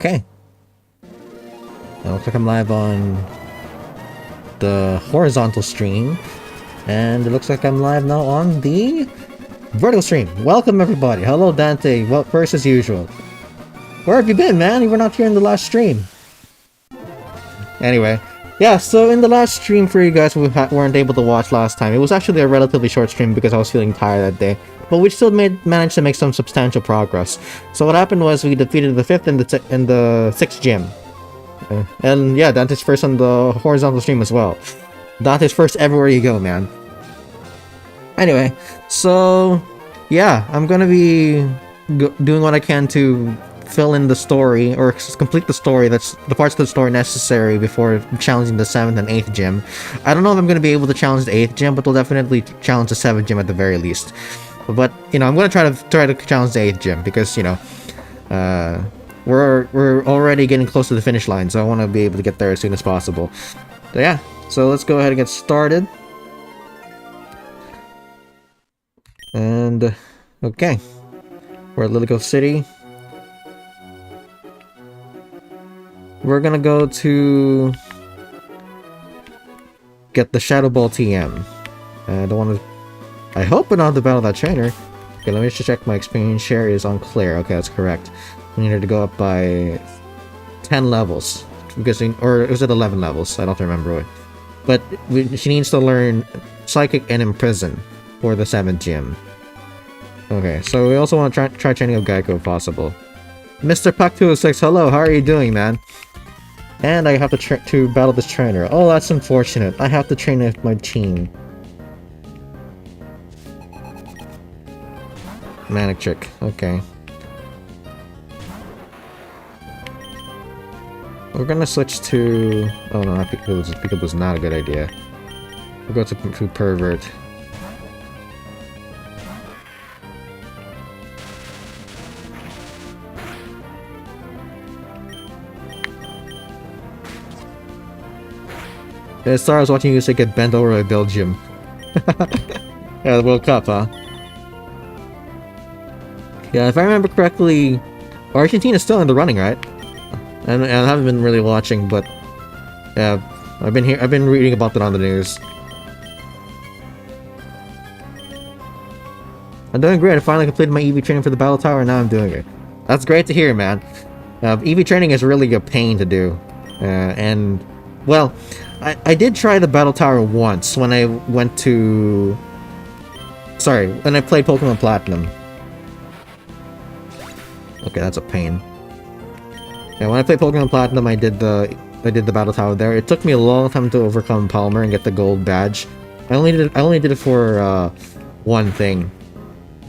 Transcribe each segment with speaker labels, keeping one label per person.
Speaker 1: Okay. Now looks like I'm live on the horizontal stream, and it looks like I'm live now on the vertical stream. Welcome everybody. Hello Dante. Well, first as usual. Where have you been, man? You were not here in the last stream. Anyway, yeah. So in the last stream for you guys who weren't able to watch last time, it was actually a relatively short stream because I was feeling tired that day. But we still managed to make some substantial progress. So what happened was we defeated the 5th and the 6th gym. And yeah, Dante's first on the horizontal stream as well. Dante's first everywhere you go, man. Anyway, so yeah, I'm gonna be doing what I can to fill in the story, or complete the story, that's the parts of the story necessary before challenging the 7th and 8th gym. I don't know if I'm gonna be able to challenge the 8th gym, but we'll definitely challenge the 7th gym at the very least. But you know, I'm gonna try to challenge the 8th gym because you know, we're already getting close to the finish line, so I want to be able to get there as soon as possible. So yeah, so let's go ahead and get started. And okay, we're at Lilico City. We're gonna go to get the Shadow Ball TM. I don't want to. I hope I don't have to battle that trainer. Okay, let me just check my experience share is on clear. Okay, that's correct. We need her to go up by 10 levels. Because or was it 11 levels? I don't remember. But she needs to learn Psychic and Imprison for the 7th gym. Okay, so we also want to try training up Geico if possible. Mr. Puck206, hello, how are you doing, man? And I have to battle this trainer. Oh, that's unfortunate. I have to train with my team. Manic Trick, okay. We're gonna switch to... Oh no, Peekaboo's not a good idea. We'll go to Pervert. Yeah, sorry, I was watching you say get bent over by Belgium. Yeah, the World Cup, huh? Yeah, if I remember correctly, Argentina's still in the running, right? And I haven't been really watching, but yeah, I've been reading about it on the news. I'm doing great. I finally completed my EV training for the battle tower, and now I'm doing it. That's great to hear, man. EV training is really a pain to do, and well, I did try the battle tower once when I went to. Sorry, when I played Pokemon Platinum. Okay, that's a pain. Yeah, when I played Pokemon Platinum, I did the battle tower there. It took me a long time to overcome Palmer and get the gold badge. I only did it for one thing.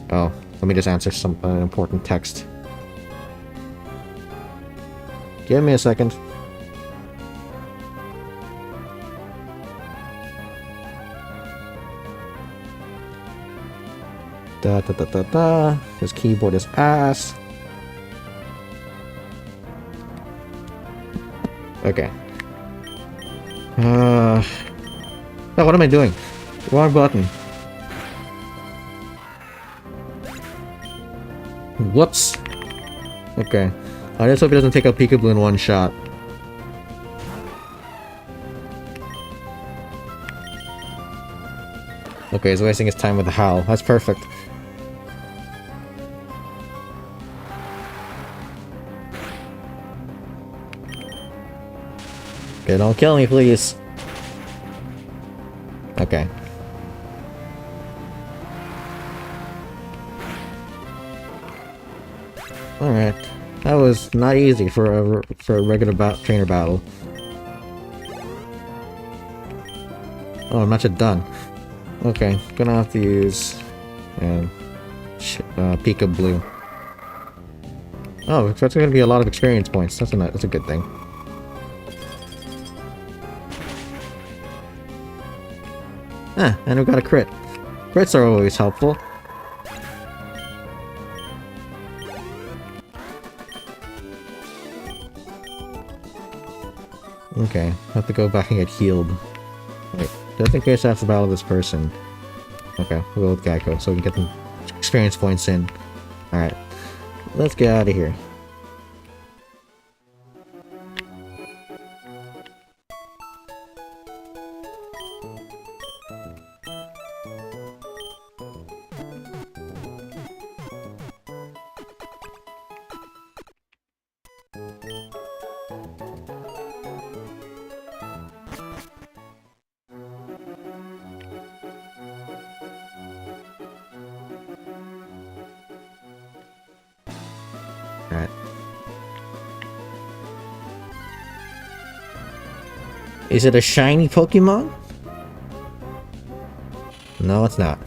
Speaker 1: Oh, let me just answer some important text. Give me a second. His keyboard is ass. Okay. Oh, what am I doing? Wrong button. Whoops. Okay. I just hope he doesn't take out Peekaboo in one shot. Okay, he's wasting his time with the Howl. That's perfect. Okay, don't kill me, please. Okay. Alright. That was not easy for a regular trainer battle. Oh, I'm not yet done. Okay, gonna have to use Peekaboo. Oh, that's gonna be a lot of experience points. That's a good thing. Ah, and we got a crit. Crits are always helpful. Okay, have to go back and get healed. Wait, just in case I have to battle this person. Okay, we'll go with Geico so we can get some experience points in. Alright, let's get out of here. Alright. Is it a shiny Pokemon? No, it's not.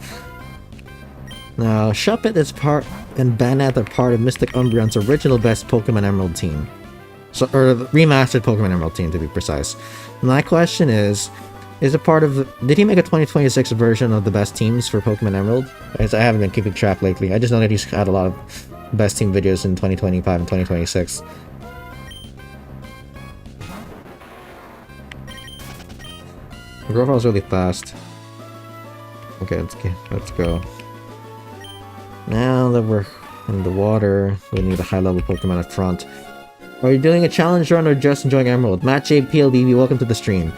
Speaker 1: Now, Shuppet is part and Banat are part of Mystic Umbreon's original best Pokemon Emerald team. So, or the remastered Pokemon Emerald team, to be precise. My question is it part of the... Did he make a 2026 version of the best teams for Pokemon Emerald? As I haven't been keeping track lately. I just know that he's had a lot of best team videos in 2025 and 2026. Groval's really fast. Okay, let's go. Now that we're in the water, we need a high-level Pokemon up front. Are you doing a challenge run or just enjoying Emerald? Matt J. PLBB, welcome to the stream.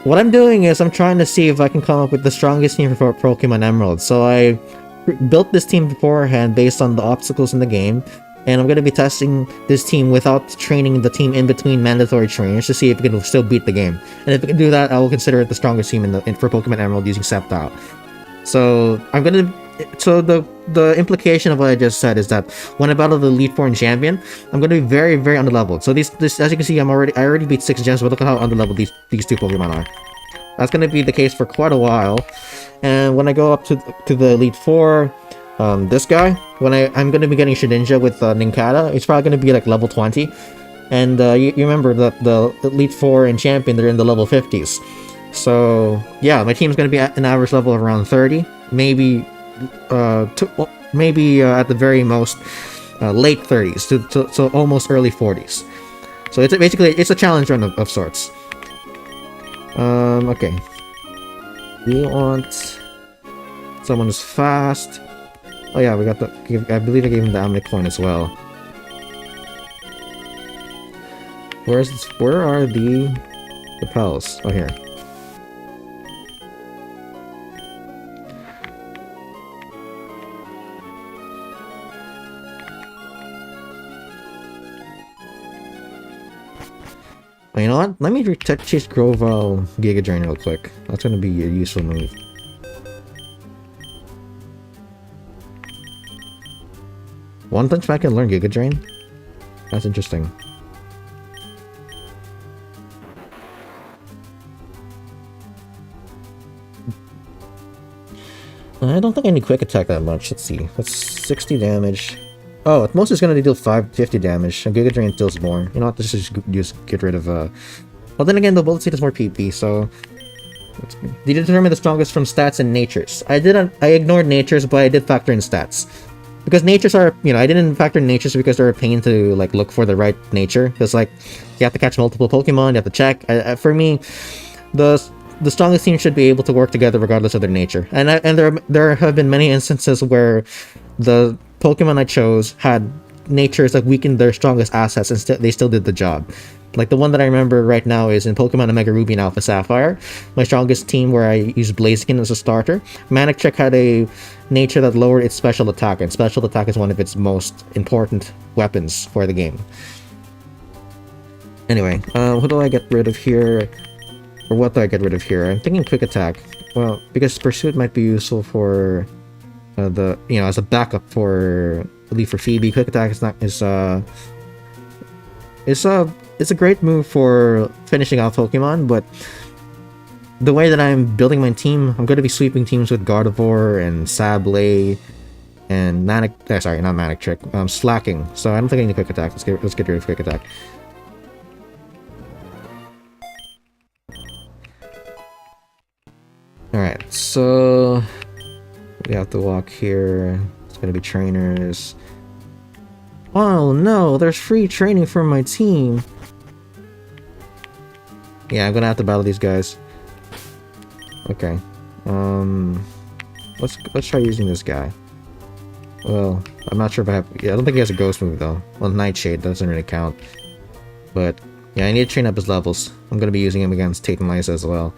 Speaker 1: What I'm doing is I'm trying to see if I can come up with the strongest team for Pokemon Emerald. So I built this team beforehand based on the obstacles in the game, and I'm going to be testing this team without training the team in between mandatory trainers to see if it can still beat the game. And if it can do that, I will consider it the strongest team for Pokemon Emerald using Sceptile. So I'm going to... So the implication of what I just said is that when I battle the Elite Four and Champion, I'm going to be very, very underleveled. So this as you can see, I already beat 6 gens, but look at how underleveled these two Pokemon are. That's going to be the case for quite a while. And when I go up to the Elite Four, this guy, I'm going to be getting Shedinja with Nincada. It's probably going to be like level 20. And you remember that the Elite Four and Champion, they're in the level 50s. So yeah, my team's going to be at an average level of around 30, maybe at the very most late 30s to almost early 40s. So it's basically a challenge run of sorts. Okay. We want someone who's fast. Oh yeah, we got I believe I gave him the Amnic coin as well. Where are the Pels? Oh, here. Oh, you know what? Let me chase Grovyle Giga Drain real quick. That's gonna be a useful move. One Punch Man can learn Giga Drain? That's interesting. I don't think I need Quick Attack that much. Let's see. That's 60 damage. Oh, at most it's gonna deal 50 damage, and Giga Drain deals more. You know what, let's just get rid of, well then again, the Bullet Seed is more PP, so... Did you determine the strongest from stats and natures? I ignored natures, but I did factor in stats. Because natures are, I didn't factor in natures because they're a pain to, like, look for the right nature. Because, like, you have to catch multiple Pokemon, you have to check. For me, the strongest team should be able to work together regardless of their nature. And there have been many instances where the Pokemon I chose had natures that weakened their strongest assets and they still did the job. Like the one that I remember right now is in Pokemon Omega Ruby and Alpha Sapphire. My strongest team where I used Blaziken as a starter. Manectric had a nature that lowered its special attack, and special attack is one of its most important weapons for the game. Anyway, who do I get rid of here? Or what do I get rid of here? I'm thinking Quick Attack. Well, because Pursuit might be useful for as a backup for Phoebe. Quick Attack it's a great move for finishing off Pokemon, but the way that I'm building my team, I'm going to be sweeping teams with Gardevoir and Sablé and Slacking. So I don't think I need Quick Attack. Let's get rid of Quick Attack. Alright, so we have to walk here. It's gonna be trainers. Oh no, there's free training for my team. Yeah, I'm gonna have to battle these guys. Okay. Let's try using this guy. Well, I'm not sure if I have... Yeah, I don't think he has a ghost move though. Well, Nightshade doesn't really count. But yeah, I need to train up his levels. I'm gonna be using him against Tate and Lysa as well.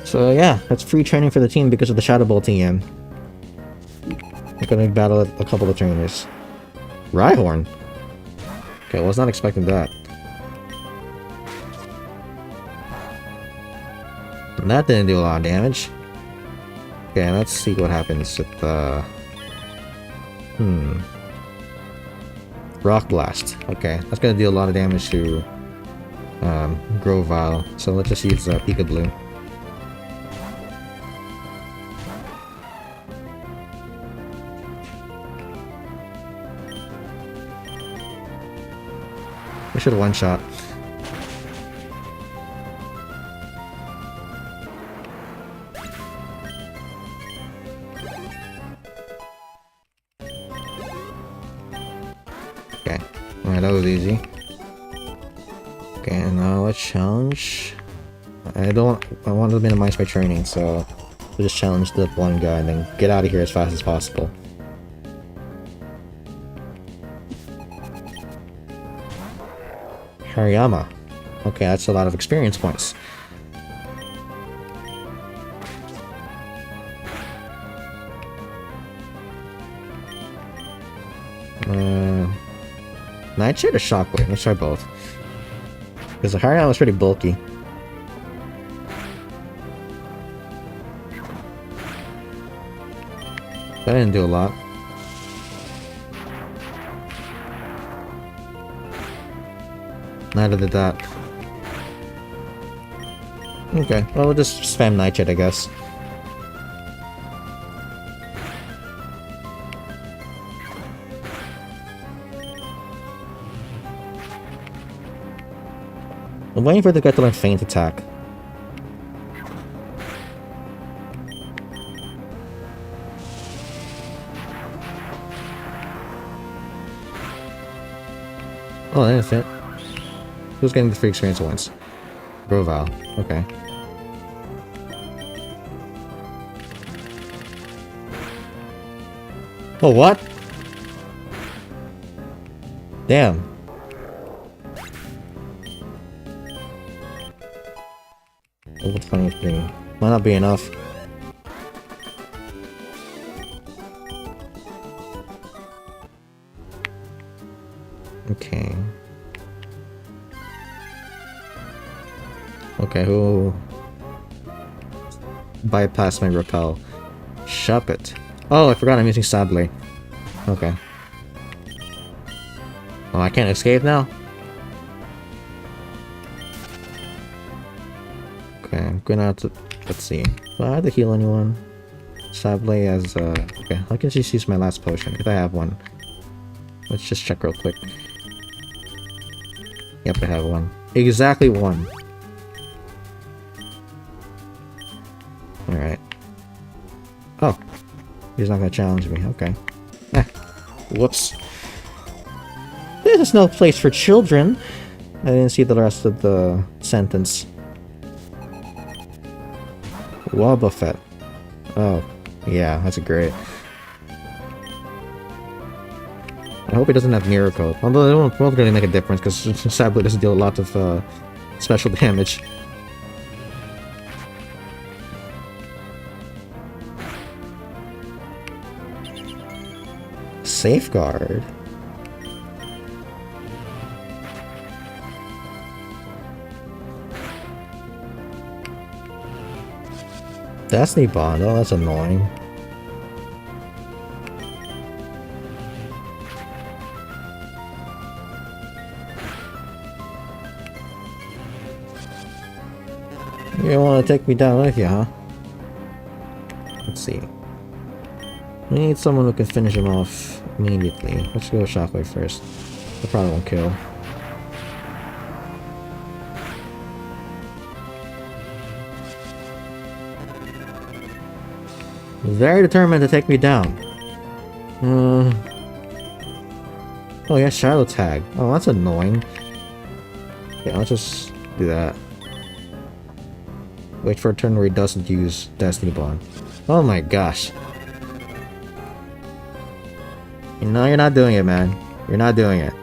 Speaker 1: So yeah, that's free training for the team because of the Shadow Ball TM. I'm gonna battle a couple of trainers. Rhyhorn? Okay, I was not expecting that. And that didn't do a lot of damage. Okay, let's see what happens with the... Rock Blast. Okay, that's gonna deal a lot of damage to Grovyle. So let's just use Pika Blue. We should have one-shot. Okay. Alright, that was easy. Okay, now let's challenge. I want to minimize my training, so we'll just challenge the one guy and then get out of here as fast as possible. Hariyama. Okay, that's a lot of experience points. Nightshade or Shockwave? Let's try both. Because the Hariyama was pretty bulky. That didn't do a lot. Neither did that. Okay, well we'll just spam Nightshade, I guess. I'm waiting for the guy to learn Feint Attack. Oh, that didn't fit. Who's getting the free experience once? Grovyle. Okay. Oh, what? Damn. Level 23. Might not be enough. Okay. Okay, who bypassed my repel? Shuppet. Oh, I forgot I'm using Sable. Okay. Oh, I can't escape now? Okay, I'm gonna have to... Let's see. Do I have to heal anyone? Sable as okay, I can just use my last potion, if I have one. Let's just check real quick. Yep, I have one. Exactly one. Alright. Oh. He's not gonna challenge me. Okay. Eh. Whoops. There's no place for children. I didn't see the rest of the sentence. Wobbuffet. Oh. Yeah, that's great. I hope he doesn't have Miracle. Although it won't really make a difference because Sablet doesn't deal a lot of special damage. Safeguard? Destiny Bond? Oh, that's annoying. You don't want to take me down with you, huh? Let's see. We need someone who can finish him off immediately. Let's go with Shockwave first. That probably won't kill. Very determined to take me down. Oh yeah, Shadow Tag. Oh, that's annoying. Yeah, let's just do that. Wait for a turn where he doesn't use Destiny Bond. Oh my gosh. No, you're not doing it, man. You're not doing it.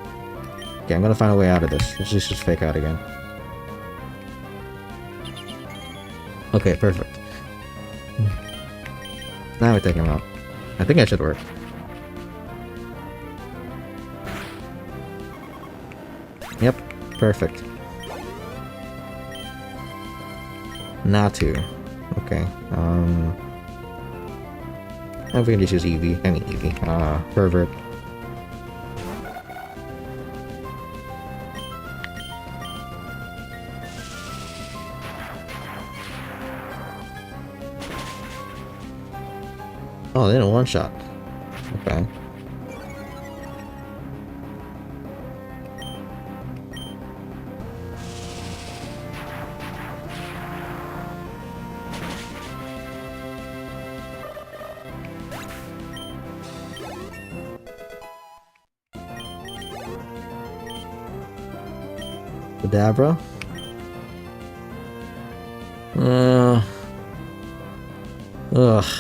Speaker 1: Okay, I'm gonna find a way out of this. Let's just fake out again. Okay, perfect. Now we take him out. I think that should work. Yep, perfect. Natu. Okay. I think we can just use Eevee. I mean Eevee. Pervert. Oh, they didn't one shot. Okay. Kadabra. Ugh.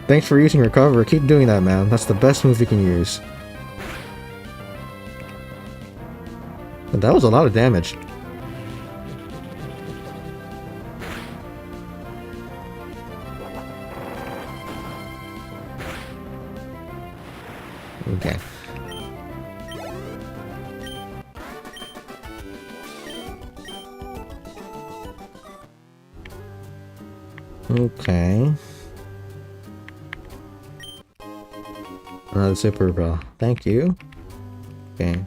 Speaker 1: Thanks for using Recover. Keep doing that, man. That's the best move you can use. And that was a lot of damage. Okay. Okay. Another super bro. Thank you. Okay.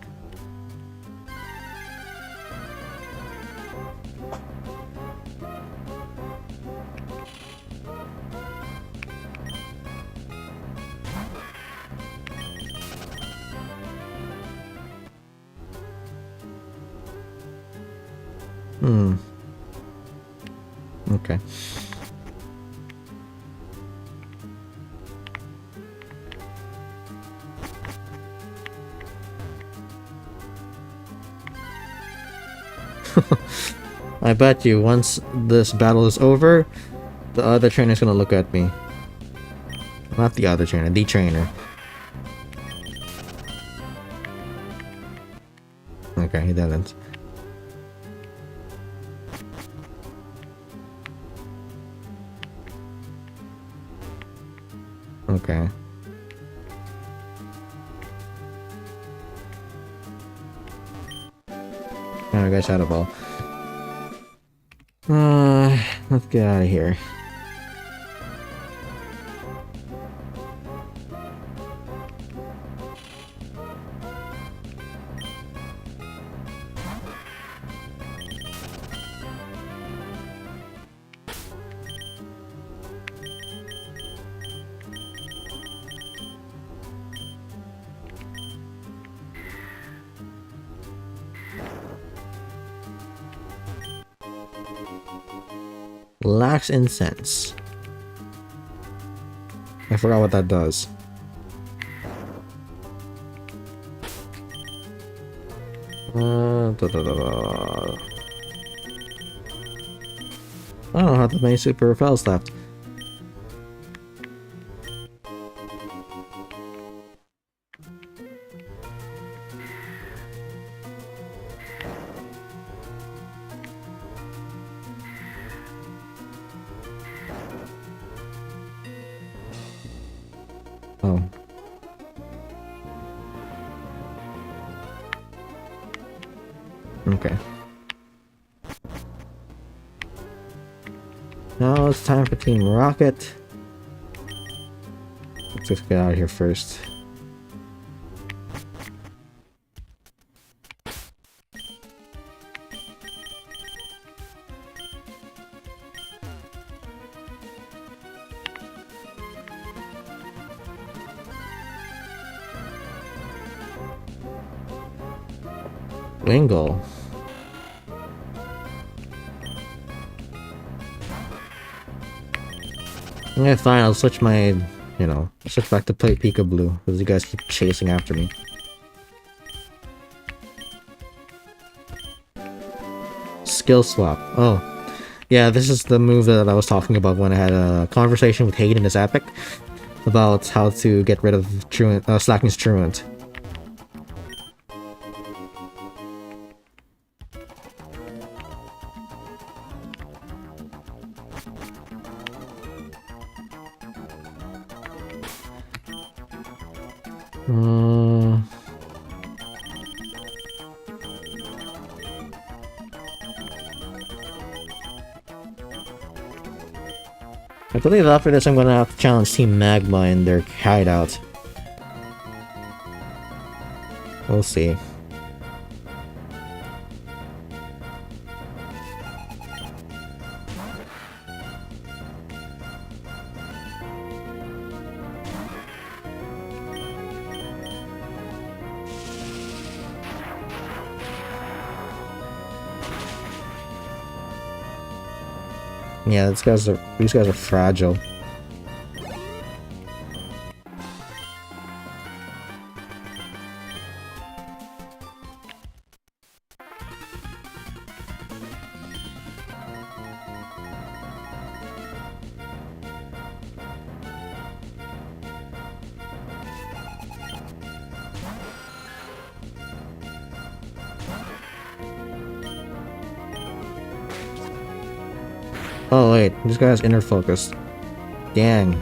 Speaker 1: Okay. I bet you once this battle is over, the other trainer's gonna look at me. Not the other trainer, the trainer. Okay, he didn't. Okay. Alright, guys, Shadow Ball. Let's get out of here. Lax Incense. I forgot what that does. I don't have that many super repels left. Oh. Okay. Now it's time for Team Rocket. Let's just get out of here first. Wingull. Yeah, fine, I'll switch my, switch back to play Peekaboo, because you guys keep chasing after me. Skill swap. Oh. Yeah, this is the move that I was talking about when I had a conversation with Hayden as Epic about how to get rid of truant, Slacking's Truant. I believe after this I'm gonna have to challenge Team Magma in their hideout. We'll see. Yeah, these guys are fragile. Oh wait, this guy's inner focus. Dang.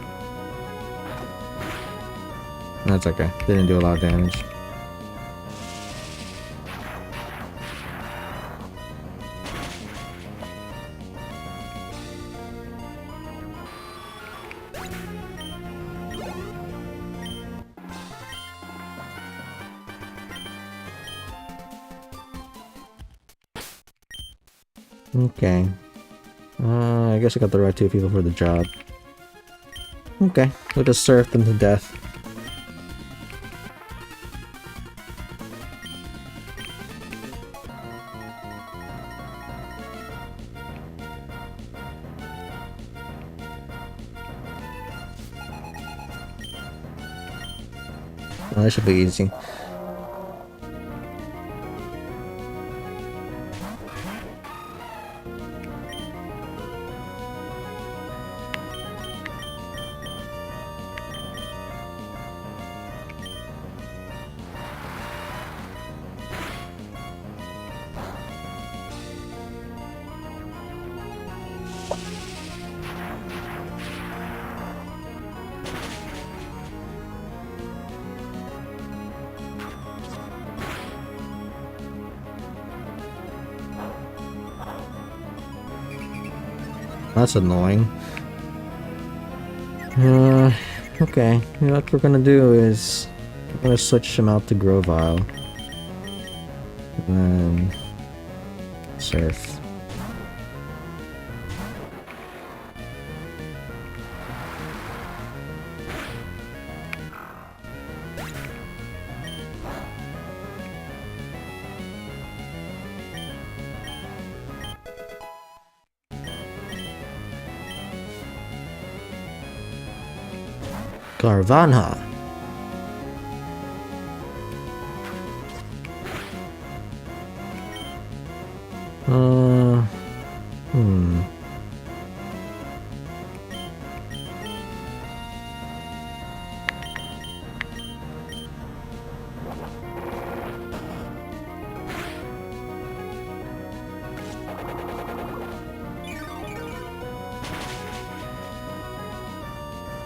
Speaker 1: That's okay. Didn't do a lot of damage. Okay. I guess I got the right two people for the job. Okay, we'll just surf them to death. Well, that should be easy. That's annoying. Okay. You know what we're gonna do is we're gonna switch him out to Grovile. And surf. Carvanha.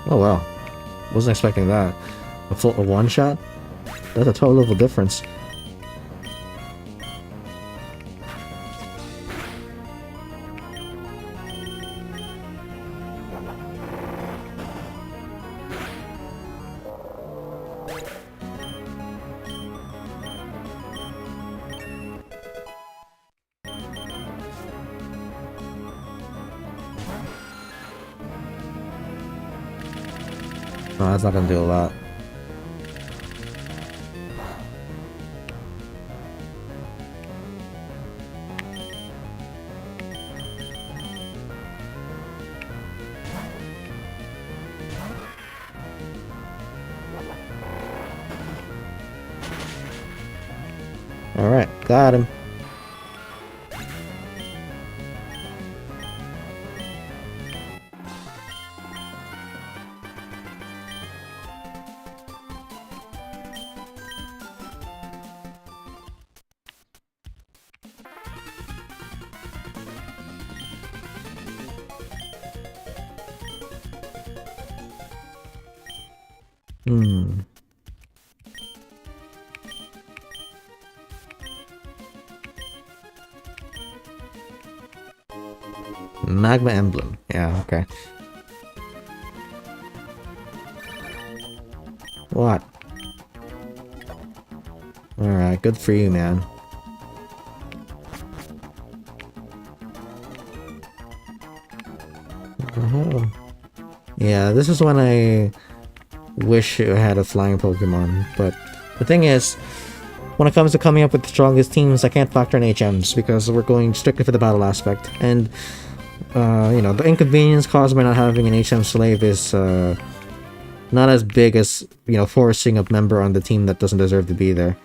Speaker 1: Oh wow. Wasn't expecting that. A one shot? That's a total level difference. No, that's not gonna do a lot. Alright, got him. Hmm. Magma emblem. Yeah, okay. What? Alright, good for you, man. Oh. Yeah, this is when I wish I had a flying Pokemon, but the thing is, when it comes to coming up with the strongest teams, I can't factor in HMs because we're going strictly for the battle aspect. And, you know, the inconvenience caused by not having an HM slave is not as big as, you know, forcing a member on the team that doesn't deserve to be there.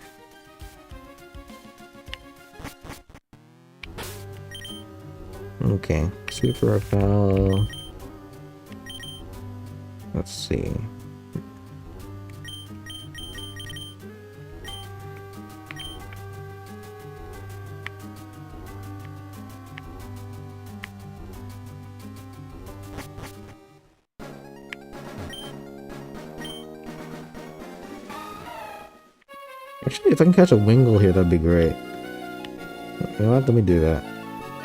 Speaker 1: Okay, Super Repel. Let's see. Actually, if I can catch a Wingull here, that'd be great. You know what? Let me do that.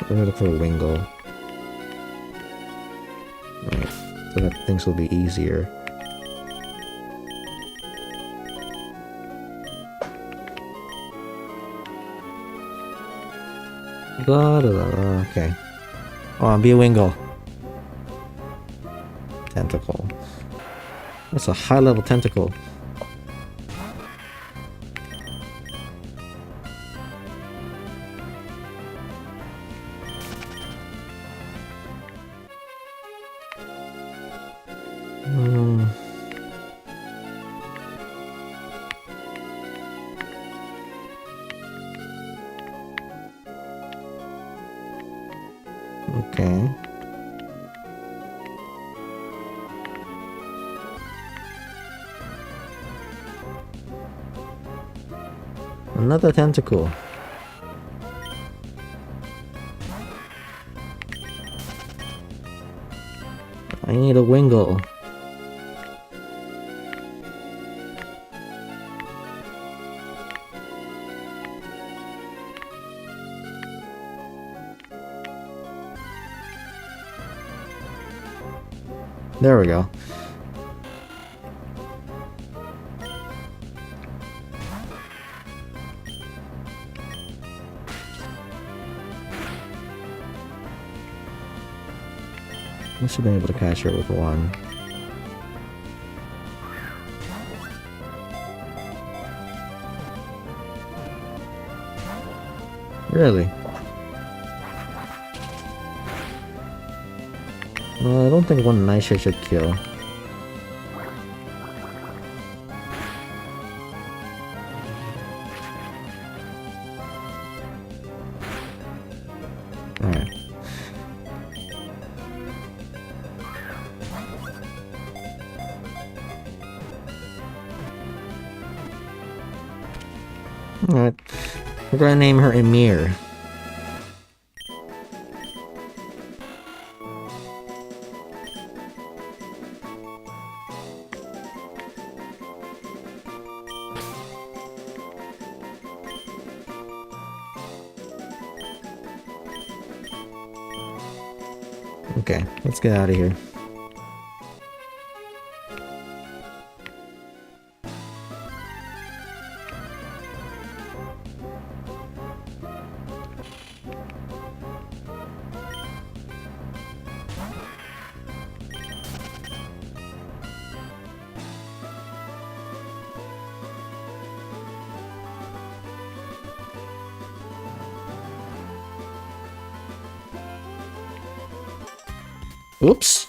Speaker 1: Let me look for a Wingull. Right, so that things will be easier. Blah, blah, blah. Okay. Oh, be a Wingull. Tentacle. That's a high-level tentacle. Okay. Another tentacle. I need a Wingull. There we go. I should have been able to catch her with one. Really? Well, I don't think one Nightshade should kill. Alright. Alright. We're gonna name her Emir. Okay, let's get out of here. Oops!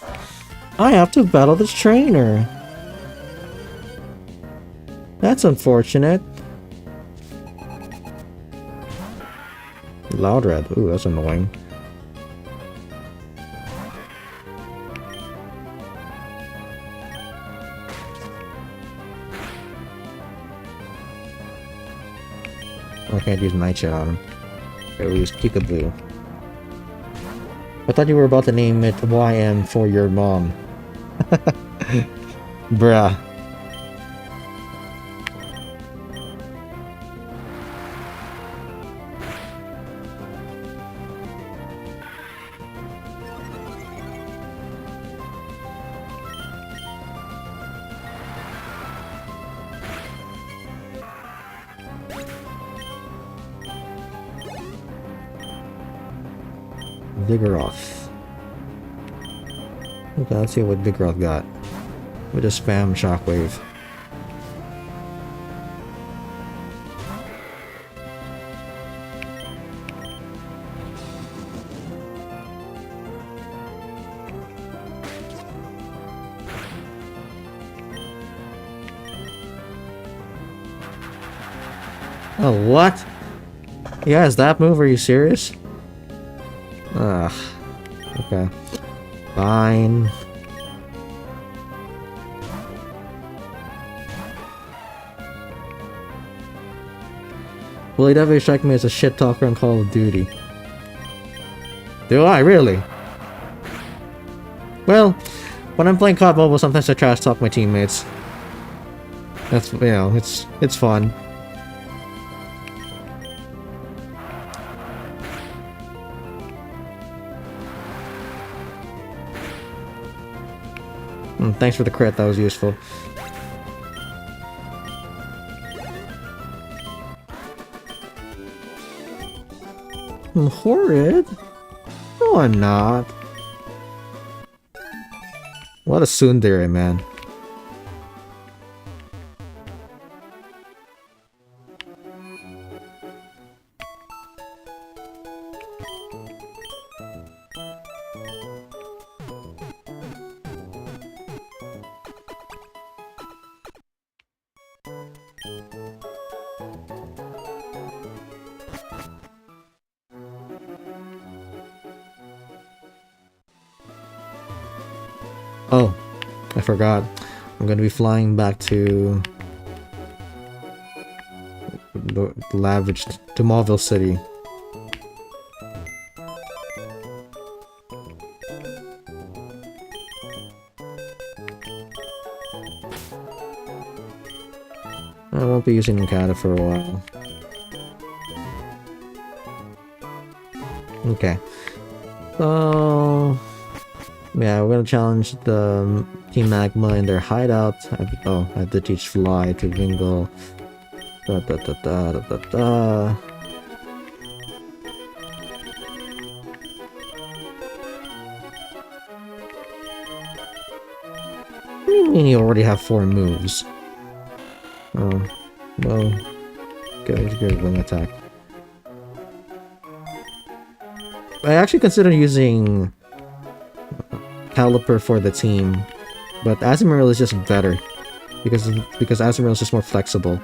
Speaker 1: I have to battle this trainer! That's unfortunate. Loudred. Ooh, that's annoying. I can't use Nightshade on him. Okay, we'll use Peekaboo. I thought you were about to name it YM for your mom. Bruh. Vigoroth. Okay, let's see what Vigoroth got. With a spam shockwave. Oh, what? Yeah, is that move? Are you serious? Ugh. Okay. Fine. Well, he definitely strike me as a shit talker on Call of Duty. Do I really? Well, when I'm playing COD Mobile, sometimes I trash talk my teammates. That's, you know, it's fun. Thanks for the crit, that was useful. Horrid? No, I'm not. What a tsundere, man. Oh, I forgot. I'm gonna be flying back to the Lavage to Mauville City. I won't be using Nikata for a while. Okay. So yeah, we're gonna challenge the Team Magma in their hideout. I have to teach Fly to Vingle. Da da da da da da da. What do you mean you already have 4 moves? Oh, well, good wing attack. I actually consider using Caliper for the team, but Azumarill is just better because Azumarill is just more flexible,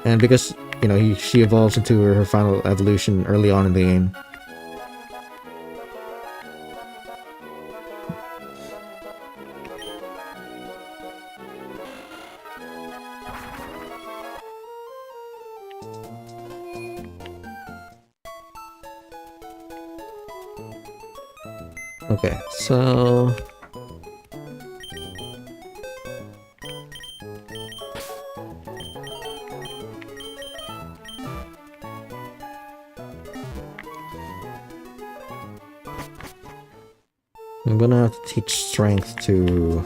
Speaker 1: and because, you know, she evolves into her final evolution early on in the game. Okay, so I'm gonna have to teach Strength to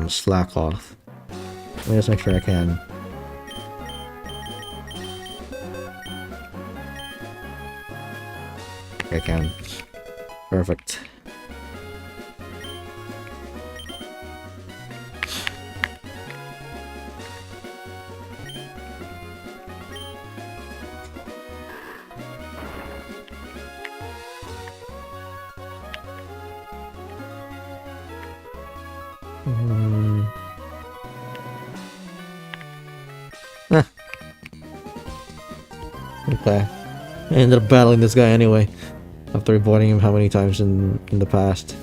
Speaker 1: slack off. Let me just make sure I can. I can. Perfect. Okay. I ended up battling this guy anyway, after avoiding him how many times in the past.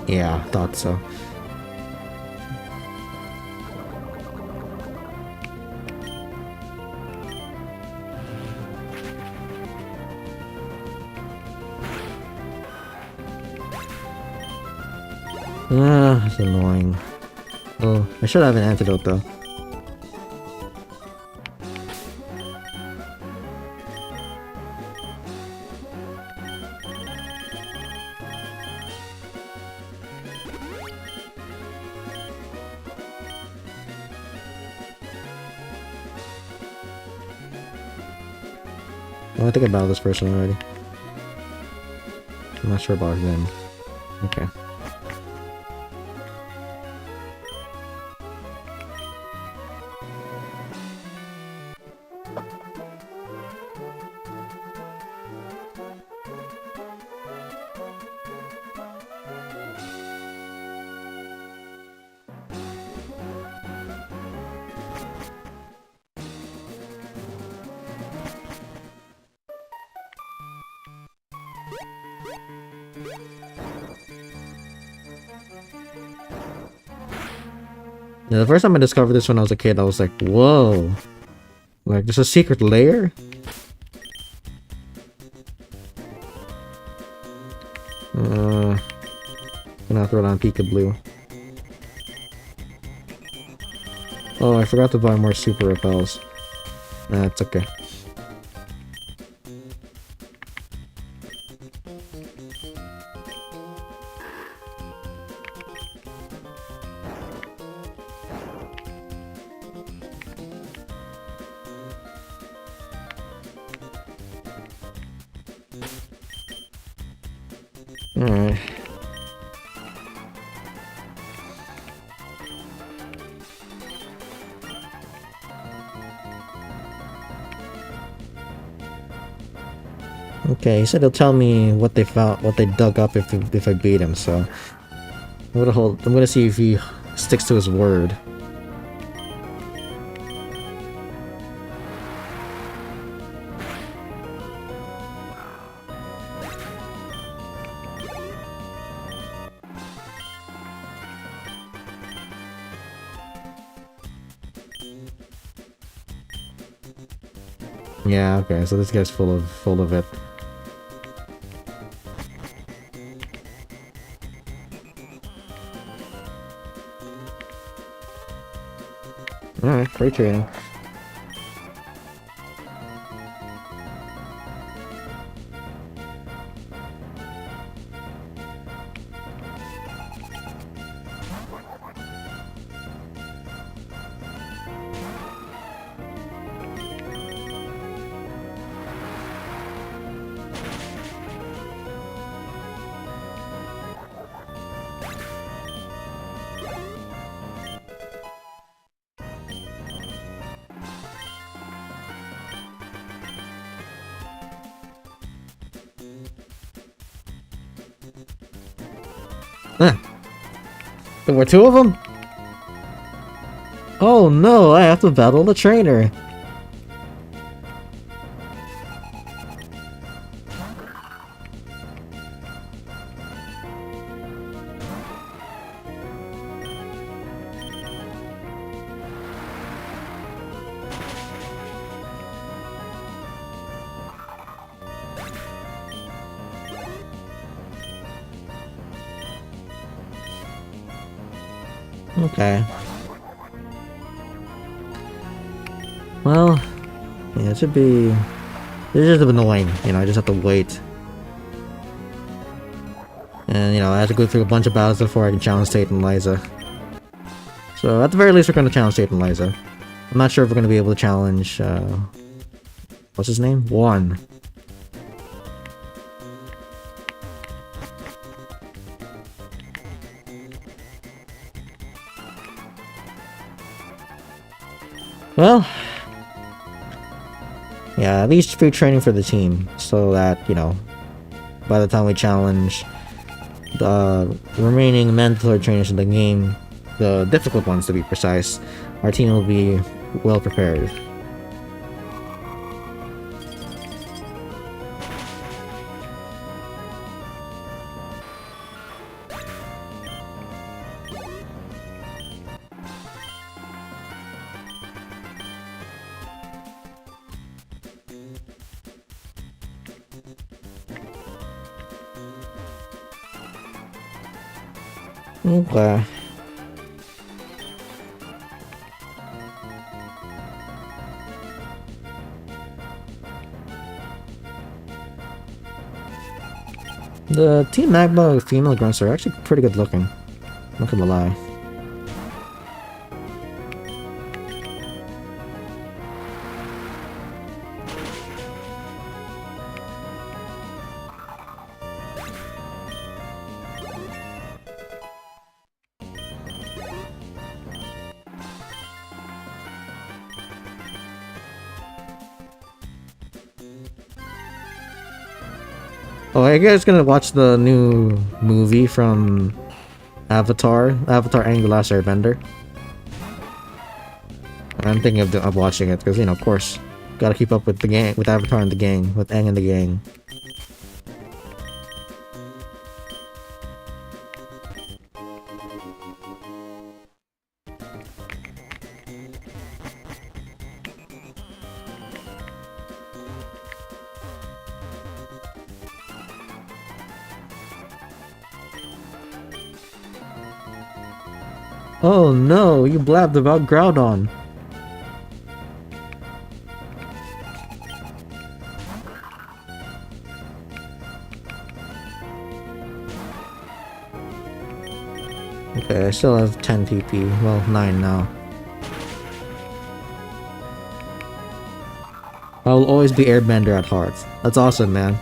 Speaker 1: Yeah, thought so. Ah, it's annoying. Oh, I should have an antidote though. Oh, I think I battled this person already. I'm not sure about them. Okay. Yeah, the first time I discovered this when I was a kid, I was like, whoa. Like, there's a secret layer? Gonna throw down Peekaboo. Oh, I forgot to buy more super repels. Nah, it's okay. Alright. Okay, he said he'll tell me what they found, what they dug up if I beat him. So I'm gonna see if he sticks to his word. Yeah. Okay. So this guy's full of it. Alright, free training. There were two of them? Oh no, I have to battle the trainer. Okay. Well, yeah, it should be... It's just annoying, you know, I just have to wait. And, you know, I have to go through a bunch of battles before I can challenge Tate and Liza. So, at the very least, we're going to challenge Tate and Liza. I'm not sure if we're going to be able to challenge, what's his name? Juan. Well... Yeah, at least free training for the team, so that, you know, by the time we challenge the remaining mandatory trainers in the game, the difficult ones to be precise, our team will be well prepared. Okay. The Team Magma female grunts are actually pretty good looking. Not gonna lie. Oh, are you guys gonna watch the new movie from Avatar? Avatar and the Last Airbender? I'm thinking of watching it because, you know, of course, gotta keep up with the gang, with Avatar and the gang, with Aang and the gang. Oh no, you blabbed about Groudon. Okay, I still have 10 TP. Well, 9 now. I'll always be Airbender at heart. That's awesome, man.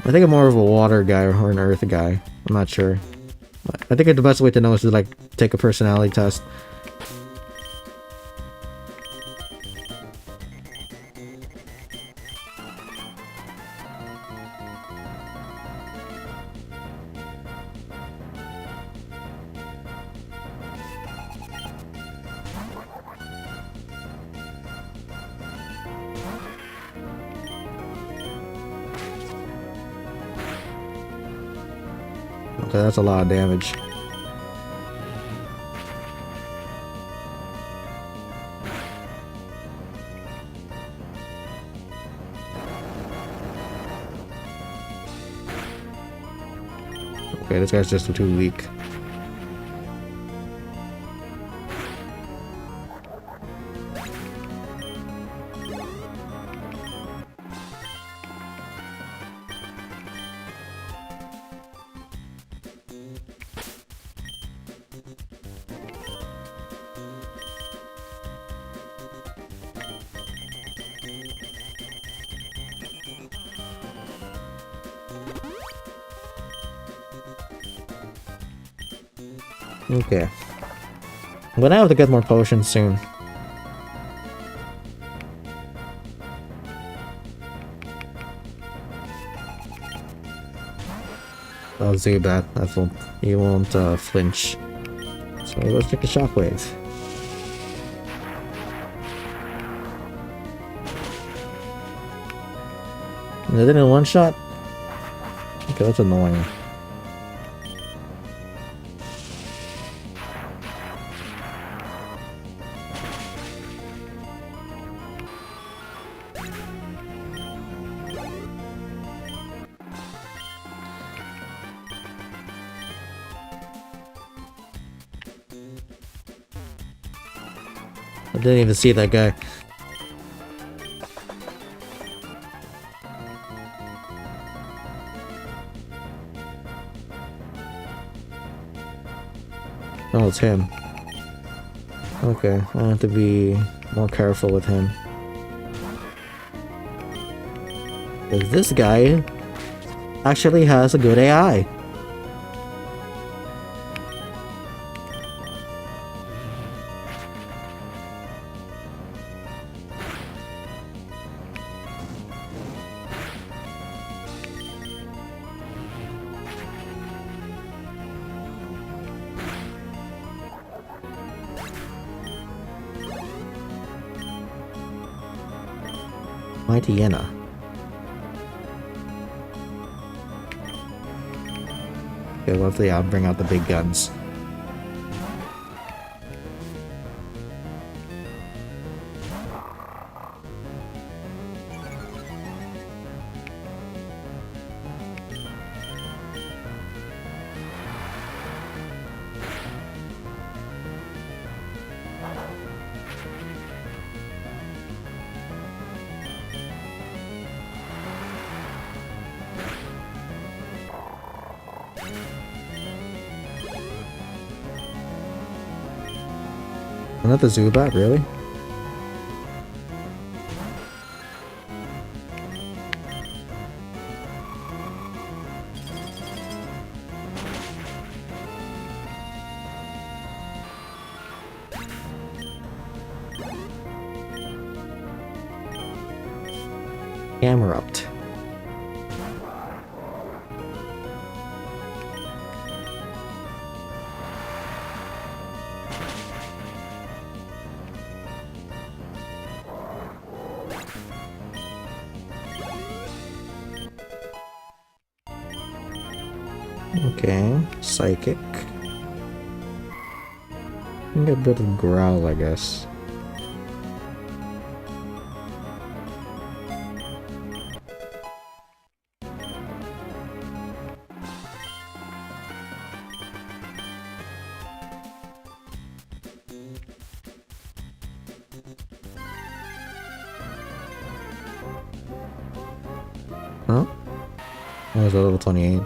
Speaker 1: I think I'm more of a water guy or an earth guy. I'm not sure. I think the best way to know is to, like, take a personality test. Okay, that's a lot of damage. Okay, this guy's just too weak. Okay. I'm gonna have to get more potions soon. Oh, Zubat, he won't flinch. So let's take a shockwave. Is it in one shot? Okay, that's annoying. I didn't even see that guy. Oh, it's him. Okay, I have to be more careful with him. 'Cause this guy actually has a good AI. Mighty Yenna. Okay, hopefully I'll bring out the big guns. Another Zubat, really? Emerald. Okay, Psychic. Can get a bit of Growl, I guess. Huh? That was a level 28.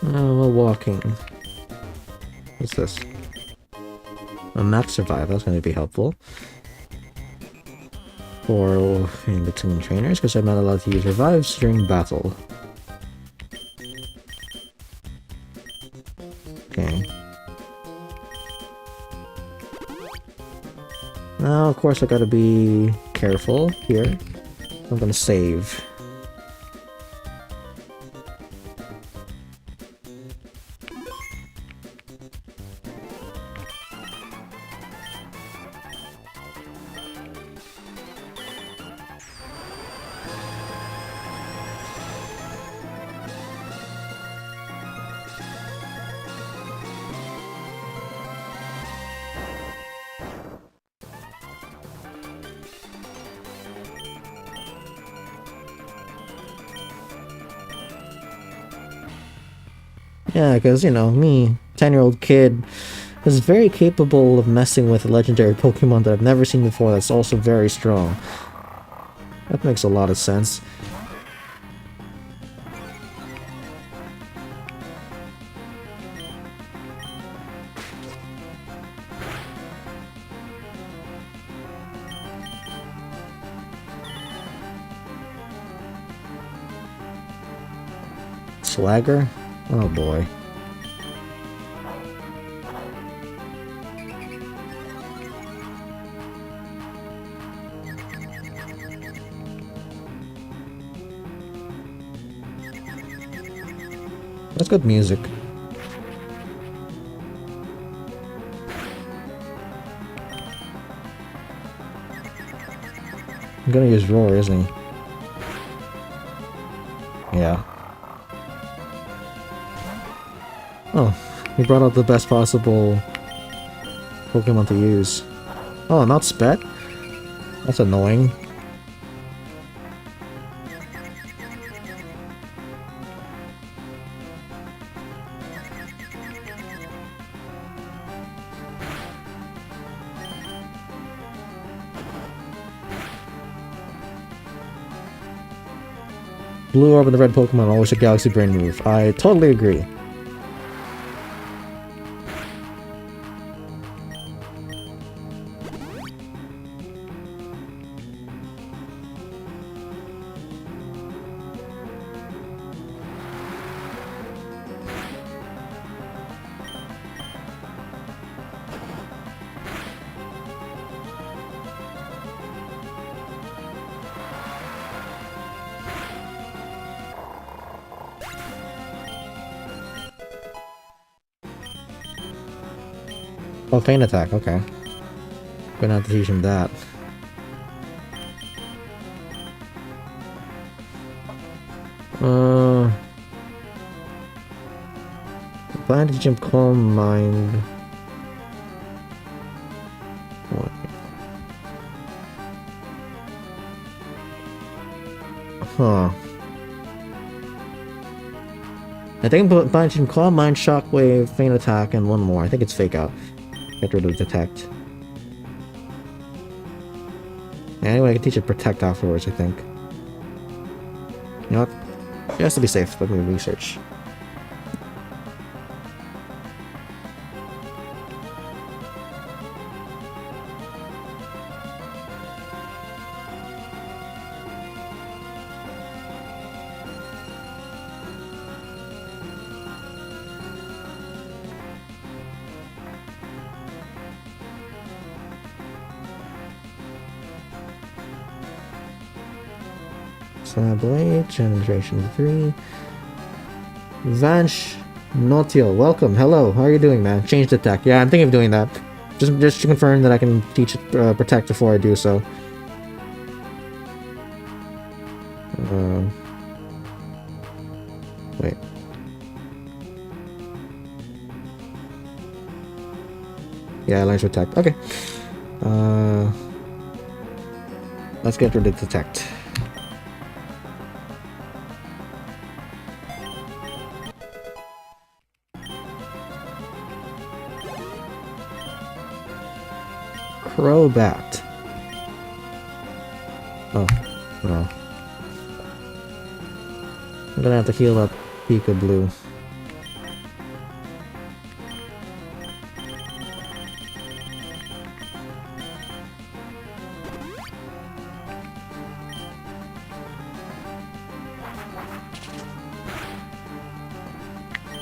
Speaker 1: We're walking. What's this? A max survive, that's going to be helpful. For in between trainers, because I'm not allowed to use revives during battle. Okay. Now, of course, I gotta be careful here. I'm gonna save. Yeah, because, you know, me, 10-year-old kid, is very capable of messing with a legendary Pokemon that I've never seen before that's also very strong. That makes a lot of sense. Swagger? Oh boy. That's good music. I'm gonna use Roar, isn't he? Yeah. Oh, he brought out the best possible Pokemon to use. Oh, not Spet? That's annoying. Blue Orb and the red Pokemon always a Galaxy Brain move. I totally agree. Oh, Feint Attack, okay. Gonna have to teach him that. Plan to teach him Calm Mind. What? Huh. I think I'm planning to teach him Calm Mind, Shockwave, Feint Attack, and one more. I think it's Fake Out. Get rid of Detect. Anyway, I can teach it Protect afterwards, I think. You know what? It has to be safe. Let me research. Sceptile, Generation 3. Vansh Notiel, welcome. Hello, how are you doing, man? Change the tech. Yeah, I'm thinking of doing that. Just to confirm that I can teach it Protect before I do so. Wait. Yeah, I learned Protect. Okay. Let's get rid of Detect. Crobat. Oh, no. I'm gonna have to heal up Pika Blue.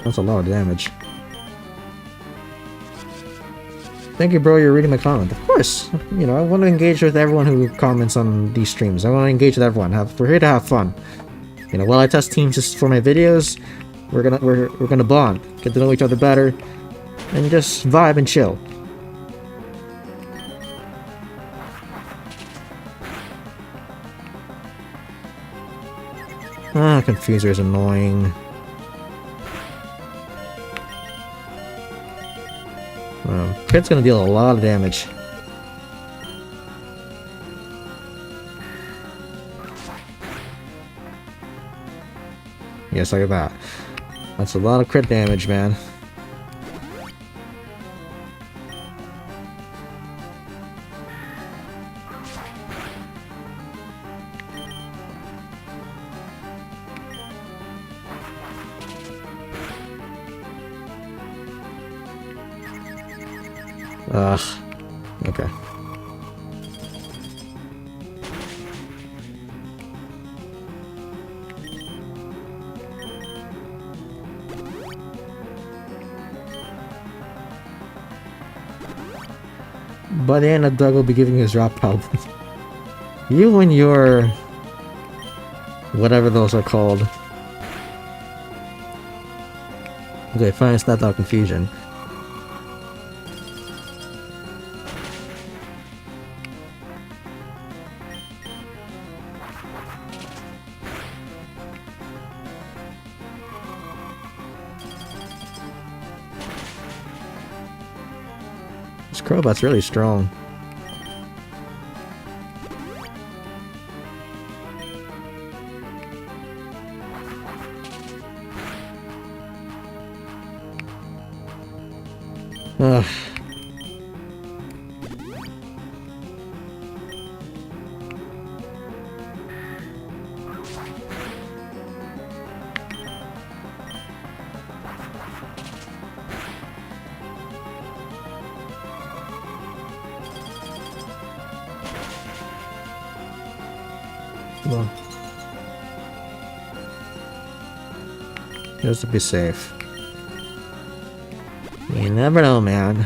Speaker 1: That's a lot of damage. Thank you, bro. You're reading my comment. Of course. You know, I want to engage with everyone who comments on these streams. I want to engage with everyone. We're here to have fun. You know, while I test teams just for my videos, we're gonna bond, get to know each other better, and just vibe and chill. Ah, Confuser is annoying. Crit's gonna deal a lot of damage. Yes, look at that. That's a lot of crit damage, man. Ugh. Okay. By the end, Doug will be giving his drop album. You and your... whatever those are called. Okay, fine, it's not that confusion. This Crobat's really strong. Ugh. Well, just to be safe. You never know, man.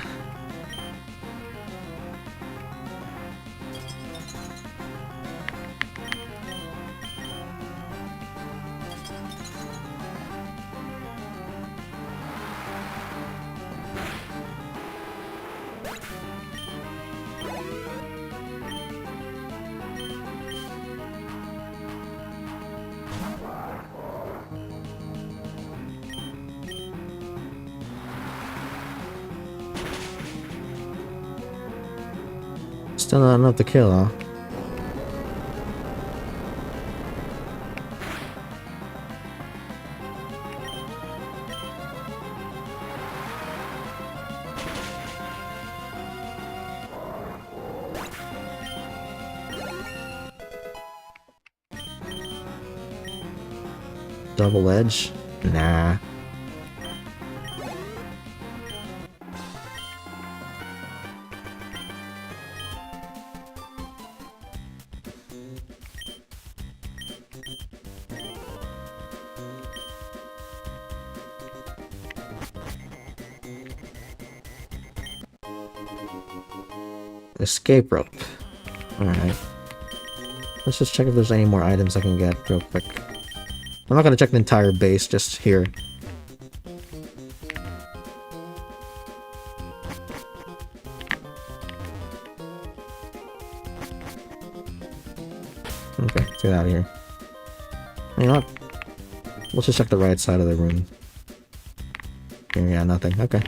Speaker 1: Still not enough to kill, huh? Double edge? Nah. Escape rope. Alright. Let's just check if there's any more items I can get real quick. I'm not gonna check the entire base, just here. Okay, let's get out of here. You know what? Let's just check the right side of the room. Here, yeah, nothing. Okay.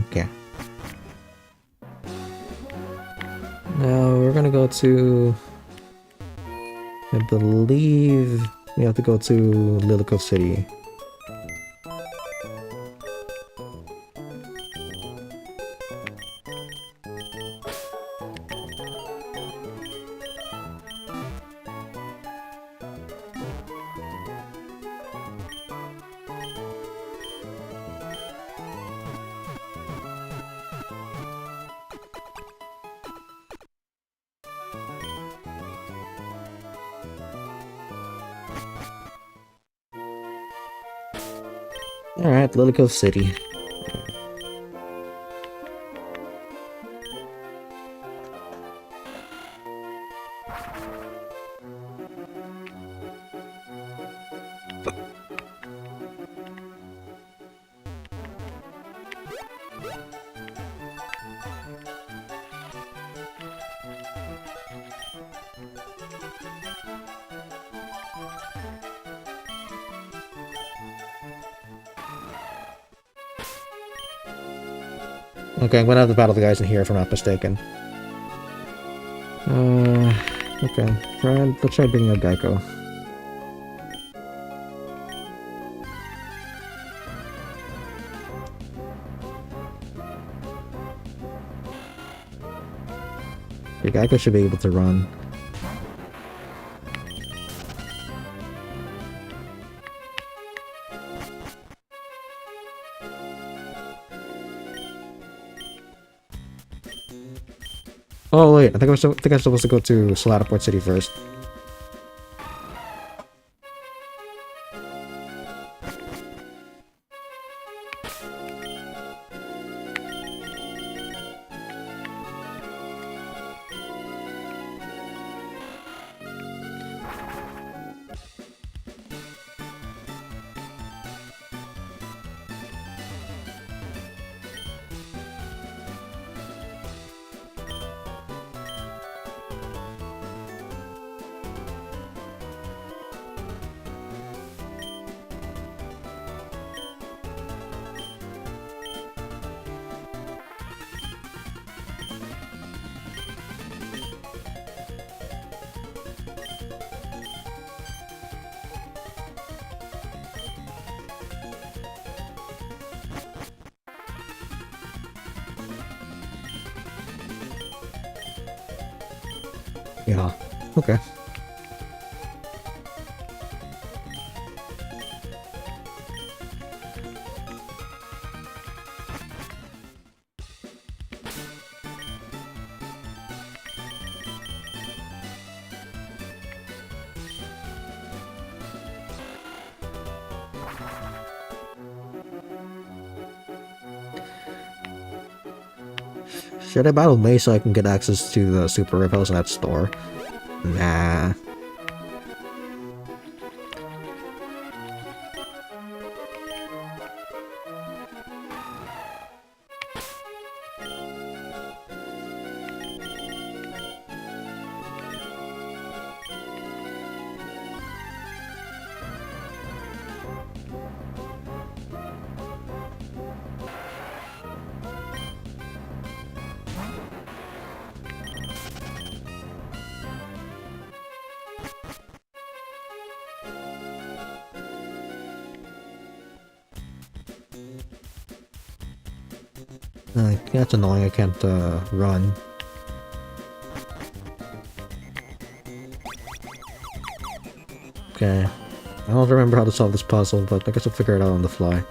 Speaker 1: Okay. Now we're gonna go to... I believe we have to go to Lilico City. Alright, Lilico City. Okay, I'm gonna have to battle the guys in here if I'm not mistaken. Okay. Let's try bringing a Geico. The Geico should be able to run. Oh wait, I think I'm supposed to go to Solataport City first. Yeah. Okay. Should I battle May so I can get access to the super repels in that store? Nah. That's annoying, I can't run. Okay. I don't remember how to solve this puzzle, but I guess I'll figure it out on the fly.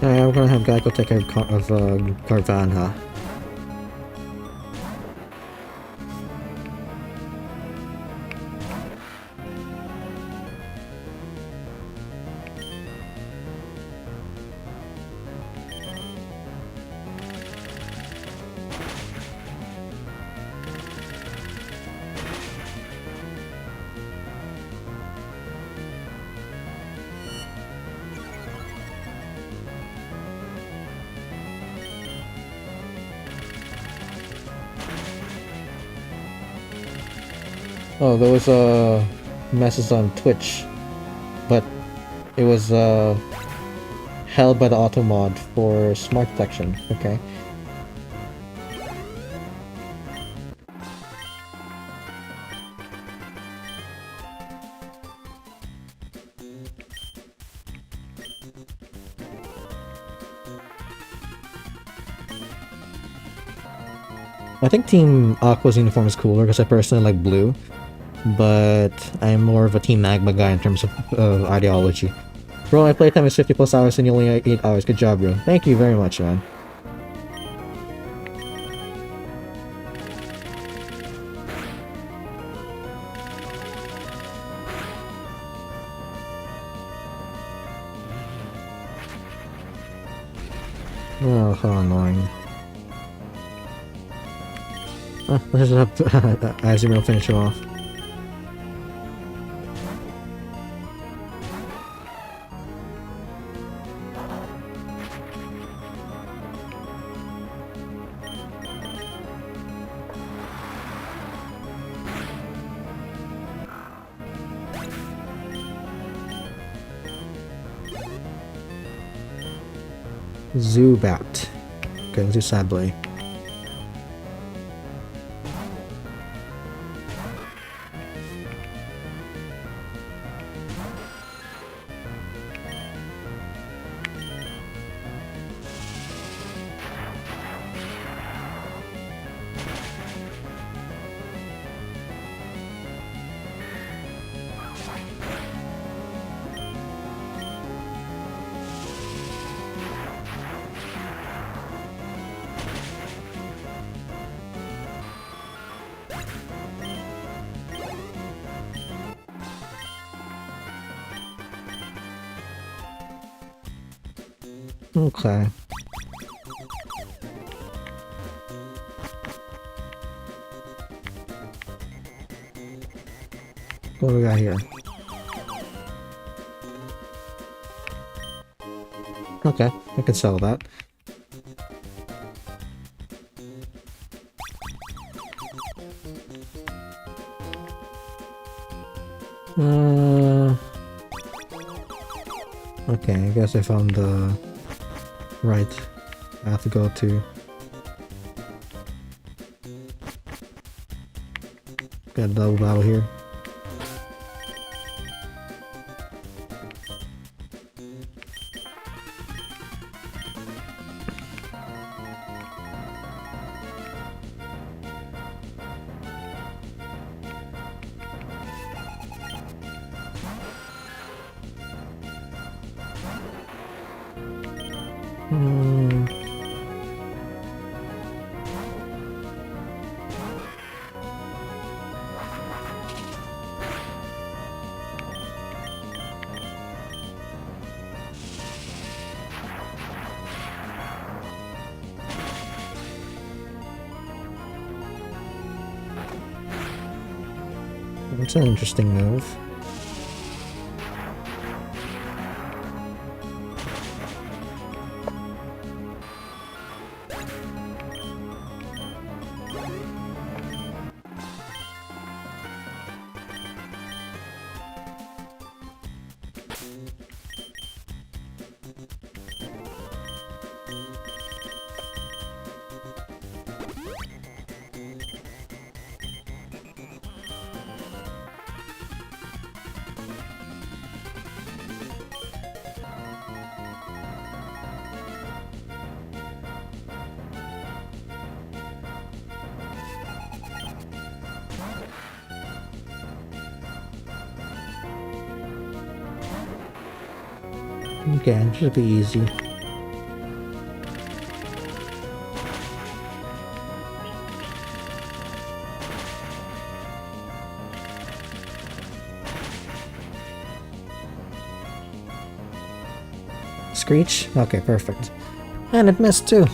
Speaker 1: Alright, I'm gonna have Geico take care of Carvanha. Oh, there was a message on Twitch, but it was held by the auto mod for smart detection. Okay. I think Team Aqua's uniform is cooler because I personally like blue, but I'm more of a Team Magma guy in terms of ideology. Bro, my playtime is 50 plus hours and you only have 8 hours. Good job, bro. Thank you very much, man. Oh, how annoying. Let's just have Azumarill finish him off. Zubat. Okay, let's do Sableye. Okay. What do we got here? Okay, I can sell that. Okay, I guess I found the right path to go to. Got a double battle here. Hmm. That's an interesting move. Okay, it should be easy. Screech? Okay, perfect. And it missed too.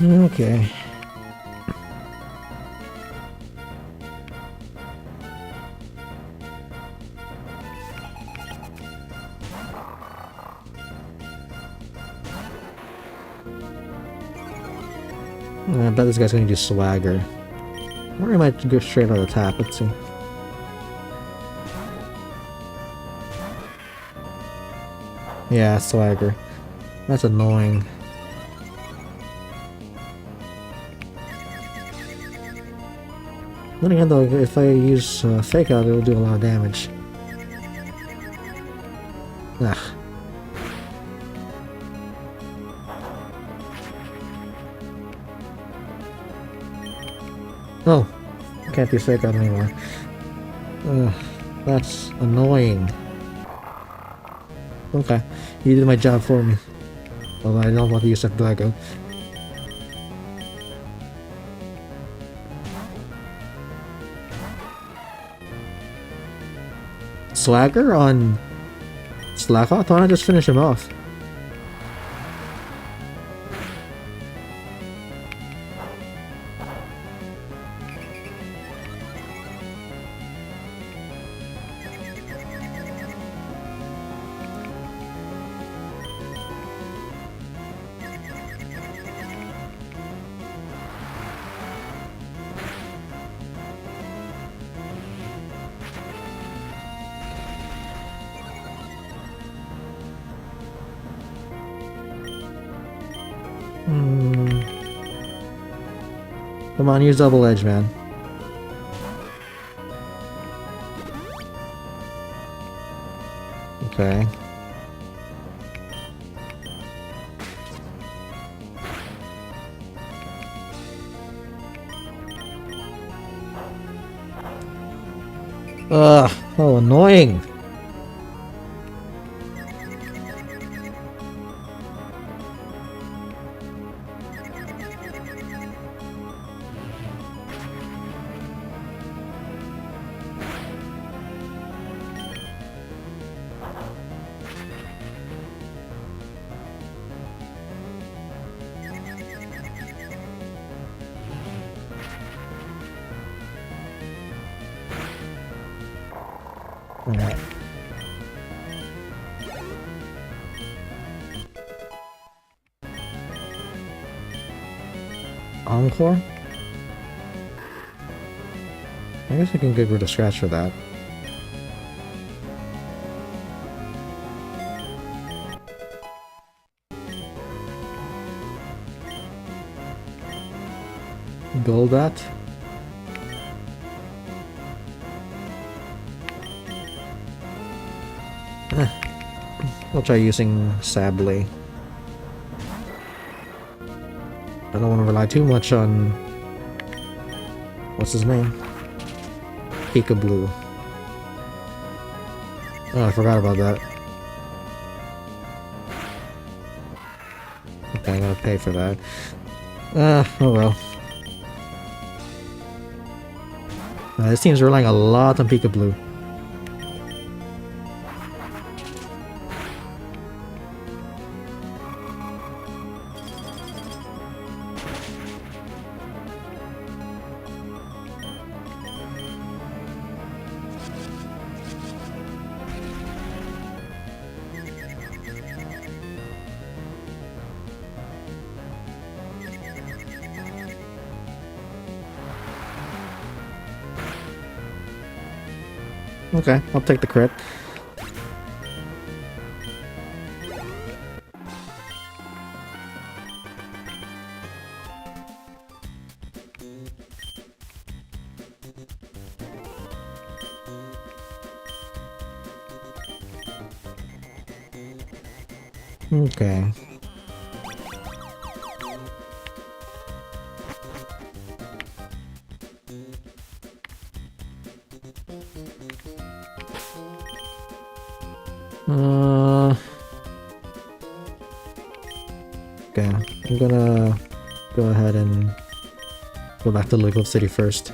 Speaker 1: Okay. I bet this guy's gonna do swagger. Or he might go straight on the tap, let's see. Yeah, swagger. That's annoying. Then again though, if I use Fake Out, it'll do a lot of damage. Ugh. Oh, can't do Fake Out anymore. Ugh, that's annoying. Okay, you did my job for me. Although I don't want to use Sceptile. Swagger on Slackout? Why don't I just finish him off? Come on, use double edge, man. Okay. Ugh, oh, annoying. Alright. Encore? I guess I can get rid of Scratch for that. Golbat. I'll try using Sablé. I don't want to rely too much on... what's his name? Peekaboo. Oh, I forgot about that. Okay, I'm gonna pay for that. Oh well. This team's relying a lot on Peekaboo. Okay, I'll take the crit. Okay. Okay, I'm gonna go ahead and go back to Liquid City first.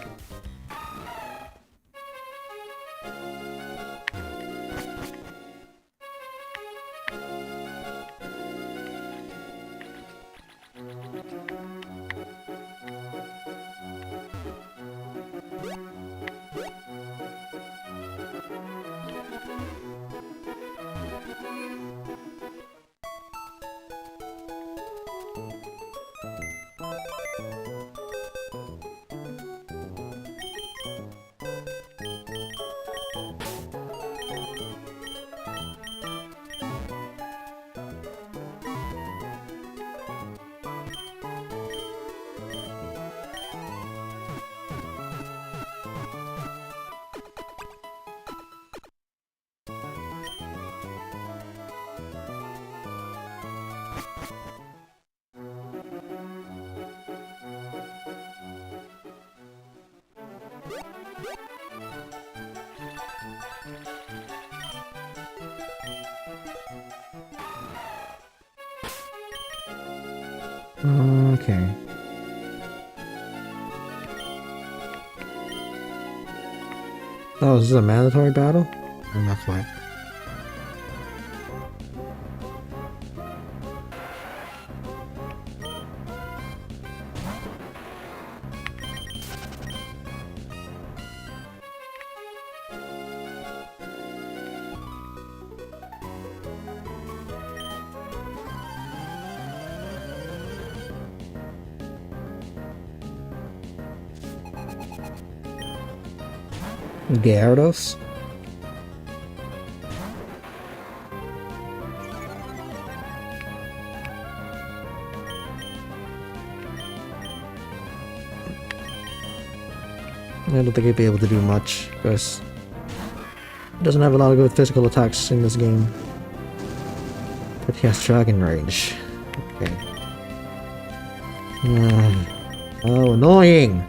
Speaker 1: Okay. Oh, is this a mandatory battle? Or not quite? Gyarados? I don't think he'd be able to do much, because he doesn't have a lot of good physical attacks in this game. But he has Dragon Rage. Okay. Oh, annoying!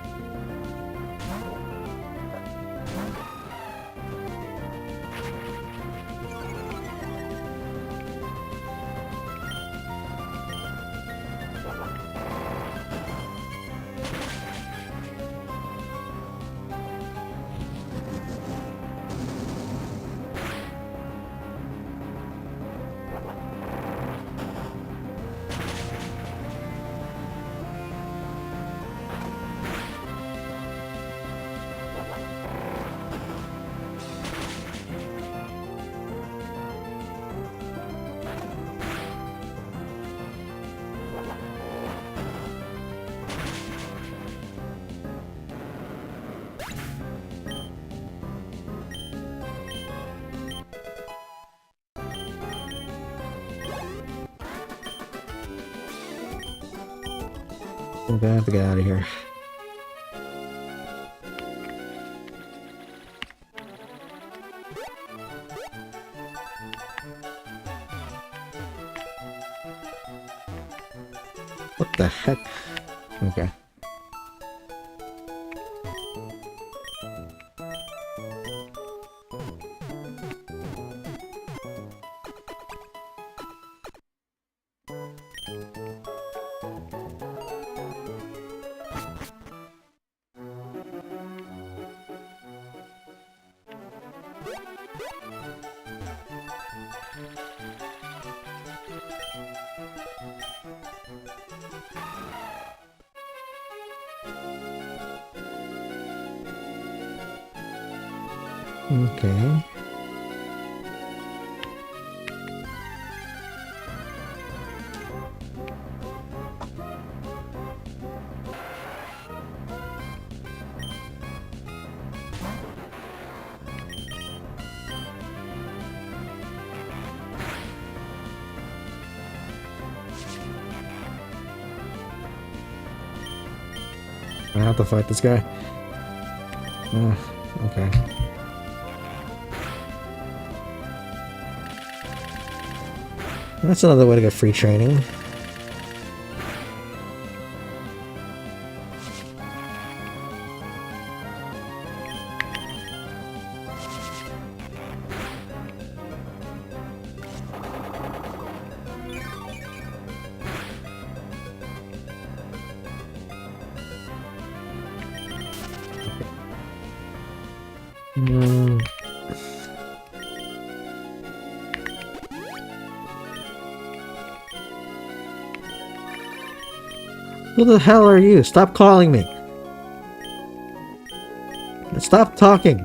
Speaker 1: I'm gonna have to get out of here. What the heck? Okay. Okay. I have to fight this guy. Okay. That's another way to get free training. Who the hell are you? Stop calling me. Stop talking.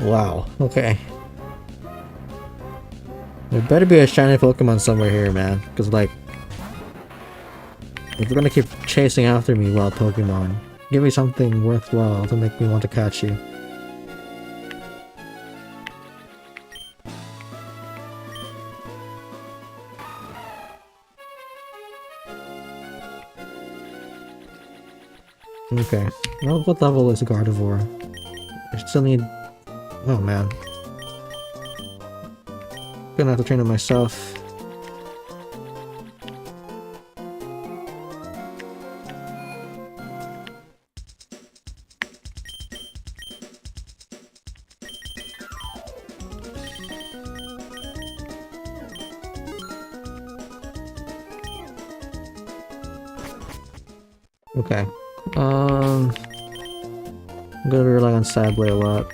Speaker 1: Wow, okay. There better be a shiny Pokemon somewhere here, man. Because, like, if you're gonna keep chasing after me, wild Pokemon, give me something worthwhile to make me want to catch you. Okay. Well, what level is Gardevoir? I still need... Oh, man. Gonna have to train it myself. Okay. I'm gonna rely on Sablé a lot.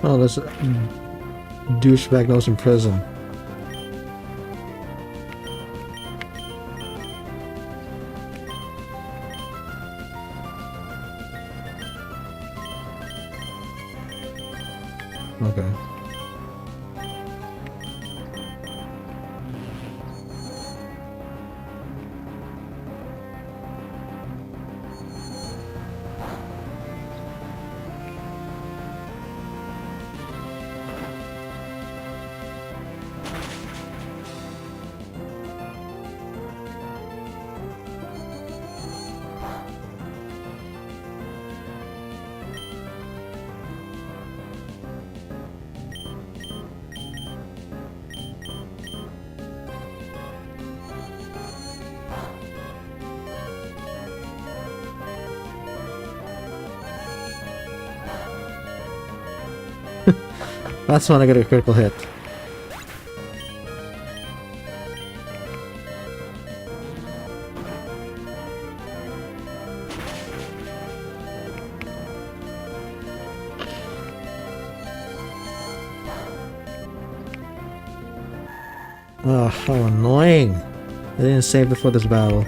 Speaker 1: Oh, this douchebag knows in prison. Okay. That's when I get a critical hit. Oh, how annoying! I didn't save before this battle.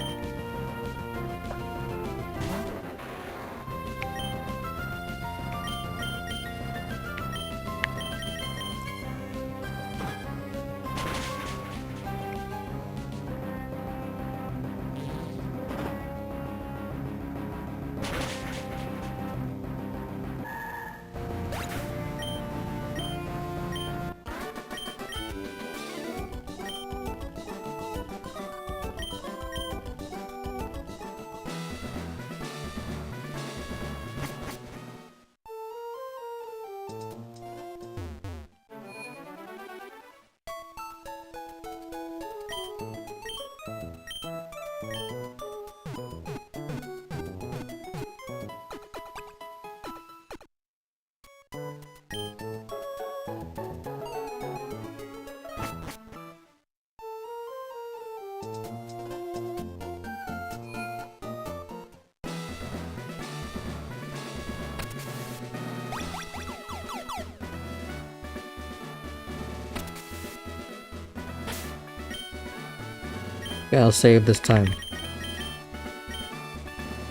Speaker 1: Yeah, I'll save this time.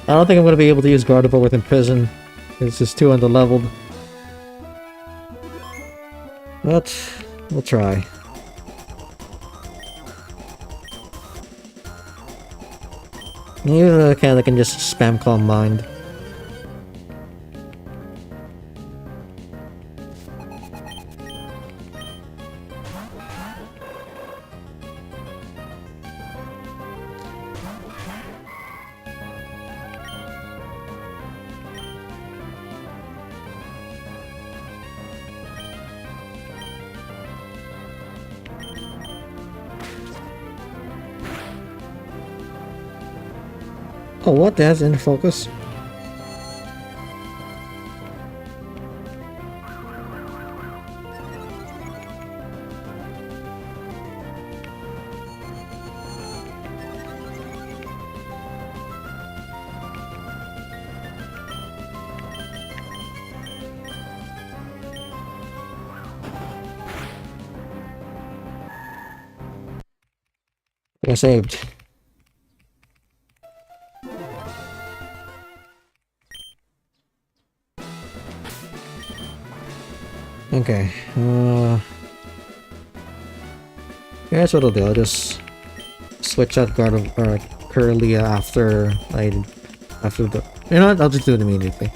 Speaker 1: I don't think I'm gonna be able to use Gardevoir with Imprison. It's just too underleveled. But we'll try. Even though I can just spam Calm Mind. Oh, what? That's in focus? I saved. Okay, here's what I'll do. I'll just switch out Curly after the. You know what? I'll just do it immediately.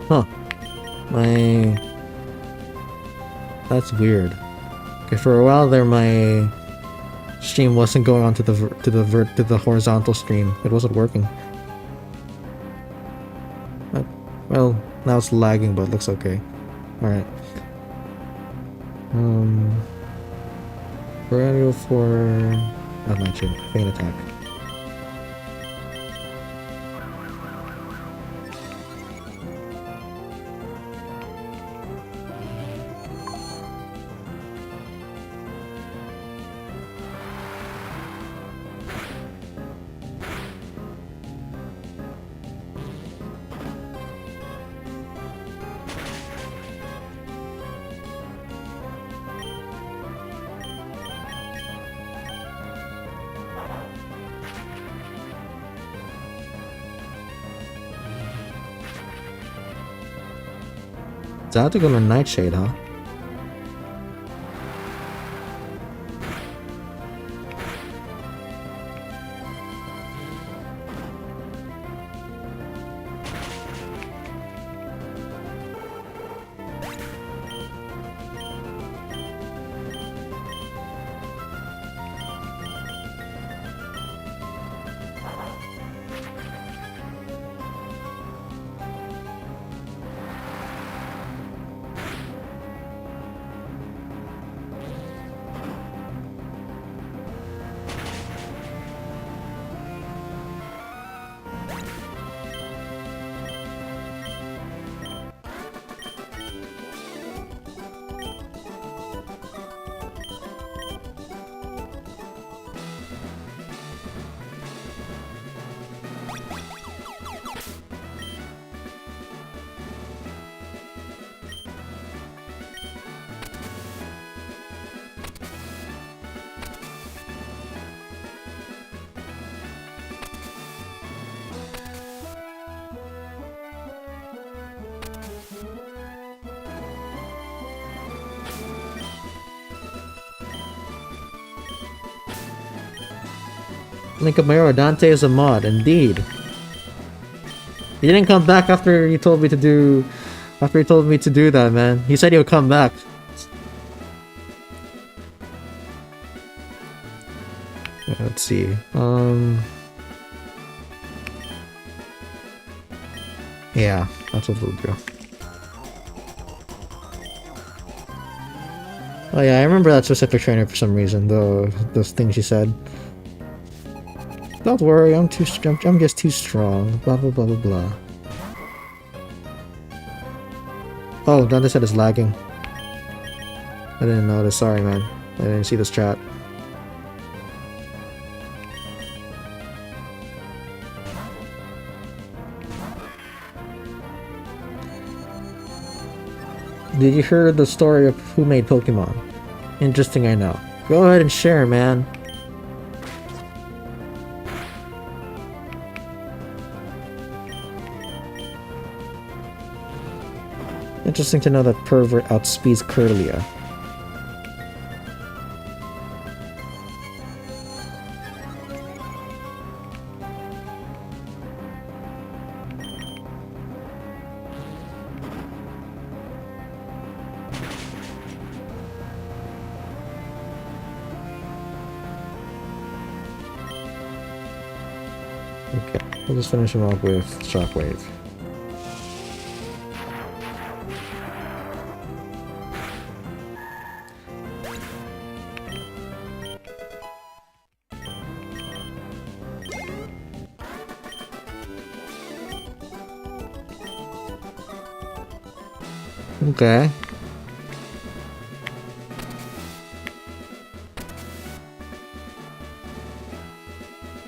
Speaker 1: Huh. That's weird. Okay, for a while there, my stream wasn't going on to the horizontal stream. It wasn't working. Well, now it's lagging, but it looks okay. All right. We're gonna go for not sure. Faint attack. So I have to go to Nightshade, huh? Link of Mayora, Dante is a mod, indeed. He didn't come back after you told me to do... After he told me to do that, man. He said he would come back. Let's see. Yeah, that's what we'll do. Oh yeah, I remember that specific trainer for some reason, though, those things you said. Don't worry, I'm just too strong. Blah blah blah blah blah. Oh, Dante said it's lagging. I didn't notice, sorry man. I didn't see this chat. Did you hear the story of who made Pokemon? Interesting, I know. Go ahead and share, man. Interesting to know that Pervert outspeeds Curlia. Okay, we'll just finish him off with Shockwave. Okay.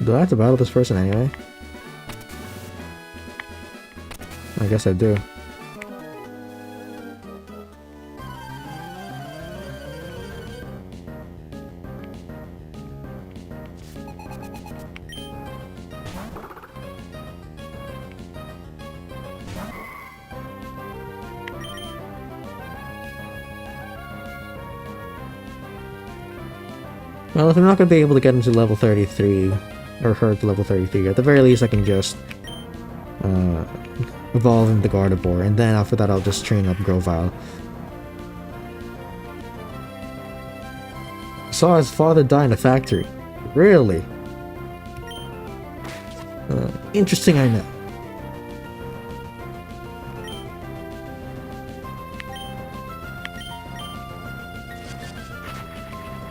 Speaker 1: Do I have to battle this person anyway? I guess I do. Well, if I'm not going to be able to get into level 33, or her to level 33, at the very least I can just evolve into Gardevoir, and then after that I'll just train up Grovyle. Saw his father die in a factory. Really? Interesting, I know.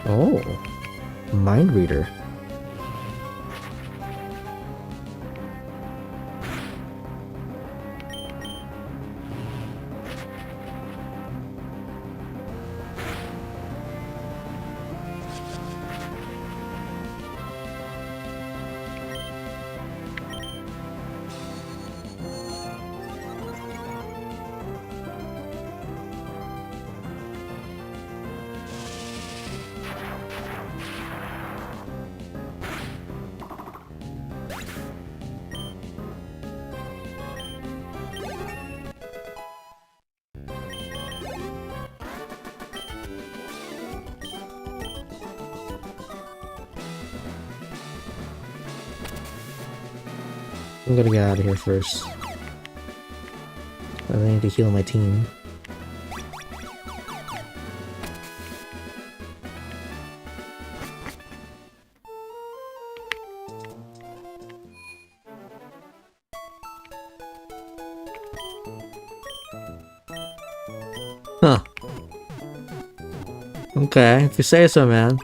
Speaker 1: Oh. Mind Reader. I'm gonna get out of here first. I need to heal my team. Huh. Okay, if you say so, man.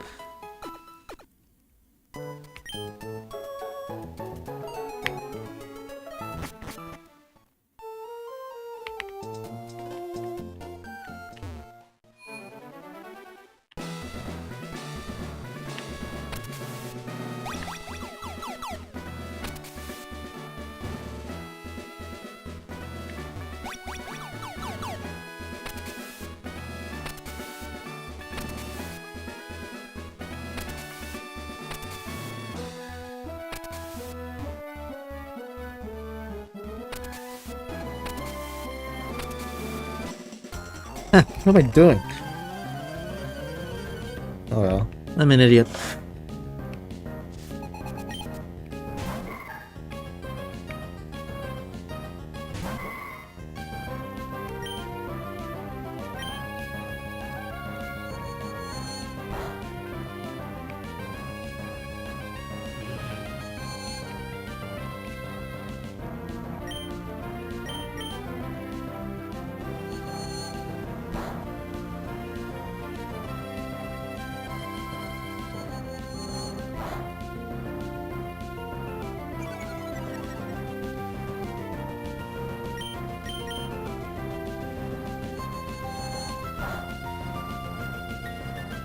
Speaker 1: What am I doing? Oh well, I'm an idiot.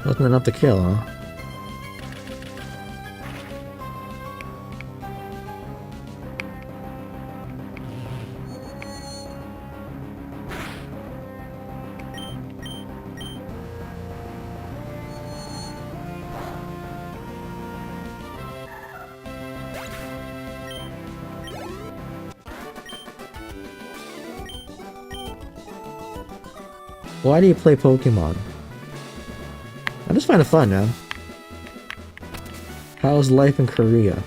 Speaker 1: Wasn't enough to kill, huh? Why do you play Pokemon? I just find it fun, man. How's life in Korea?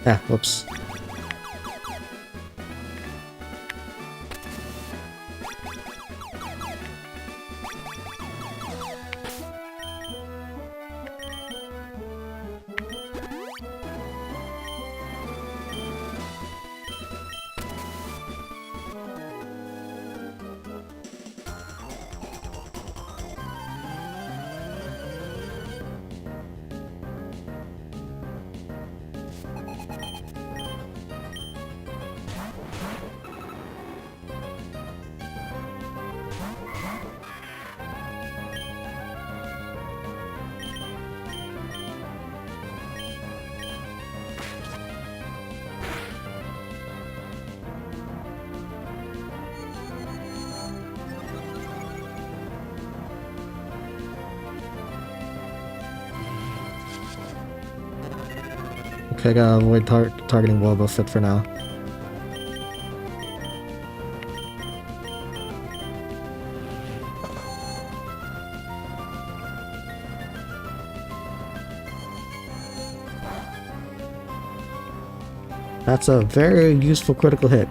Speaker 1: Ah, whoops. Okay, I gotta avoid targeting Wobbuffet for now. That's a very useful critical hit.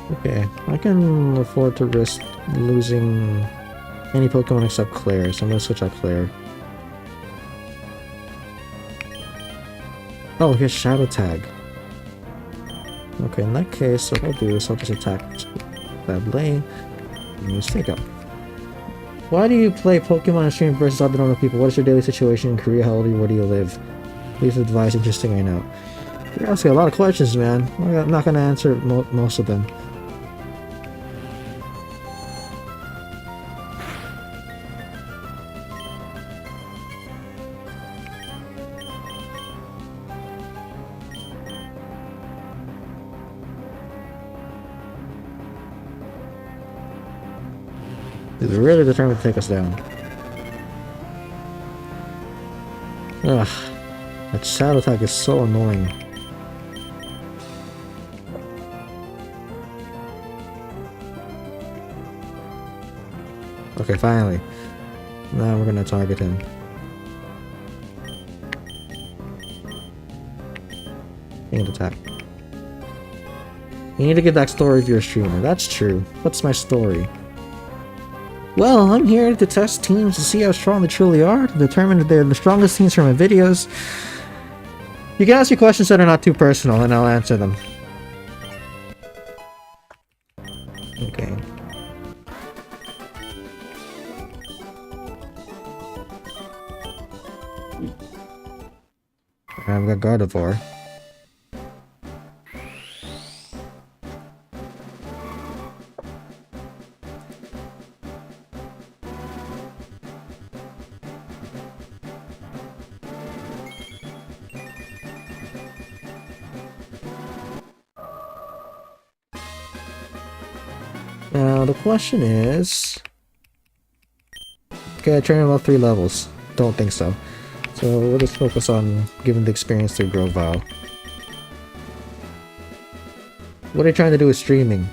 Speaker 1: Okay, I can afford to risk losing any Pokemon except Claire, so I'm gonna switch out Claire. Oh, here's Shadow Tag. Okay, in that case, what I'll do is I'll just attack that lane and use Fake Up. Why do you play Pokemon on stream versus other normal people? What is your daily situation in Korea? How old are you? Where do you live? Please advise. Interesting, I know. You're asking a lot of questions, man. I'm not gonna answer most of them. He's really determined to take us down. Ugh. That Shadow Attack is so annoying. Okay, finally. Now we're gonna target him. And attack. You need to get that story if you're a streamer. That's true. What's my story? Well, I'm here to test teams to see how strong they truly are, to determine if they're the strongest teams from my videos. You can ask me questions that are not too personal, and I'll answer them. Okay. I've got Gardevoir. Now the question is... Okay, I trained about 3 levels. Don't think so. So we'll just focus on giving the experience to Grovyle. What are you trying to do with streaming?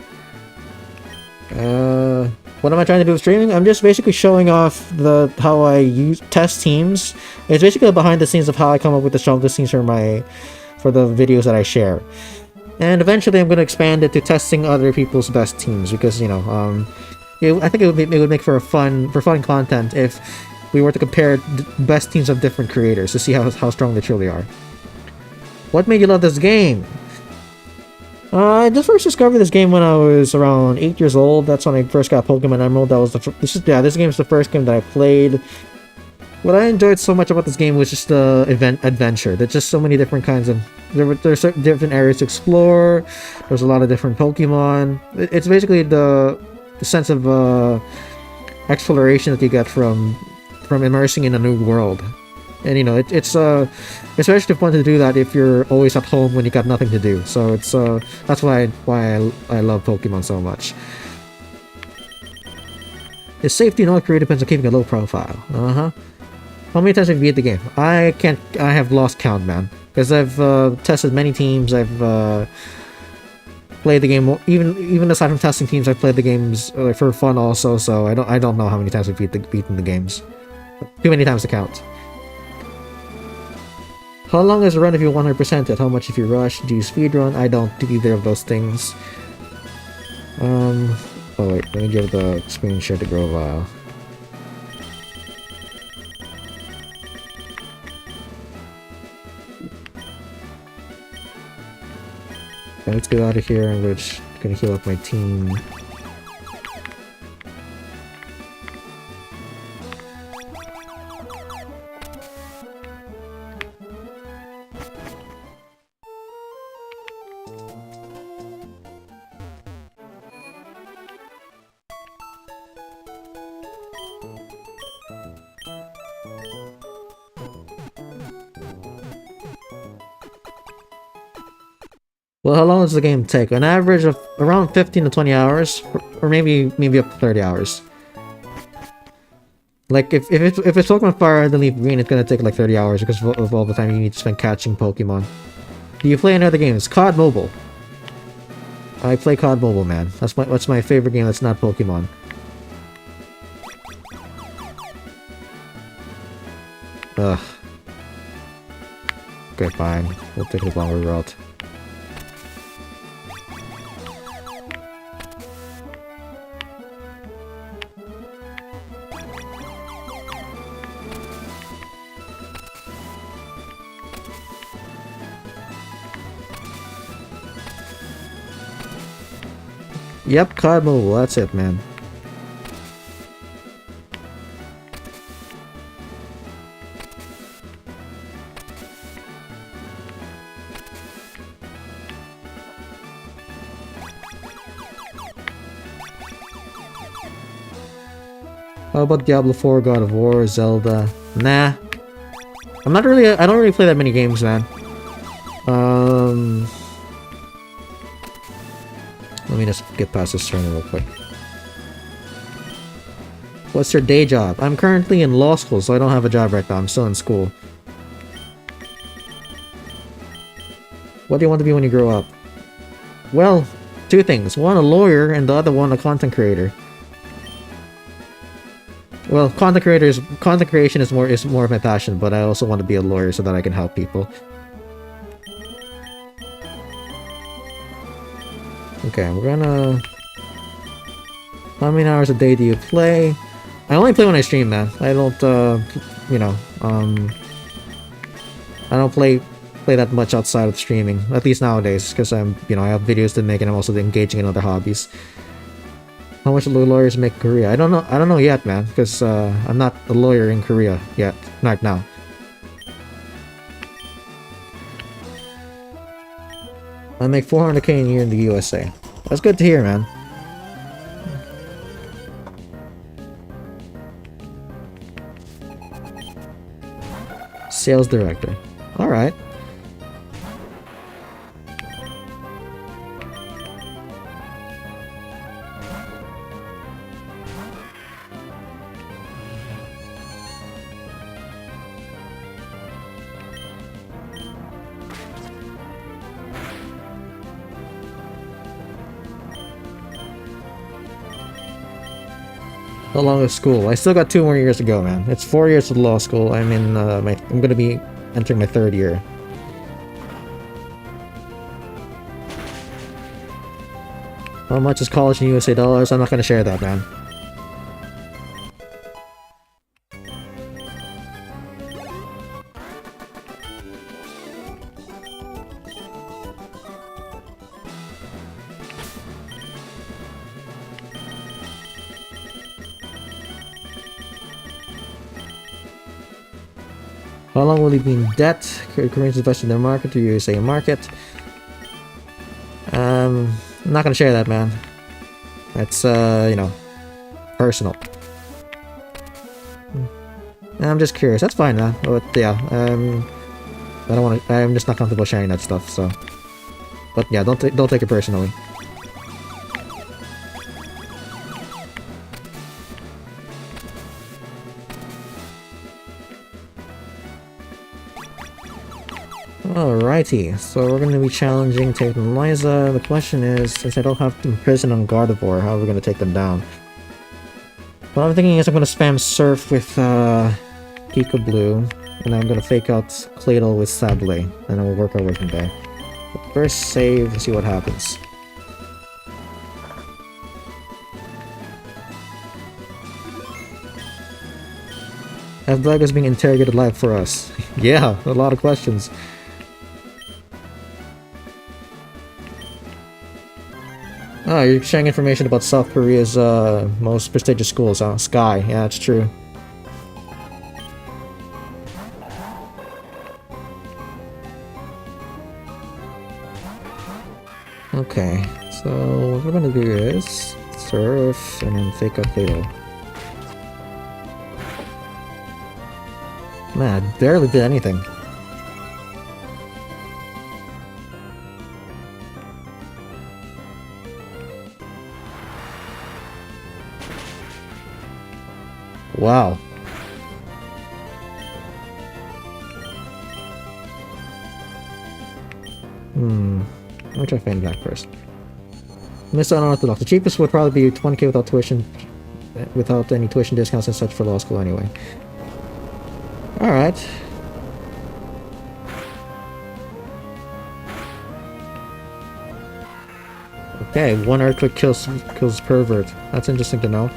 Speaker 1: What am I trying to do with streaming? I'm just basically showing off how I test teams. It's basically behind the scenes of how I come up with the strongest teams for the videos that I share. And eventually I'm going to expand it to testing other people's best teams because, you know, I think it would make for fun content if we were to compare best teams of different creators to see how strong they truly are. What made you love this game? I just first discovered this game when I was around 8 years old. That's when I first got Pokémon Emerald. That was this game is the first game that I played. What I enjoyed so much about this game was just the adventure. There's just so many different kinds of... There's different areas to explore. There's a lot of different Pokemon. It's basically the sense of exploration that you get from immersing in a new world. And you know, it's especially fun to do that if you're always at home when you got nothing to do. So it's that's why I love Pokemon so much. Its safety in all career depends on keeping a low profile. How many times have you beat the game? I have lost count, man. Because I've tested many teams. I've played the game even aside from testing teams. I've played the games for fun also. So I don't know how many times I've beaten the games. Too many times to count. How long is a run if you 100% it? How much if you rush? Do you speedrun? I don't do either of those things. Oh wait, let me give the screen share to grow a while. Okay, let's get out of here. I'm just gonna heal up my team. Well, how long does the game take? An average of around 15 to 20 hours, or maybe up to 30 hours. Like if it's Pokemon Fire and Leaf Green, it's gonna take like 30 hours because of all the time you need to spend catching Pokemon. Do you play any other games? COD Mobile. I play COD Mobile, man. That's my favorite game that's not Pokemon. Ugh. Okay, fine. We'll take the longer route. Yep, COD Mobile, that's it, man. How about Diablo 4, God of War, Zelda? Nah. I don't really play that many games, man. Let me just get past this turn real quick. What's your day job? I'm currently in law school, so I don't have a job right now. I'm still in school. What do you want to be when you grow up? Well, two things. One, a lawyer, and the other one, a content creator. Well, content creation is more of my passion, but I also want to be a lawyer so that I can help people. Okay, we're gonna... How many hours a day do you play? I only play when I stream, man. I don't, you know, I don't play that much outside of streaming. At least nowadays, because I have videos to make and I'm also engaging in other hobbies. How much do lawyers make in Korea? I don't know yet, man, because I'm not a lawyer in Korea yet, right now. I make 400k a year in the USA. That's good to hear, man. Sales director. Alright. How long is school? I still got 2 more years to go, man. It's 4 years of law school. I'm in I'm gonna be entering my 3rd year. How much is college in USA dollars? I'm not gonna share that, man. How long will he be in debt? Koreans invest in their market to USA market. I'm not gonna share that, man. That's you know, personal. I'm just curious. That's fine, man. But yeah, I don't want to. I'm just not comfortable sharing that stuff. So, but yeah, don't take it personally. Alrighty, so we're going to be challenging Tate and Liza. The question is, since I don't have Imprison on Gardevoir, how are we going to take them down? What I'm thinking is I'm going to spam Surf with Peekaboo, and I'm going to fake out Claydol with Sablé, and then we'll work our way from there. But first save and see what happens. F-Dog is being interrogated live for us. Yeah, a lot of questions. Oh, you're sharing information about South Korea's most prestigious schools, huh? Sky, yeah, that's true. Okay, so what we're gonna do is Surf and then fake out Fatal. Man, I barely did anything. Wow. I'll try Fan Black first. Mr. Unorthodox. The cheapest would probably be 20k without tuition, without any tuition discounts and such for law school anyway. Alright. Okay, one earthquake kills pervert. That's interesting to know.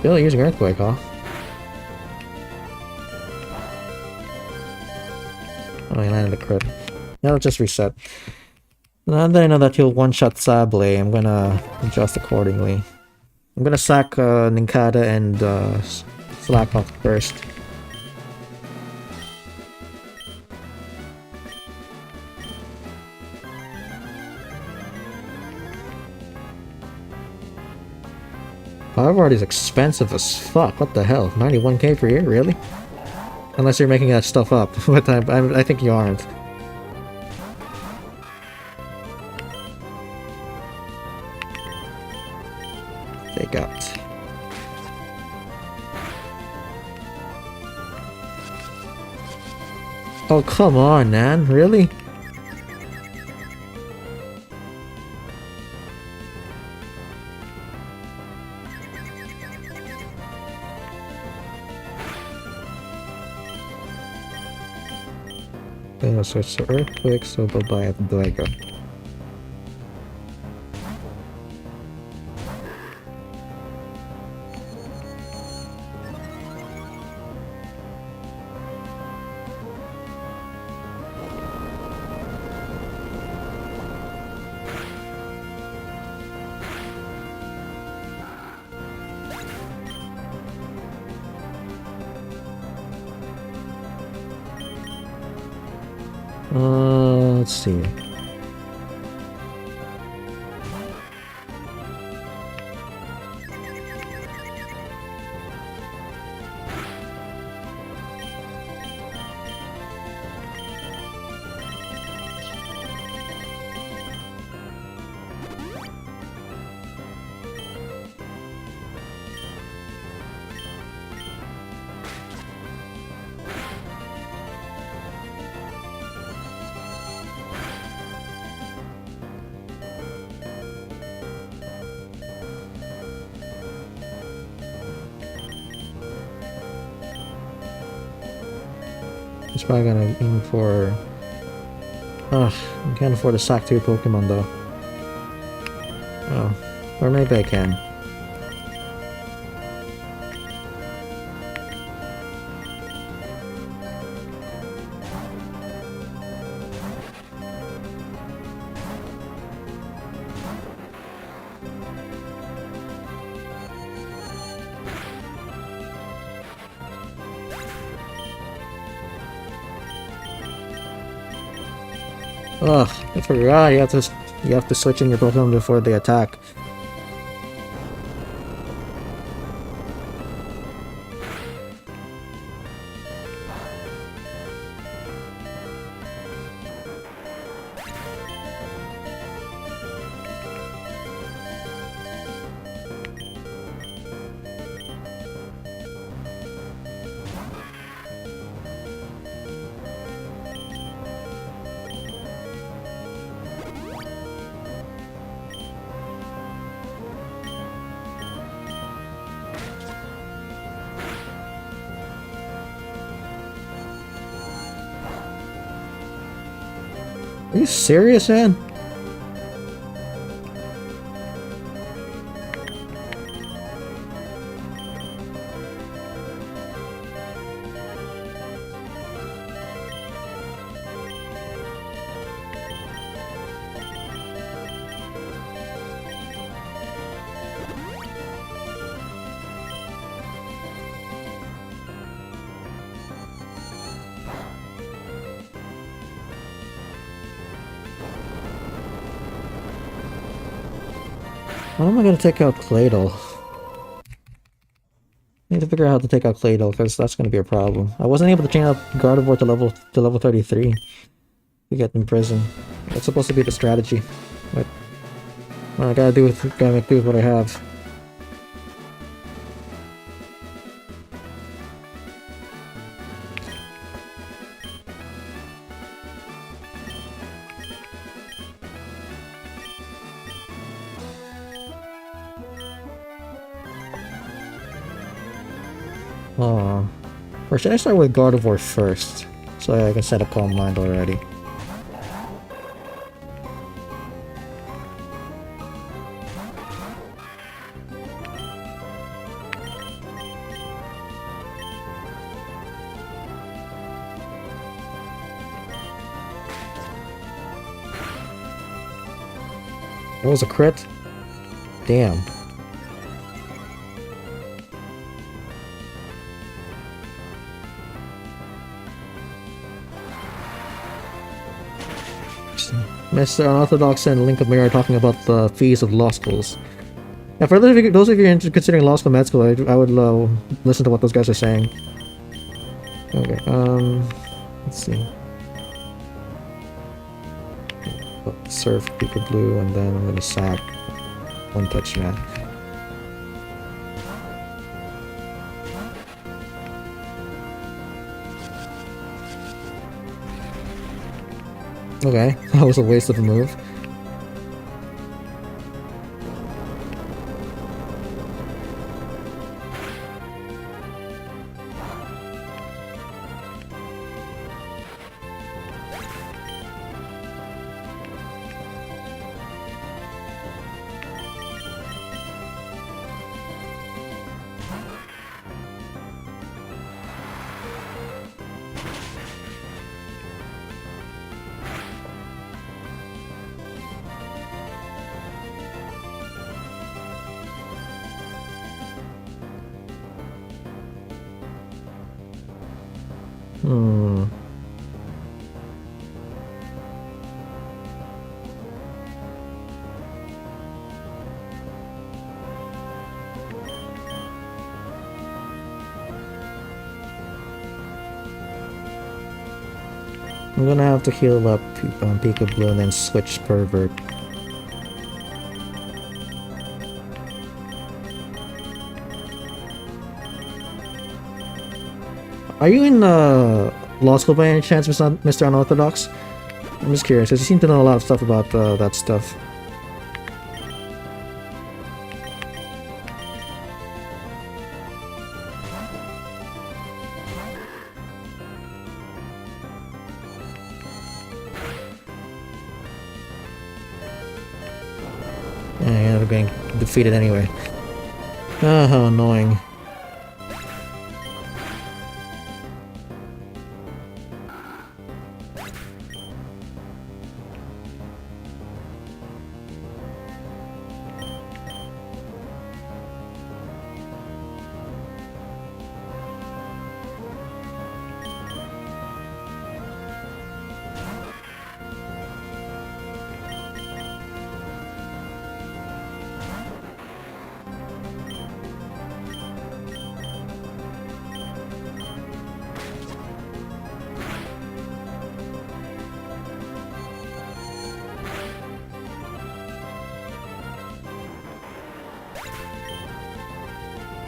Speaker 1: Still using Earthquake, huh? Oh, he landed a crit. Yeah, let's just reset. Now that I know that he'll one-shot Sablé, I'm gonna adjust accordingly. I'm gonna sack Nincada and Slackhawk first. Harvard is expensive as fuck. What the hell? 91k per year? Really? Unless you're making that stuff up. But I think you aren't. Take out. Oh, come on, man. Really? Then I'll switch to Earthquake, so bye-bye at DFuego. Let's see. He's probably gonna aim for... Ugh, I can't afford a sack 2 Pokemon though. Oh, or maybe I can. Ugh, I forgot you have to switch in your Pokemon before they attack. Are you serious, man? How am I gonna take out Claydol? I need to figure out how to take out Claydol, because that's gonna be a problem. I wasn't able to chain up Gardevoir to level 33 to get in prison. That's supposed to be the strategy. But well, I gotta make do with what I have. Oh. Or should I start with Gardevoir first? So I can set a Calm Mind already. That was a crit? Damn. Mr. Unorthodox and Link of Mirror are talking about the fees of law schools. Yeah, for those of you considering law school, med school, I would listen to what those guys are saying. Okay, let's see. Surf, Peekaboo, and then I'm gonna sack One Touch Man. Okay, that was a waste of a move. I'm gonna have to heal up Peekaboo and then switch Pervert. Are you in law school by any chance, Mr. Unorthodox? I'm just curious, because you seem to know a lot of stuff about that stuff. And I ended up getting defeated anyway. Ah, how annoying.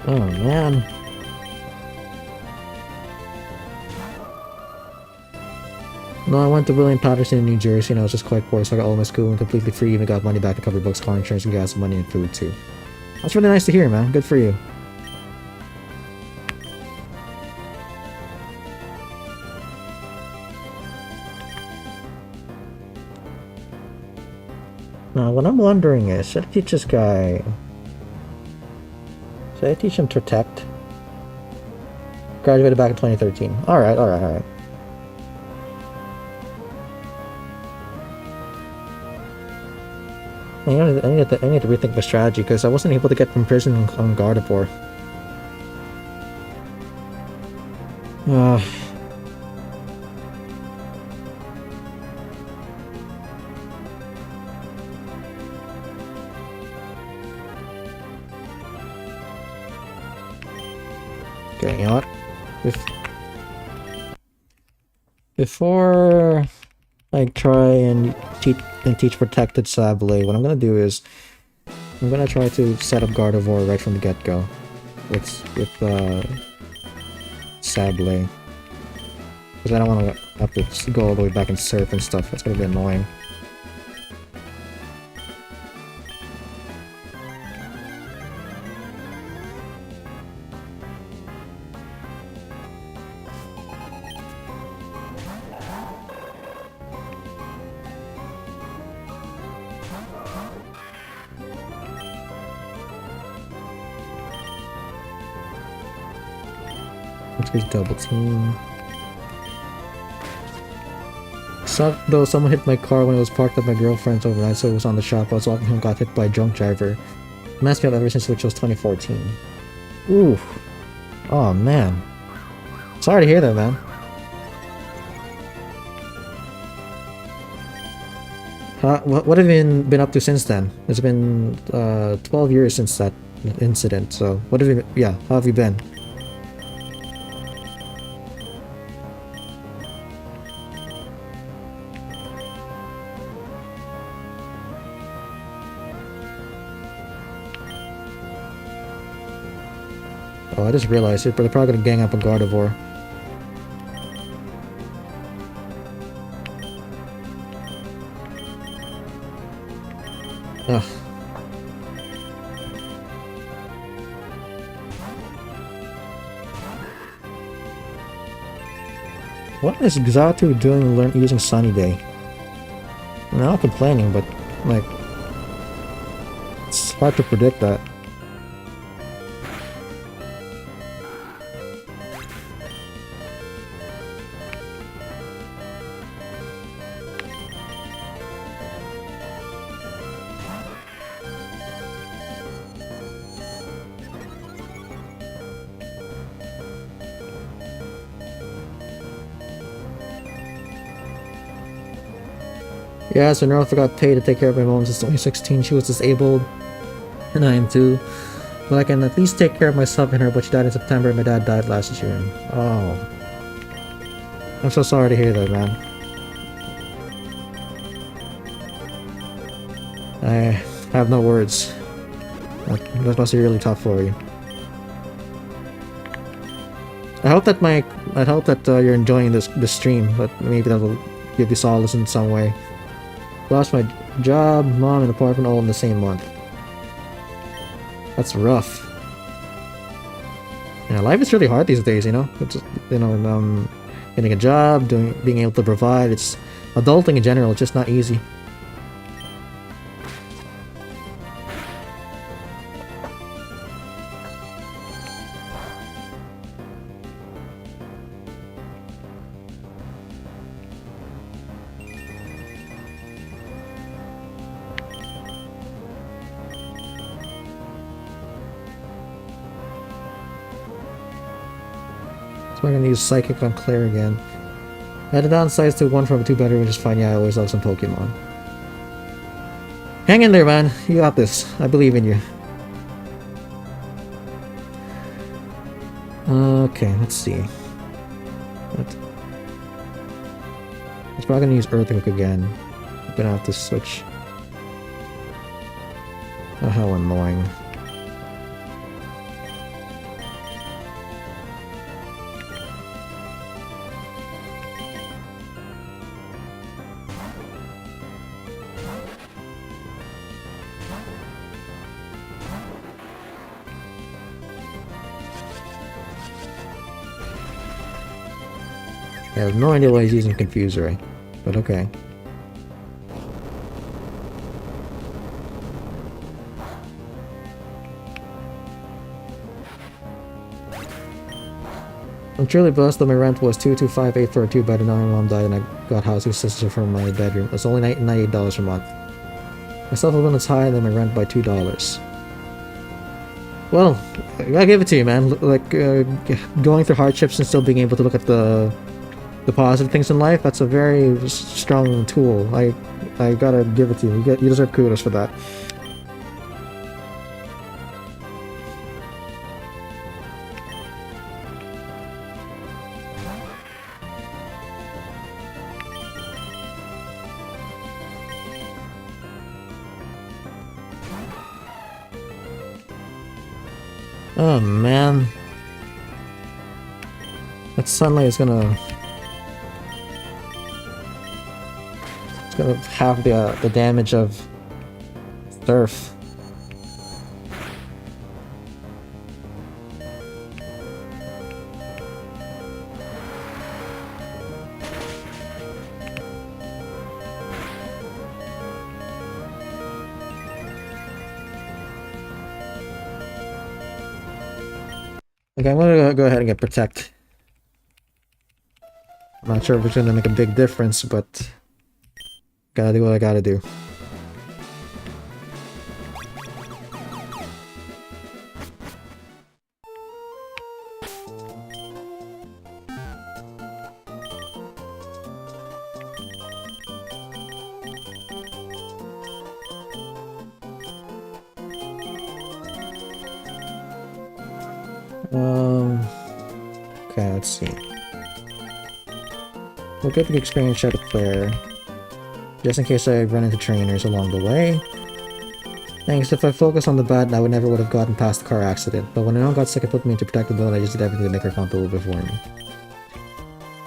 Speaker 1: Oh man. No, I went to William Patterson in New Jersey and I was just quite poor, so I got all my schooling completely free, even got money back to cover books, car insurance, and gas money and food too. That's really nice to hear, man. Good for you. Now, what I'm wondering is, should I teach this guy... Should I teach him Protect? Graduated back in 2013. Alright. I need to rethink my strategy because I wasn't able to get from prison on Gardevoir. Okay, you know what? Before I try and teach Protected Sablé, what I'm gonna do is I'm gonna try to set up Gardevoir right from the get-go with Sablé, because I don't want to have to go all the way back and surf and stuff. That's gonna be annoying. Let's double team. Sucked though, someone hit my car when it was parked at my girlfriend's overnight, so it was on the shop. I was walking home, got hit by a drunk driver. Messed me up ever since, which was 2014. Ooh. Oh man. Sorry to hear that, man. What have you been up to since then? It's been 12 years since that incident, so what have you... Yeah, how have you been? Oh, I just realized it, but they're probably gonna gang up on Gardevoir. Ugh. What is Xatu doing using Sunny Day? I'm not complaining, but, like, it's hard to predict that. Yeah, so Nerl got paid to take care of my mom since 2016. She was disabled, and I am too. But I can at least take care of myself and her, but she died in September and my dad died last June. Oh. I'm so sorry to hear that, man. I have no words. That must be really tough for you. I hope that you're enjoying this stream, but maybe that will give you solace in some way. Lost my job, mom, and apartment all in the same month. That's rough. Yeah, life is really hard these days, you know? It's, you know, getting a job, being able to provide, it's... Adulting in general, it's just not easy. we're gonna use Psychic on Claire again. Add the downsides to 1 from 2 better, which is fine. Yeah, I always love some Pokemon. Hang in there, man. You got this. I believe in you. Okay, let's see. What? I'm probably gonna use Earthquake again. I'm gonna have to switch. Oh, how annoying. I have no idea why he's using Confuser, but okay. I'm truly blessed that my rent was 2258 for a 2-bed and now my mom died and I got housing assistance from my bedroom. It's only $98 a month. My cell phone bill is higher than my rent by $2. Well, I gotta give it to you, man. Like, going through hardships and still being able to look at the positive things in life, that's a very strong tool. I gotta give it to you. You deserve kudos for that. Oh man, that sunlight is gonna have the damage of surf. Okay, I'm gonna go ahead and get Protect. I'm not sure if it's gonna make a big difference, but gotta do what I gotta do. Okay, let's see. We'll get the experience shot of Claire, just in case I run into trainers along the way. Thanks, if I focused on the bad, I never would have gotten past the car accident, but when my mom got sick and put me into protective mode, I just did everything to make her comfortable before me.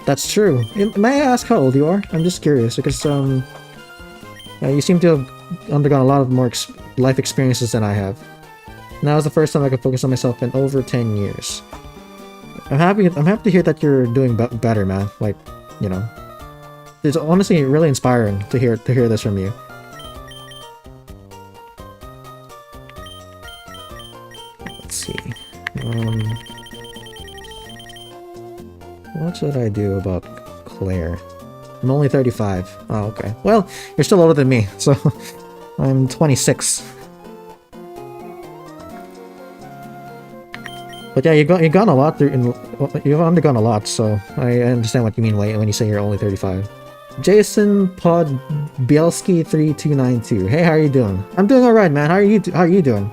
Speaker 1: That's true. May I ask how old you are? I'm just curious, because, you seem to have undergone a lot of more life experiences than I have. Now is the first time I could focus on myself in over 10 years. I'm happy to hear that you're doing better, man. Like, you know, it's honestly really inspiring to hear this from you. Let's see. What should I do about Claire? I'm only 35. Oh, okay. Well, you're still older than me, so I'm 26. But yeah, you've gone a lot you've undergone a lot, so I understand what you mean when you say you're only 35. Jason Podbielski 3292. Hey, how are you doing? I'm doing alright, man. How are you doing?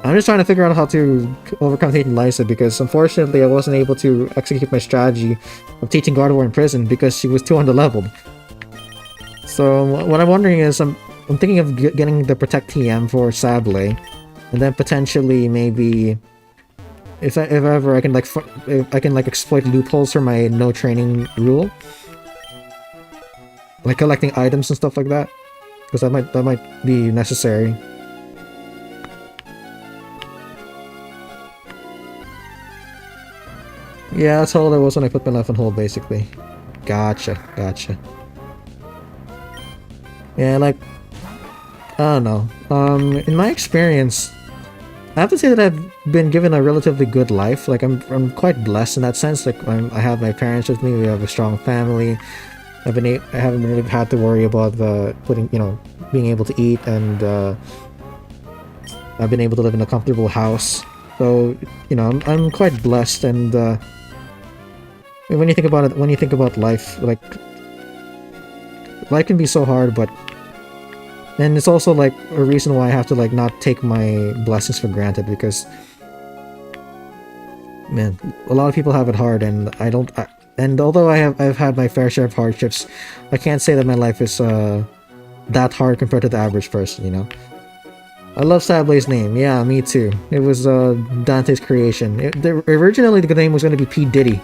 Speaker 1: I'm just trying to figure out how to overcome hating Lysa, because unfortunately I wasn't able to execute my strategy of teaching Gardevoir in prison because she was too underleveled. So what I'm wondering is, I'm thinking of getting the Protect TM for Sablé, and then potentially maybe if ever I can exploit loopholes for my no training rule, like collecting items and stuff like that, because that might be necessary. Yeah, that's how old I was when I put my life on hold, basically. Gotcha. Yeah, like, I don't know. In my experience, I have to say that I've been given a relatively good life. Like, I'm quite blessed in that sense. Like, I have my parents with me. We have a strong family. I haven't really had to worry about being able to eat, and I've been able to live in a comfortable house. So, I'm quite blessed, and when you think about it, when you think about life, like life can be so hard, but and it's also like a reason why I have to like not take my blessings for granted because man, a lot of people have it hard, and I don't. And although I've had my fair share of hardships, I can't say that my life is that hard compared to the average person. You know. I love Sablay's name. Yeah, me too. It was Dante's creation. Originally, the name was going to be P. Diddy,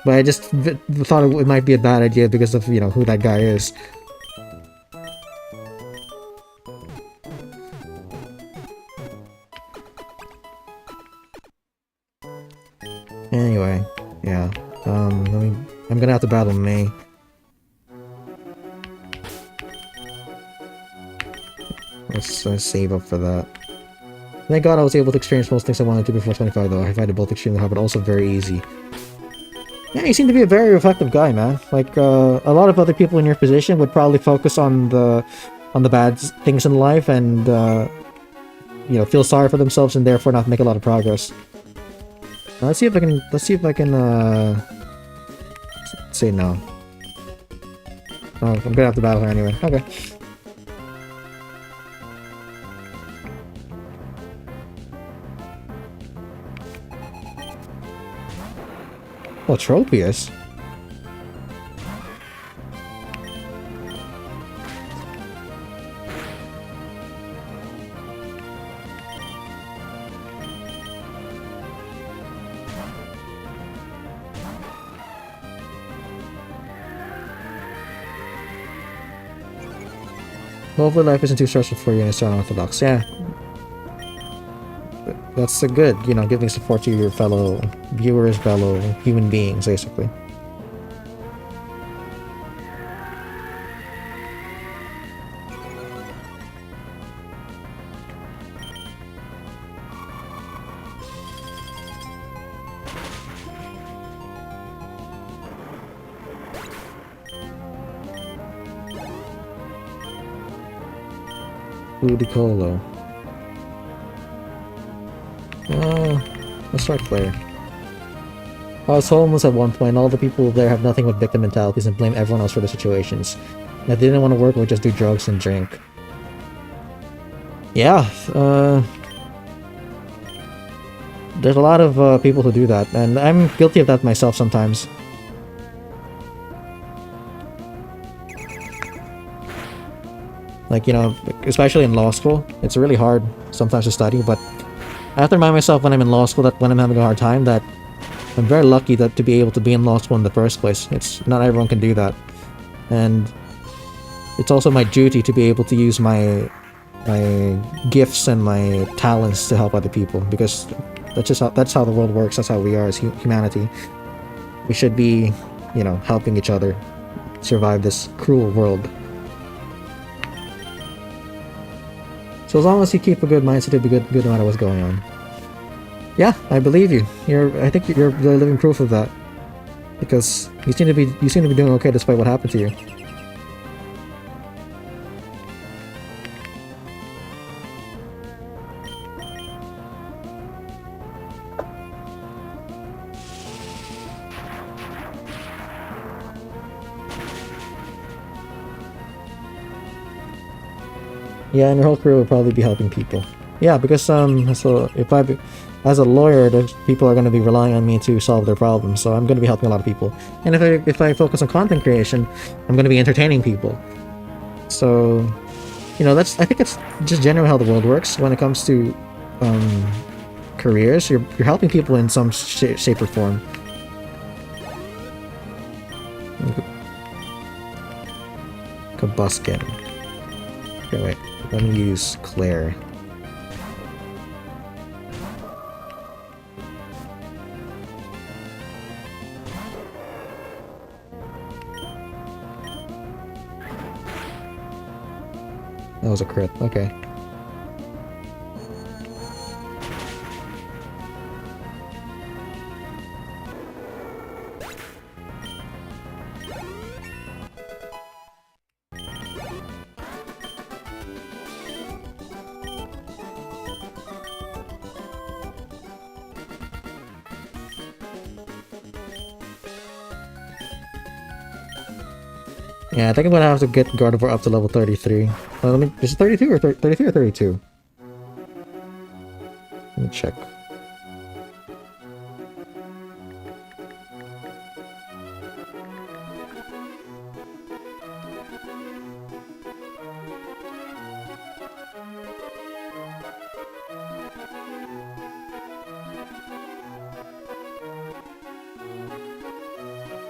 Speaker 1: but I just thought it might be a bad idea because of who that guy is. Anyway, yeah. I'm gonna have to battle May. Let's save up for that. Thank God I was able to experience most things I wanted to before 25 though. I find it both extremely hard but also very easy. Yeah, you seem to be a very reflective guy, man. Like, a lot of other people in your position would probably focus on the bad things in life and, feel sorry for themselves and therefore not make a lot of progress. Let's see if I can, say no. Oh, I'm gonna have to battle her anyway. Okay. Oh, Tropius? Hopefully life isn't too stressful for you and it's unorthodox. Yeah. That's a good, giving support to your fellow viewers, fellow human beings, basically. Ludicolo. Let's start Claire. I was homeless at one point. All the people there have nothing but victim mentalities and blame everyone else for their situations. And if they didn't want to work, we'd just do drugs and drink. Yeah, there's a lot of people who do that, and I'm guilty of that myself sometimes. Like, especially in law school, it's really hard sometimes to study, but I have to remind myself when I'm in law school that when I'm having a hard time that I'm very lucky to be able to be in law school in the first place. It's not everyone can do that. And it's also my duty to be able to use my gifts and my talents to help other people because that's how the world works. That's how we are as humanity. We should be, helping each other survive this cruel world. So as long as you keep a good mindset, it'll be good no matter what's going on. Yeah, I believe you. I think you're the living proof of that. Because you seem to be doing okay despite what happened to you. Yeah, and your whole career will probably be helping people. Yeah, because so as a lawyer, people are going to be relying on me to solve their problems, so I'm going to be helping a lot of people. And if I focus on content creation, I'm going to be entertaining people. So, I think it's just generally how the world works when it comes to careers. You're helping people in some shape or form. Kabuskin. Okay, wait. Let me use Claire. That was a crit. Okay. Yeah, I think I'm gonna have to get Gardevoir up to level 33. Is it 32 or 33 or 32? Let me check.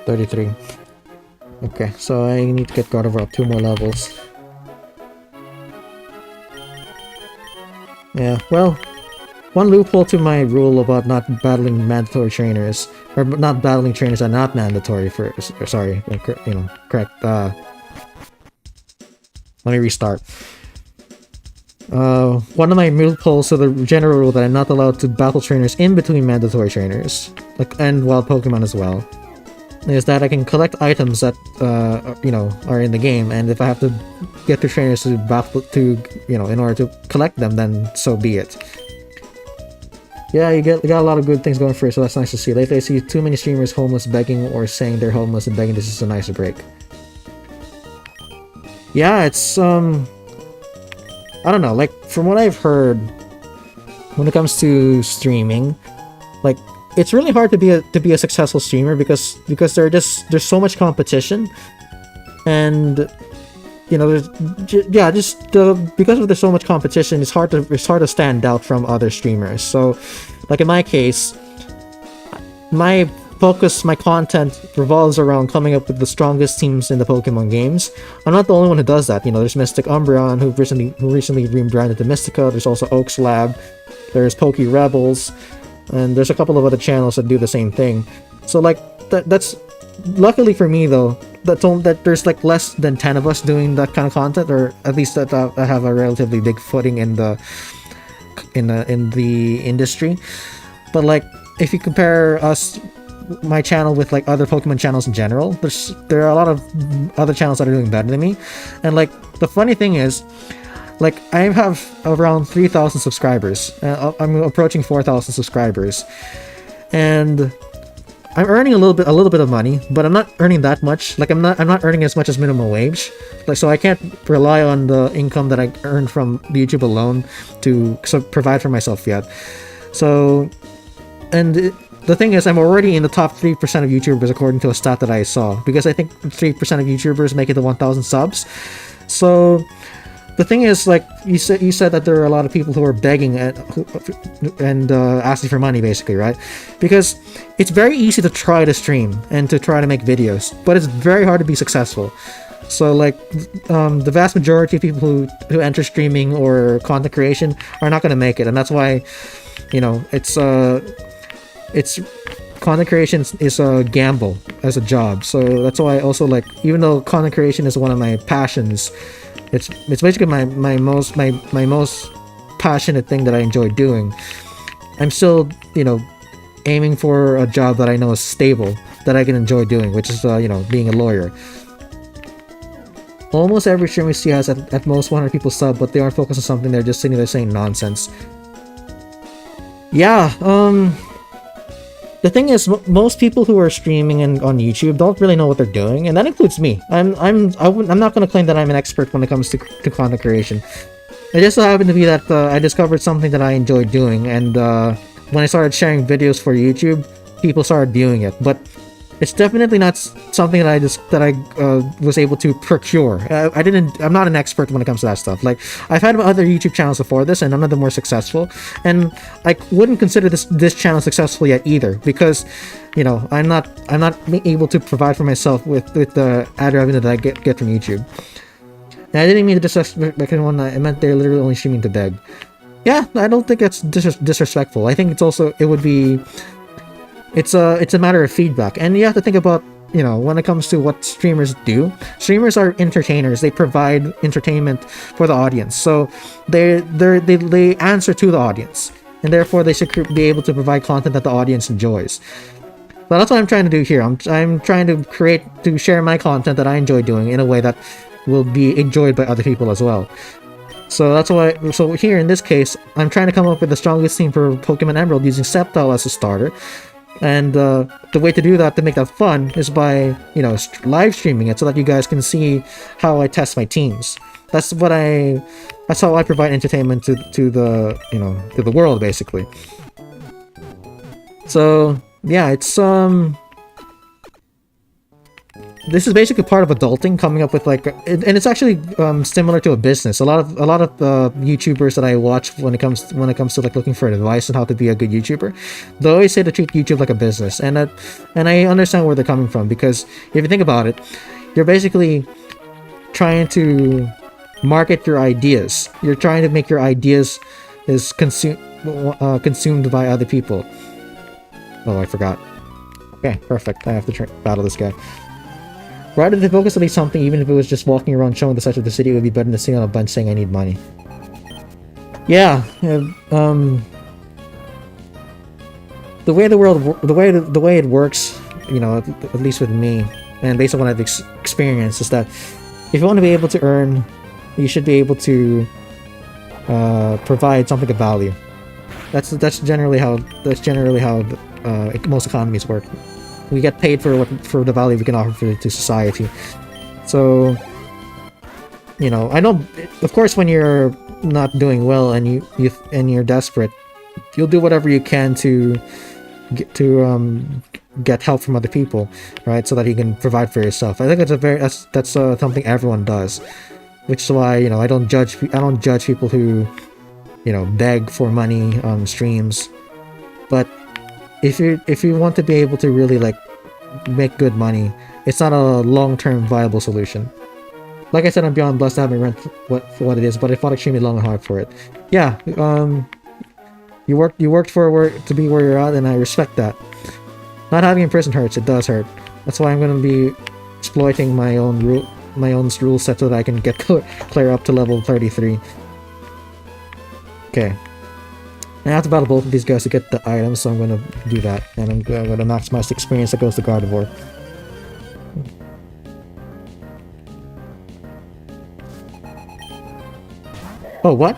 Speaker 1: $33. Okay, so I need to get Gardevoir up 2 more levels. Yeah, well, one loophole to my rule about not battling mandatory trainers, or not battling trainers that are not mandatory for, sorry, you know, correct, let me restart. One of my loopholes to the general rule that I'm not allowed to battle trainers in between mandatory trainers, like, and wild Pokemon as well, is that I can collect items that, you know, are in the game, and if I have to get the trainers to battle to, you know, in order to collect them, then so be it. Yeah, you got a lot of good things going for you, so that's nice to see. Lately I see too many streamers homeless begging or saying they're homeless and begging. This is a nice break. Yeah, it's, I don't know, like, from what I've heard, when it comes to streaming, like, it's really hard to be a successful streamer because there's so much competition, and you know, there's because there's so much competition, it's hard to stand out from other streamers. So, like in my case, my content revolves around coming up with the strongest teams in the Pokemon games. I'm not the only one who does that. You know, there's Mystic Umbreon who recently rebranded to Mystica. There's also Oaks Lab. There's Poke Rebels. And there's a couple of other channels that do the same thing. So like that's luckily for me though, that there's like less than 10 of us doing that kind of content, or at least that have a relatively big footing in the industry. But like if you compare my channel with like other Pokemon channels in general, there are a lot of other channels that are doing better than me. And like the funny thing is, like, I have around 3,000 subscribers. I'm approaching 4,000 subscribers, and I'm earning a little bit of money, but I'm not earning that much. Like, I'm not earning as much as minimum wage. Like, so I can't rely on the income that I earn from YouTube alone to provide for myself yet. So, and the thing is, I'm already in the top 3% of YouTubers according to a stat that I saw, because I think 3% of YouTubers make it to 1,000 subs. So the thing is, like, you said that there are a lot of people who are begging and asking for money, basically, right? Because it's very easy to try to stream and to try to make videos, but it's very hard to be successful. So, like, the vast majority of people who enter streaming or content creation are not going to make it, and that's why, you know, it's content creation is a gamble as a job. So that's why also, like, even though content creation is one of my passions, it's basically my most passionate thing that I enjoy doing, I'm still, you know, aiming for a job that I know is stable, that I can enjoy doing, which is, you know, being a lawyer. Almost every stream we see has at most 100 people sub, but they aren't focused on something, they're just sitting there saying nonsense. Yeah, the thing is, most people who are streaming on YouTube don't really know what they're doing, and that includes me. I'm not going to claim that I'm an expert when it comes to content creation. It just so happened to be that I discovered something that I enjoy doing, and when I started sharing videos for YouTube, people started viewing it. But it's definitely not something that I was able to procure. I'm not an expert when it comes to that stuff. Like, I've had other YouTube channels before this, and none of them were successful. And I wouldn't consider this channel successful yet either, because, you know, I'm not able to provide for myself with the ad revenue that I get from YouTube. And I didn't mean to disrespect anyone. I meant they're literally only streaming to beg. Yeah, I don't think that's disrespectful. I think it's a matter of feedback, and you have to think about, you know, when it comes to what streamers do. Streamers are entertainers. They provide entertainment for the audience, so they answer to the audience, and therefore they should be able to provide content that the audience enjoys. But that's what I'm trying to do here. I'm trying to share my content that I enjoy doing in a way that will be enjoyed by other people as well. So that's why. So here in this case, I'm trying to come up with the strongest team for Pokemon Emerald using Sceptile as a starter. And the way to do that, to make that fun, is by, you know, live streaming it so that you guys can see how I test my teams. That's how I provide entertainment to the, you know, to the world, basically. So yeah, it's this is basically part of adulting, coming up with like, and it's actually similar to a business. A lot of YouTubers that I watch, when it comes to like looking for advice on how to be a good YouTuber, they always say to treat YouTube like a business, and I understand where they're coming from, because if you think about it, you're basically trying to market your ideas. You're trying to make your ideas is consumed by other people. Oh, I forgot. Okay, perfect. I have to battle this guy. Rather than focus on something, even if it was just walking around showing the size of the city, it would be better than sitting on a bench saying I need money. Yeah, the way it works, you know, at least with me, and based on what I've experienced, is that if you want to be able to earn, you should be able to provide something of value. That's generally how most economies work. We get paid for the value we can offer to society. So, you know, I know, of course, when you're not doing well and you're desperate, you'll do whatever you can to get help from other people, right? So that you can provide for yourself. I think that's something everyone does, which is why, you know, I don't judge people who, you know, beg for money on streams. But if you want to be able to really like make good money, it's not a long-term viable solution. Like I said, I'm beyond blessed to have my rent for what it is, but I fought extremely long and hard for it. Yeah, you worked to be where you're at, and I respect that. Not having in prison hurts. It does hurt. That's why I'm gonna be exploiting my own rule set so that I can get clear up to level 33. Okay. I have to battle both of these guys to get the items, so I'm gonna do that, and I'm gonna maximize the experience that goes to Gardevoir. Oh, what?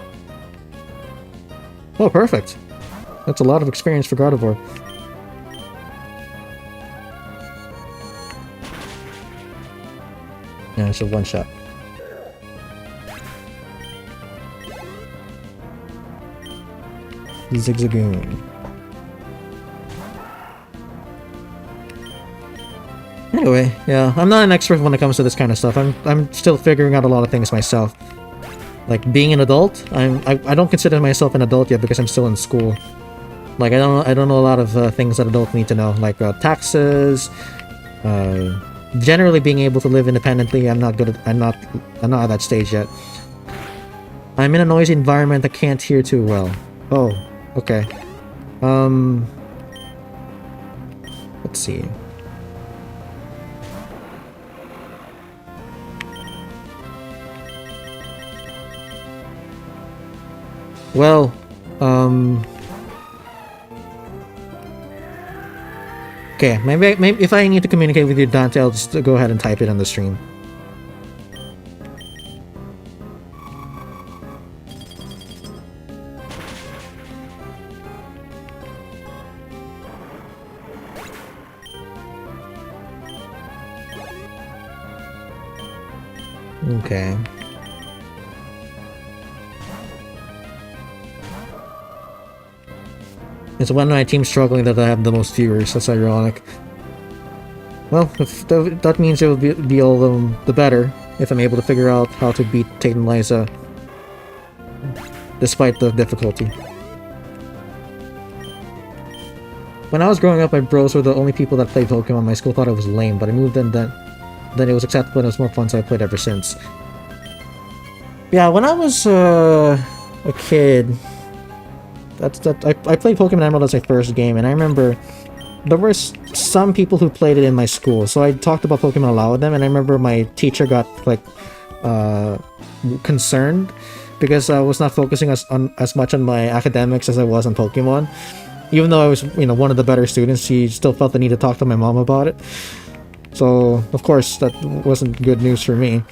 Speaker 1: Oh, perfect. That's a lot of experience for Gardevoir. Yeah, it's a one-shot. Zigzagoon. Anyway, yeah, I'm not an expert when it comes to this kind of stuff. I'm still figuring out a lot of things myself. Like being an adult, I don't consider myself an adult yet because I'm still in school. Like I don't know a lot of things that adults need to know, like taxes, generally being able to live independently. I'm not at that stage yet. I'm in a noisy environment that can't hear too well. Oh. Okay. Let's see. Well, okay, maybe if I need to communicate with you, Dante, I'll just go ahead and type it on the stream. Okay. It's when my team's struggling that I have the most viewers. That's ironic. Well, if that means it will be all the better if I'm able to figure out how to beat Tate and Liza despite the difficulty. When I was growing up, my bros were the only people that played Pokemon. My school thought it was lame, but I moved in then it was acceptable and it was more fun, so I played ever since. Yeah, when I was a kid, I played Pokémon Emerald as my first game, and I remember there were some people who played it in my school, so I talked about Pokemon a lot with them, and I remember my teacher got like concerned because I was not focusing as much on my academics as I was on Pokemon. Even though I was, you know, one of the better students, she still felt the need to talk to my mom about it. So, of course, that wasn't good news for me.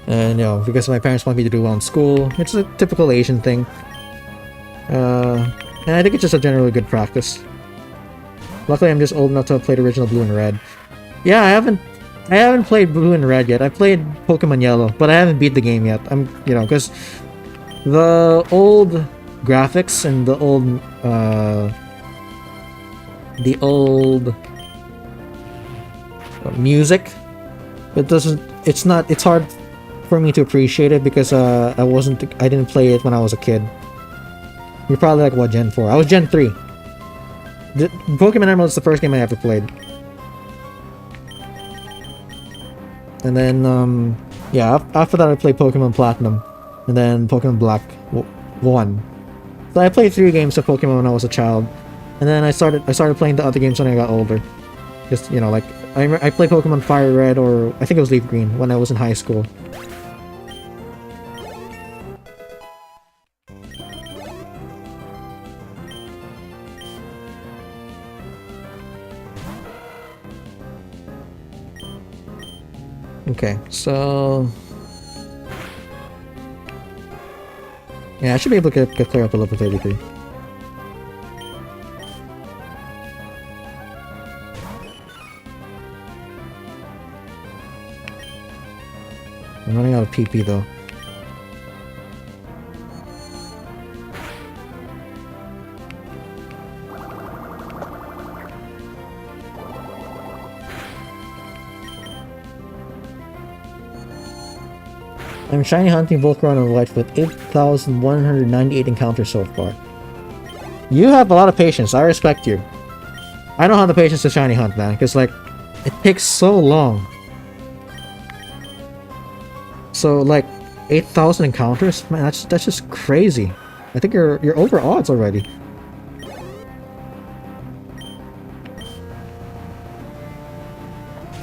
Speaker 1: And, you know, because my parents want me to do well in school, it's a typical Asian thing. And I think it's just a generally good practice. Luckily, I'm just old enough to have played original Blue and Red. Yeah, I haven't played Blue and Red yet. I played Pokemon Yellow, but I haven't beat the game yet. Because the old graphics and the old music, it's hard for me to appreciate it because I didn't play it when I was a kid. You're probably like, what, Gen 4? I was Gen 3. Pokemon Emerald is the first game I ever played. And then, yeah, after that I played Pokemon Platinum. And then Pokemon Black 1. So I played 3 games of Pokemon when I was a child. And then I started playing the other games when I got older. Just, like, I played Pokemon Fire Red, or I think it was Leaf Green, when I was in high school. Okay, so... yeah, I should be able to get clear up to level 33. I'm running out of PP though. I'm shiny hunting Volcarona and White with 8,198 encounters so far. You have a lot of patience, I respect you. I don't have the patience to shiny hunt, man, because like, it takes so long. So like, 8,000 encounters? Man, that's just crazy. I think you're over odds already.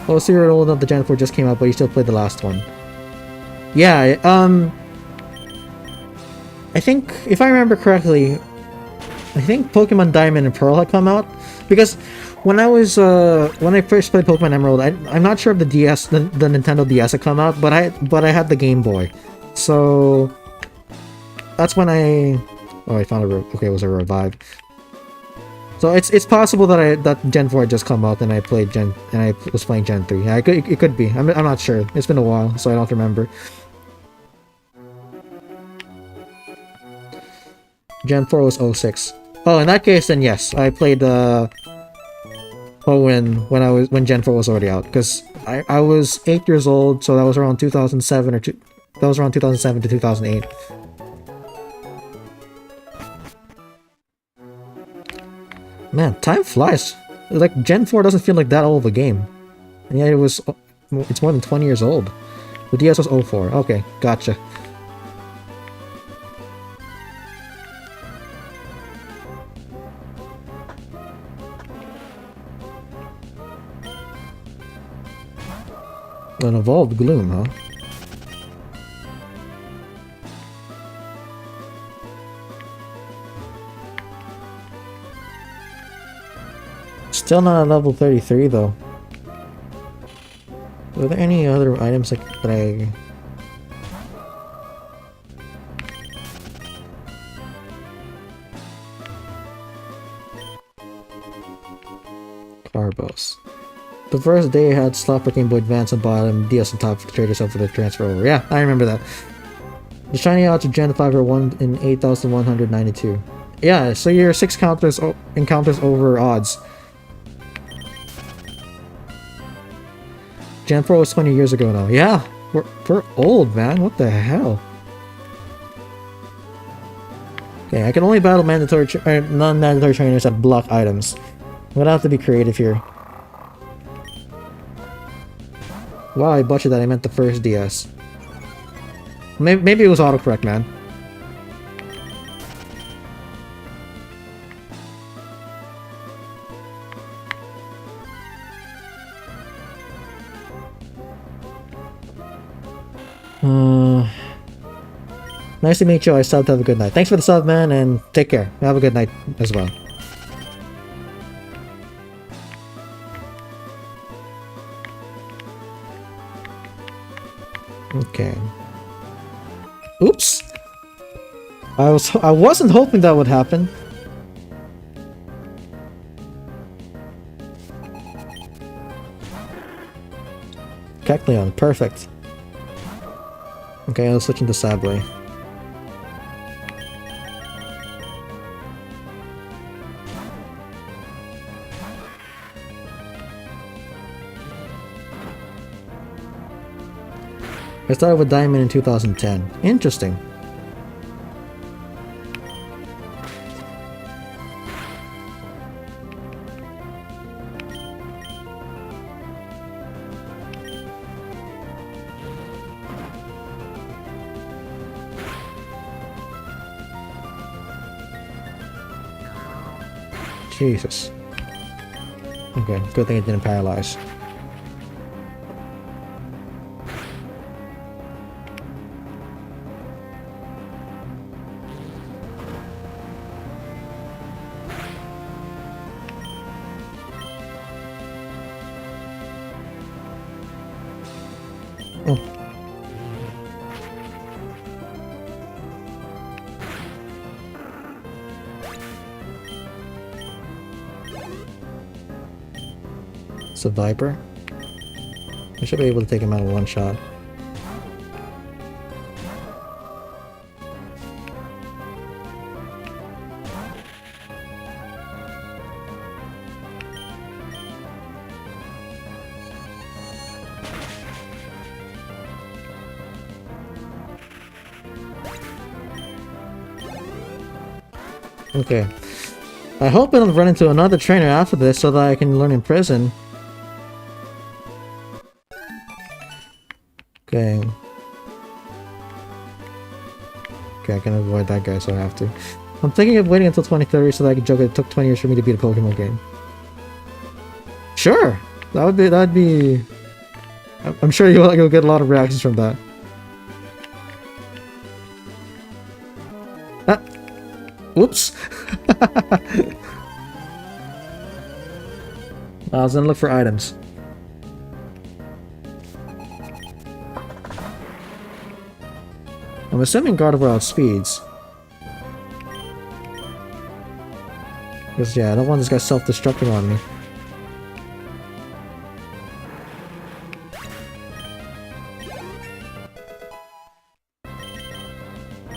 Speaker 1: Oh, so you're old enough, the Gen 4 just came out, but you still played the last one. Yeah, I think, if I remember correctly, I think Pokemon Diamond and Pearl had come out, because when I first played Pokemon Emerald, I'm not sure if the Nintendo DS had come out, but I had the Game Boy, so that's when I found okay, it was a revive. So it's possible that Gen 4 had just come out and I was playing Gen 3. Yeah, it could be. I'm not sure. It's been a while, so I don't remember. Gen 4 was 06. Oh, in that case, then yes, I played when Gen 4 was already out, because I was 8 years old, so that was around 2007 that was around 2007 to 2008. Man, time flies. Like, Gen 4 doesn't feel like that old of a game. And yet it's more than 20 years old. The DS was 04. Okay, gotcha. An evolved Gloom, huh? Still not at level 33 though. Were there any other items that I... Carbos. The first day I had Slapper Game Boy Advance on bottom, DS on top to trade yourself for the transfer over. Yeah, I remember that. The shiny odds of Gen 5 are 1 in 8,192. Yeah, so you're 6 encounters over odds. Gen 4 was 20 years ago now. Yeah, we're old, man. What the hell? Okay, I can only battle mandatory non-mandatory trainers that block items. I'm gonna have to be creative here. Wow, I butchered that. I meant the first DS. Maybe it was autocorrect, man. Nice to meet you. I still have a good night. Thanks for the sub, man, and take care. Have a good night as well. Okay. Oops. I wasn't hoping that would happen. Kecleon, perfect. Okay, I'll switch into Sableye. I started with Diamond in 2010. Interesting. Jesus. Okay, good thing it didn't paralyze. Oh. It's a Viper. I should be able to take him out with one shot. Okay. I hope I don't run into another trainer after this so that I can learn in prison. Okay. Okay, I can avoid that guy, so I have to. I'm thinking of waiting until 2030 so that I can joke it took 20 years for me to beat a Pokemon game. Sure! That'd be... I'm sure you'll get a lot of reactions from that. Ah! Whoops! I was gonna look for items. I'm assuming Gardevoir outspeeds. Because yeah, I don't want this guy self-destructing on me.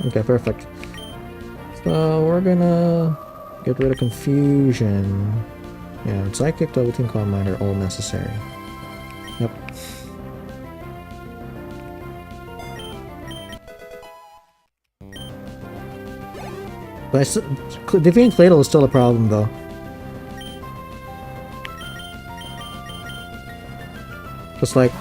Speaker 1: Okay, perfect. So we're gonna get rid of confusion. Yeah, Psychic, Double Team, Calm Mind are all necessary. Yep. But defeating Claydol is still a problem, though. Just like...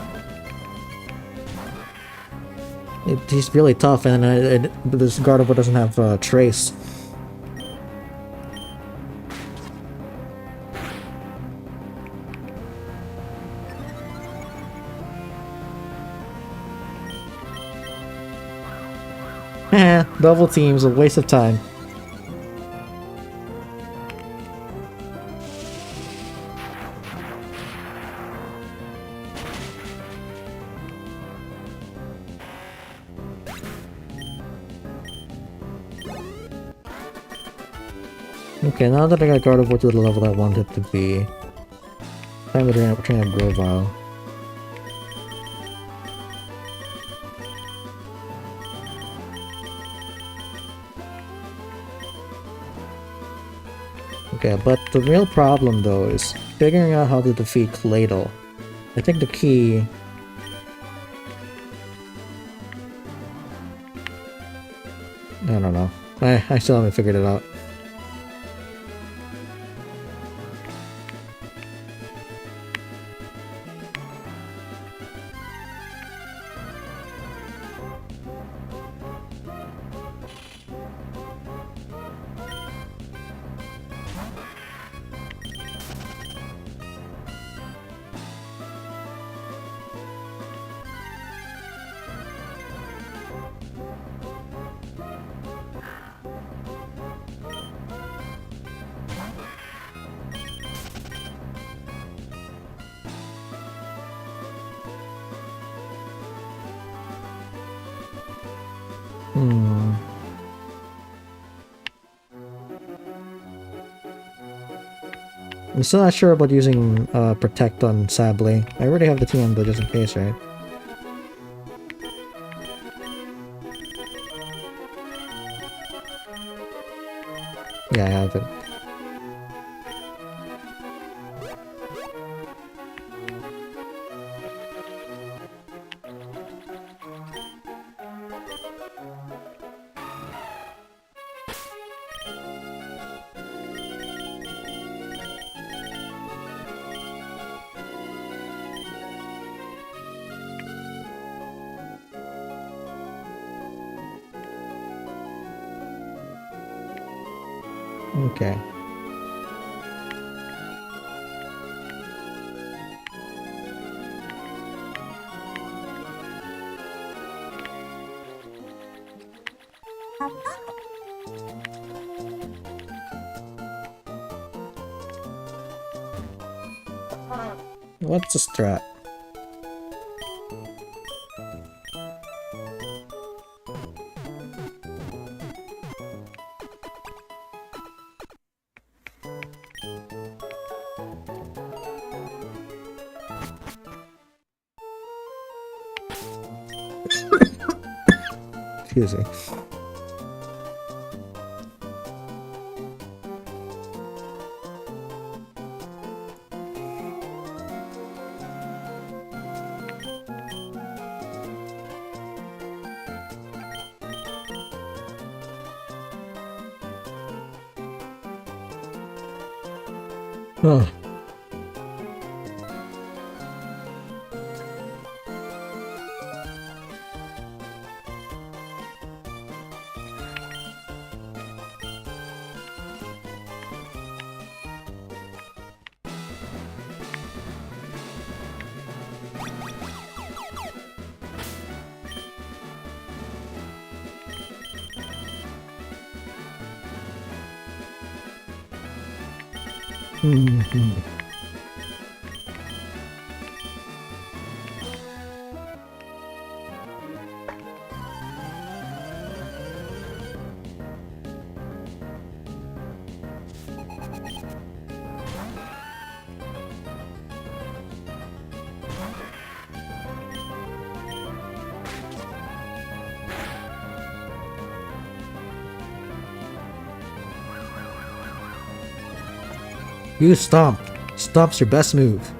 Speaker 1: he's really tough, and this Gardevoir doesn't have Trace. Eh, double team's a waste of time. Okay, now that I got Gardevoir to the level I want it to be, time to train up Grovyle. Okay, but the real problem though is figuring out how to defeat Claydol. I think the key... I don't know. I still haven't figured it out. I'm still not sure about using Protect on Sablé. I already have the TM though, just in case, right? Yeah, I have it. Okay. What's the strat? Excuse me. Oh. Use Stomp. Stomp's your best move.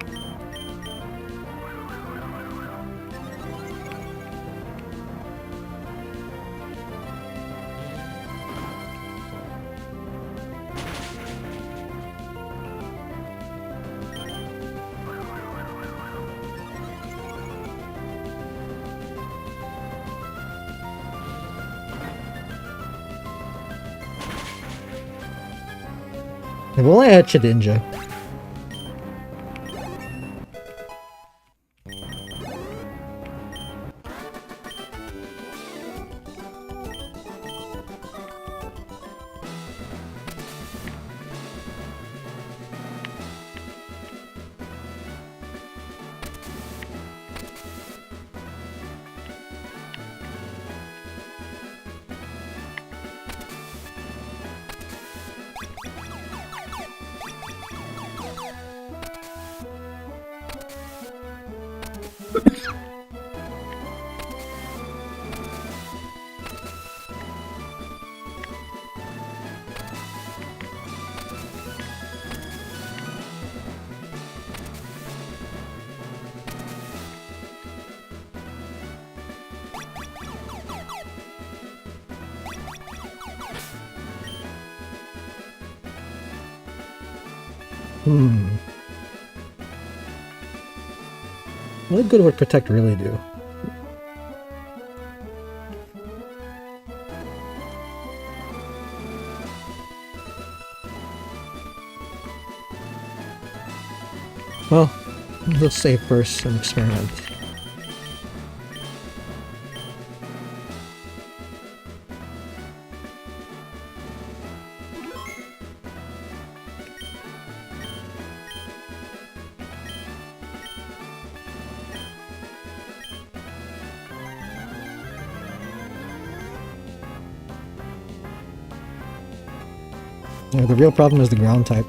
Speaker 1: If only I had Shedinja. What good would Protect really do? Well, let's save first and experiment. Yeah, the real problem is the ground type.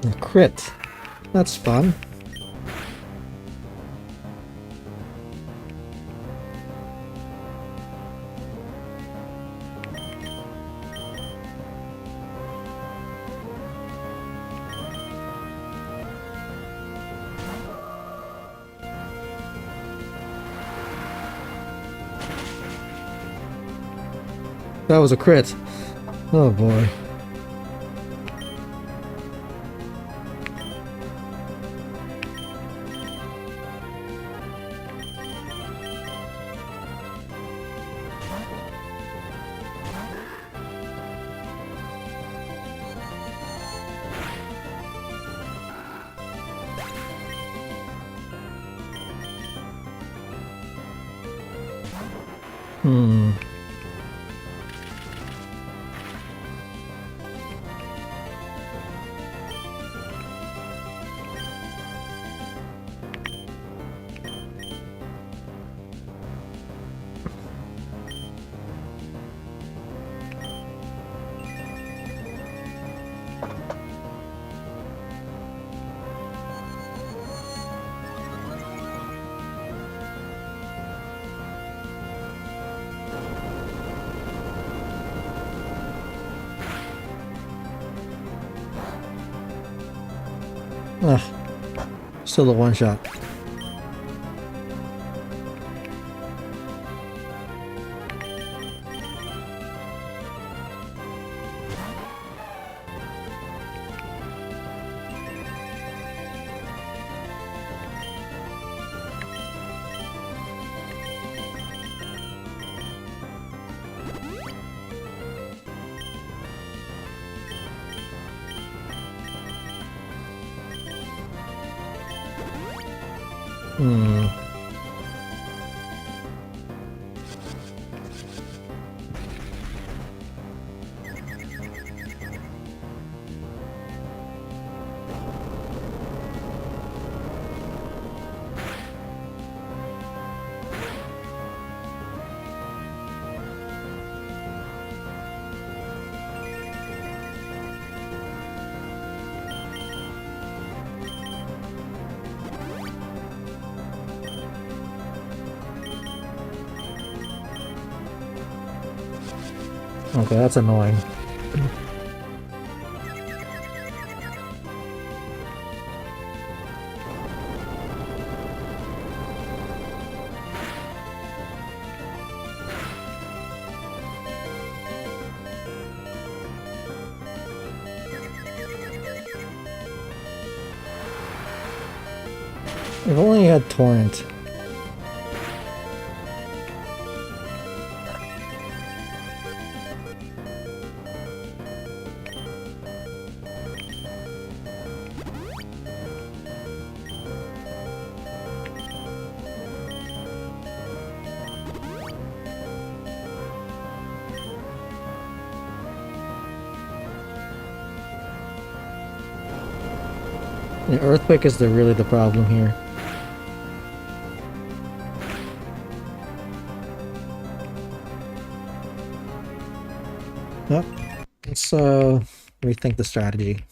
Speaker 1: A crit. That's fun. That was a crit. Oh boy. Ugh. Still a one shot. Okay, that's annoying. If only you had Torrent. The Earthquake is really the problem here. Yep. Let's rethink the strategy.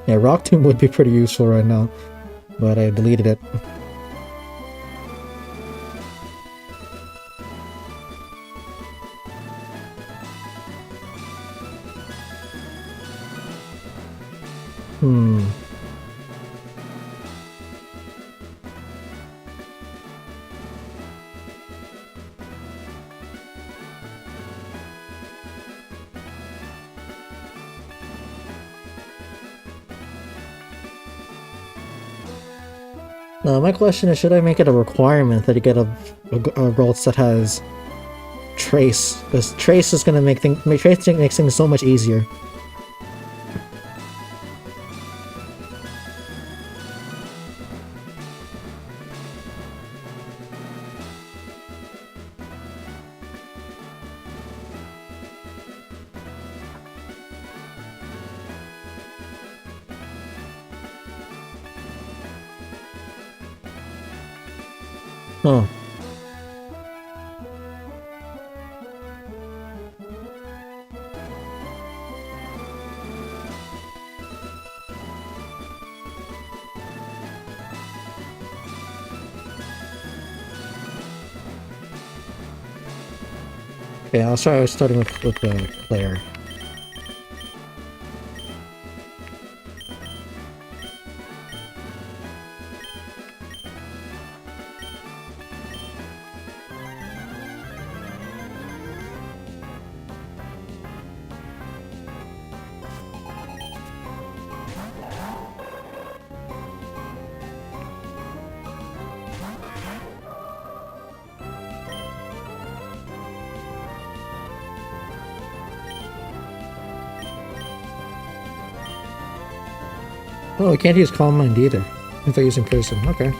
Speaker 1: Yeah, Rock Tomb would be pretty useful right now, but I deleted it. My question is, should I make it a requirement that you get a Ralts that has Trace? Because Trace is gonna make Trace makes things so much easier. Huh. Okay, I'll start starting with the player. Oh, I can't use Calm Mind either. If I use Imprison. Okay.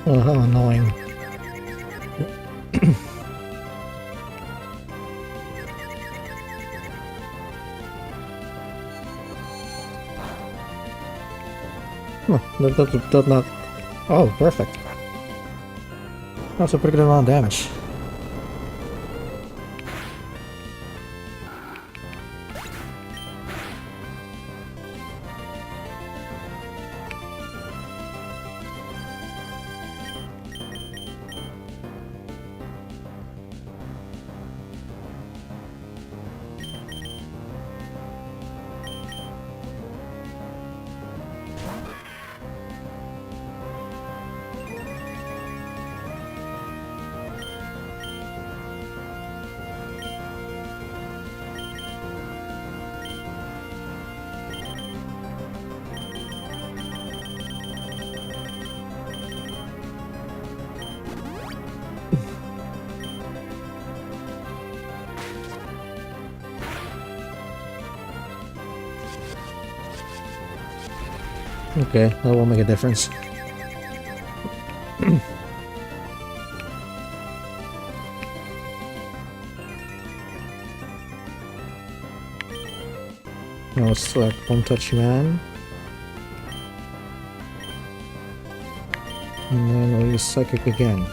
Speaker 1: Oh, how annoying. Huh, that not... Oh, perfect. That's a pretty good amount of damage. Okay, that won't make a difference. I'll select One Touch Man. And then we'll use Psychic again.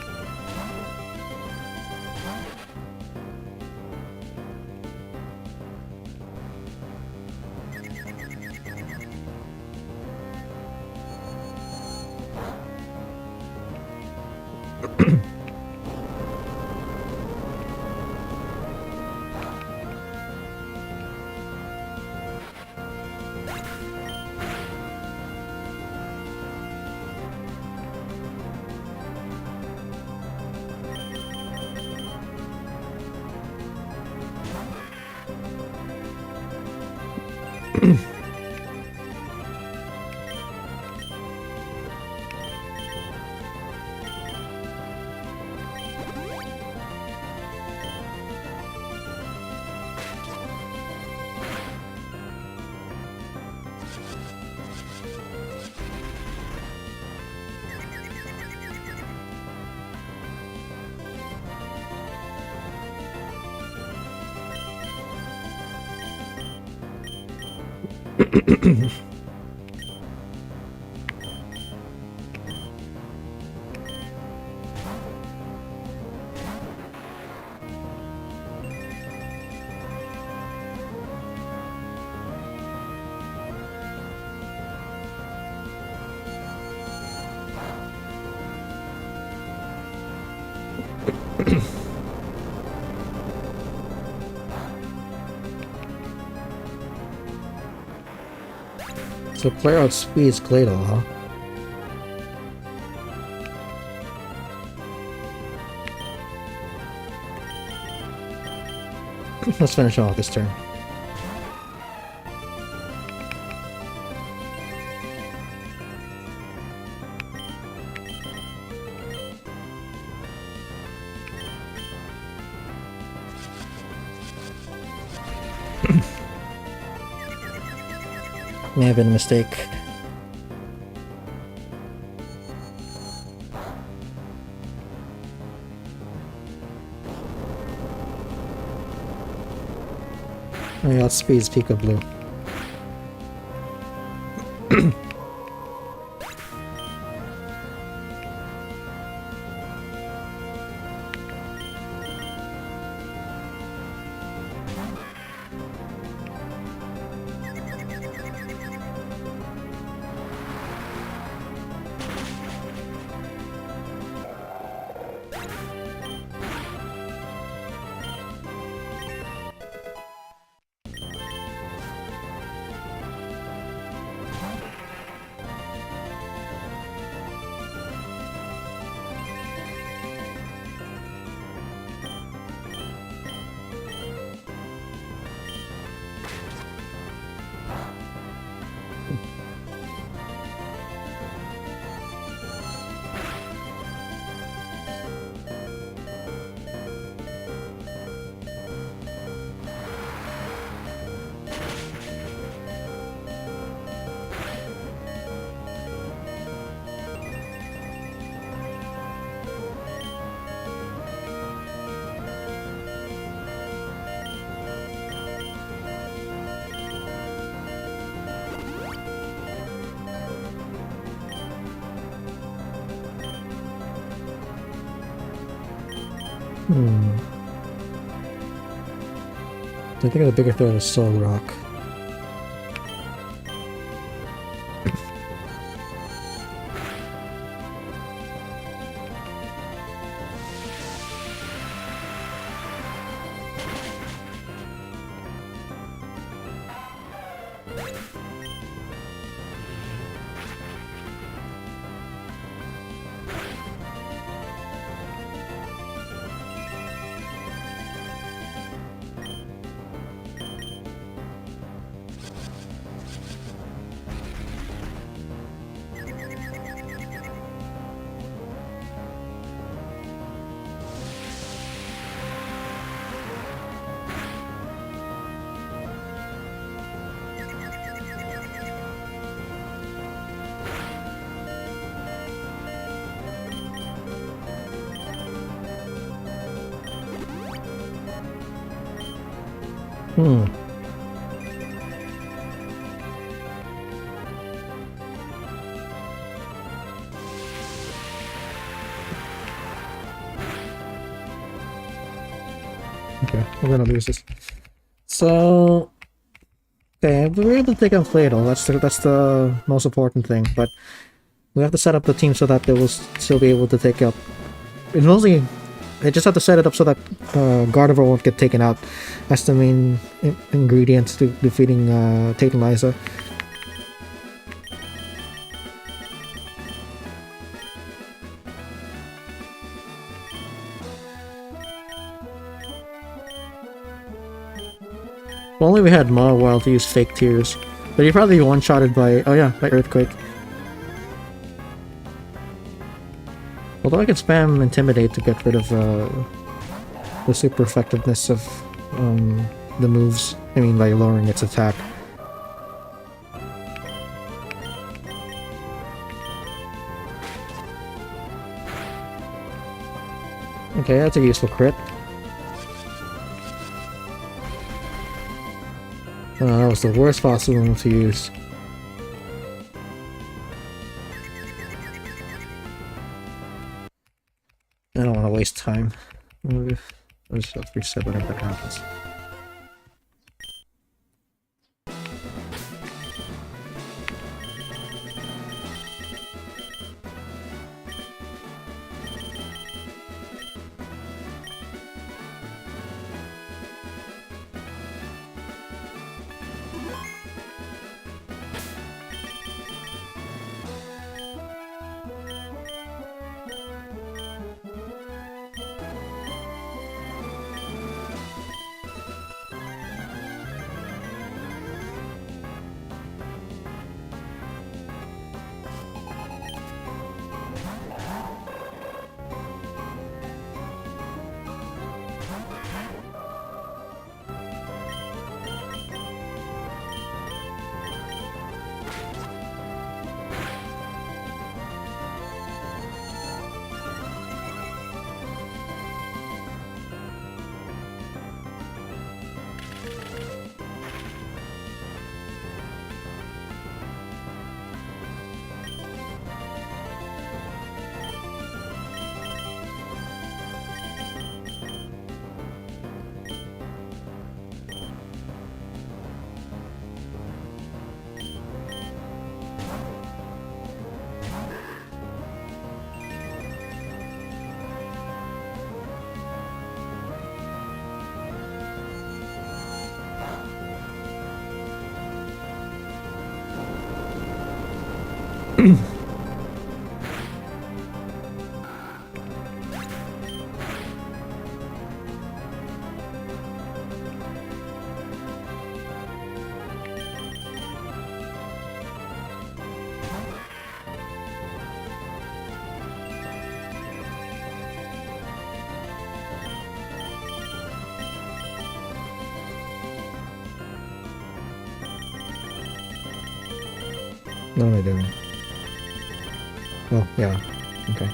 Speaker 1: So player outspeeds Gladle, huh? Let's finish off this turn. May have been a mistake. I got Speed's Pika Blue. I think the bigger threat is Soul Rock. Okay, we're gonna lose this. So, okay, we were able to take out Fladle. That's the most important thing. But we have to set up the team so that they will still be able to take out. It's mostly they just have to set it up so that Gardevoir won't get taken out. That's the main ingredient to defeating Titanizer. If only we had Mawile to use Fake Tears. But he probably one-shotted by... oh yeah, by Earthquake. Although I can spam Intimidate to get rid of the super effectiveness of the moves. I mean, by lowering its attack. Okay, that's a useful crit. That was the worst possible move to use. I don't want to waste time. I'll just have to reset whenever that happens. What am I doing? Oh, yeah. Okay.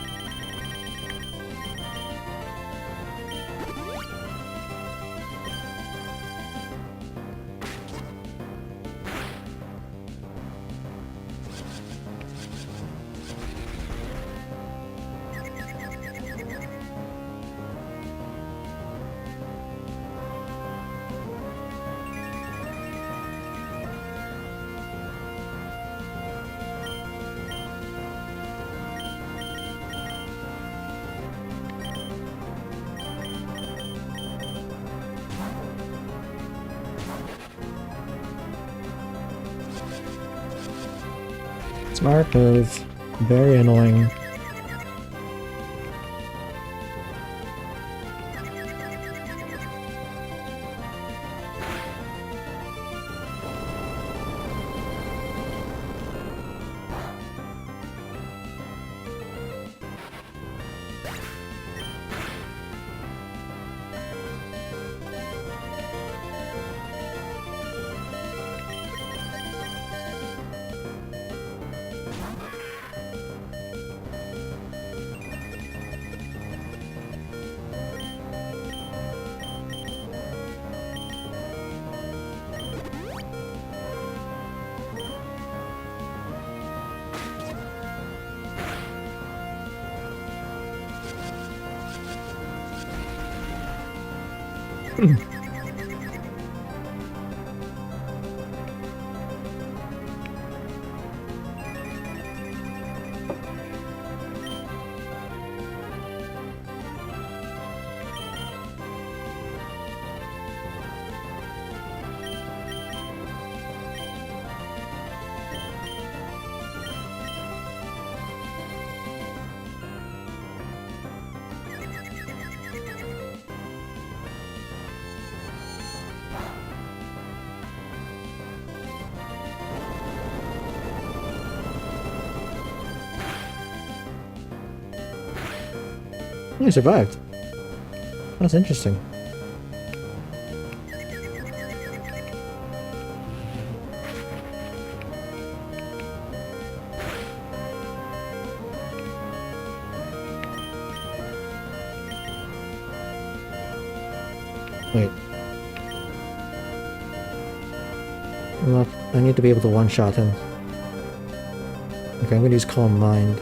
Speaker 1: Smart move. Very annoying. I survived. That's interesting. Wait. Look, I need to be able to one-shot him. Okay, I'm gonna use Calm Mind.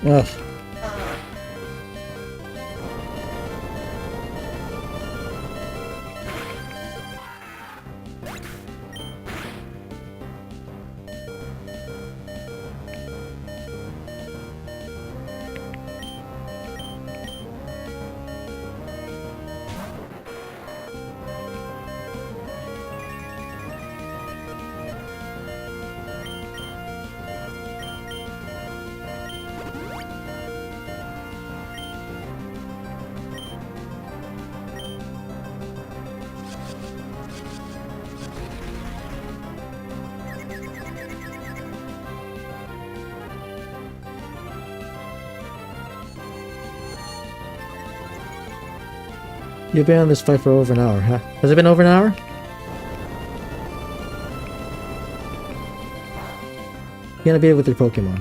Speaker 1: Ugh. You've been on this fight for over an hour, huh? Has it been over an hour? You're gonna be with your Pokemon.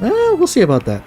Speaker 1: We'll see about that.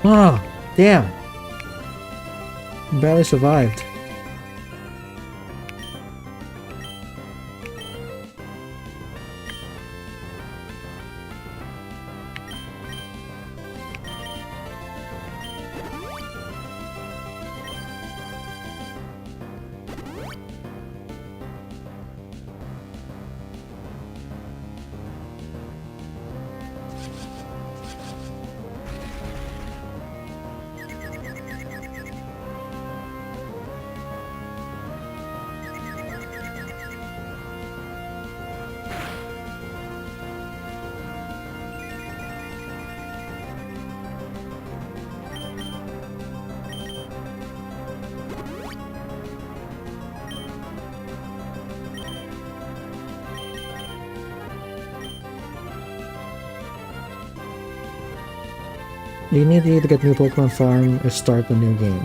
Speaker 1: Ah, damn. Barely survived. You need to either get new Pokemon Farm or start the new game.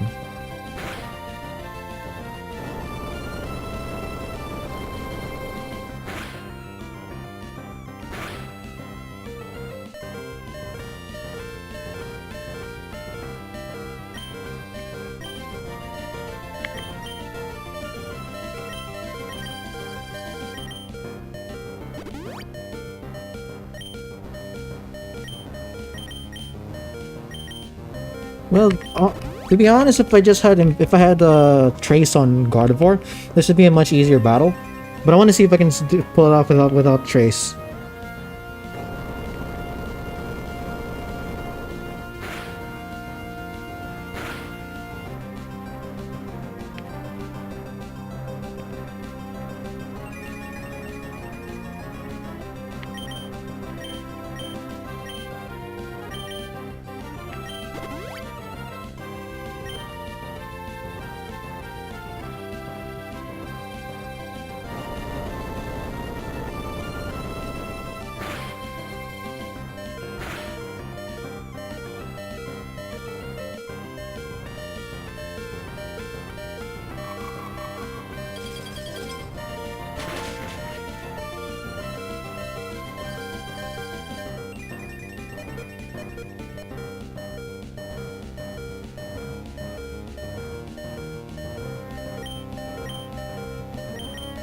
Speaker 1: Well, to be honest, if I had Trace on Gardevoir, this would be a much easier battle. But I want to see if I can pull it off without Trace.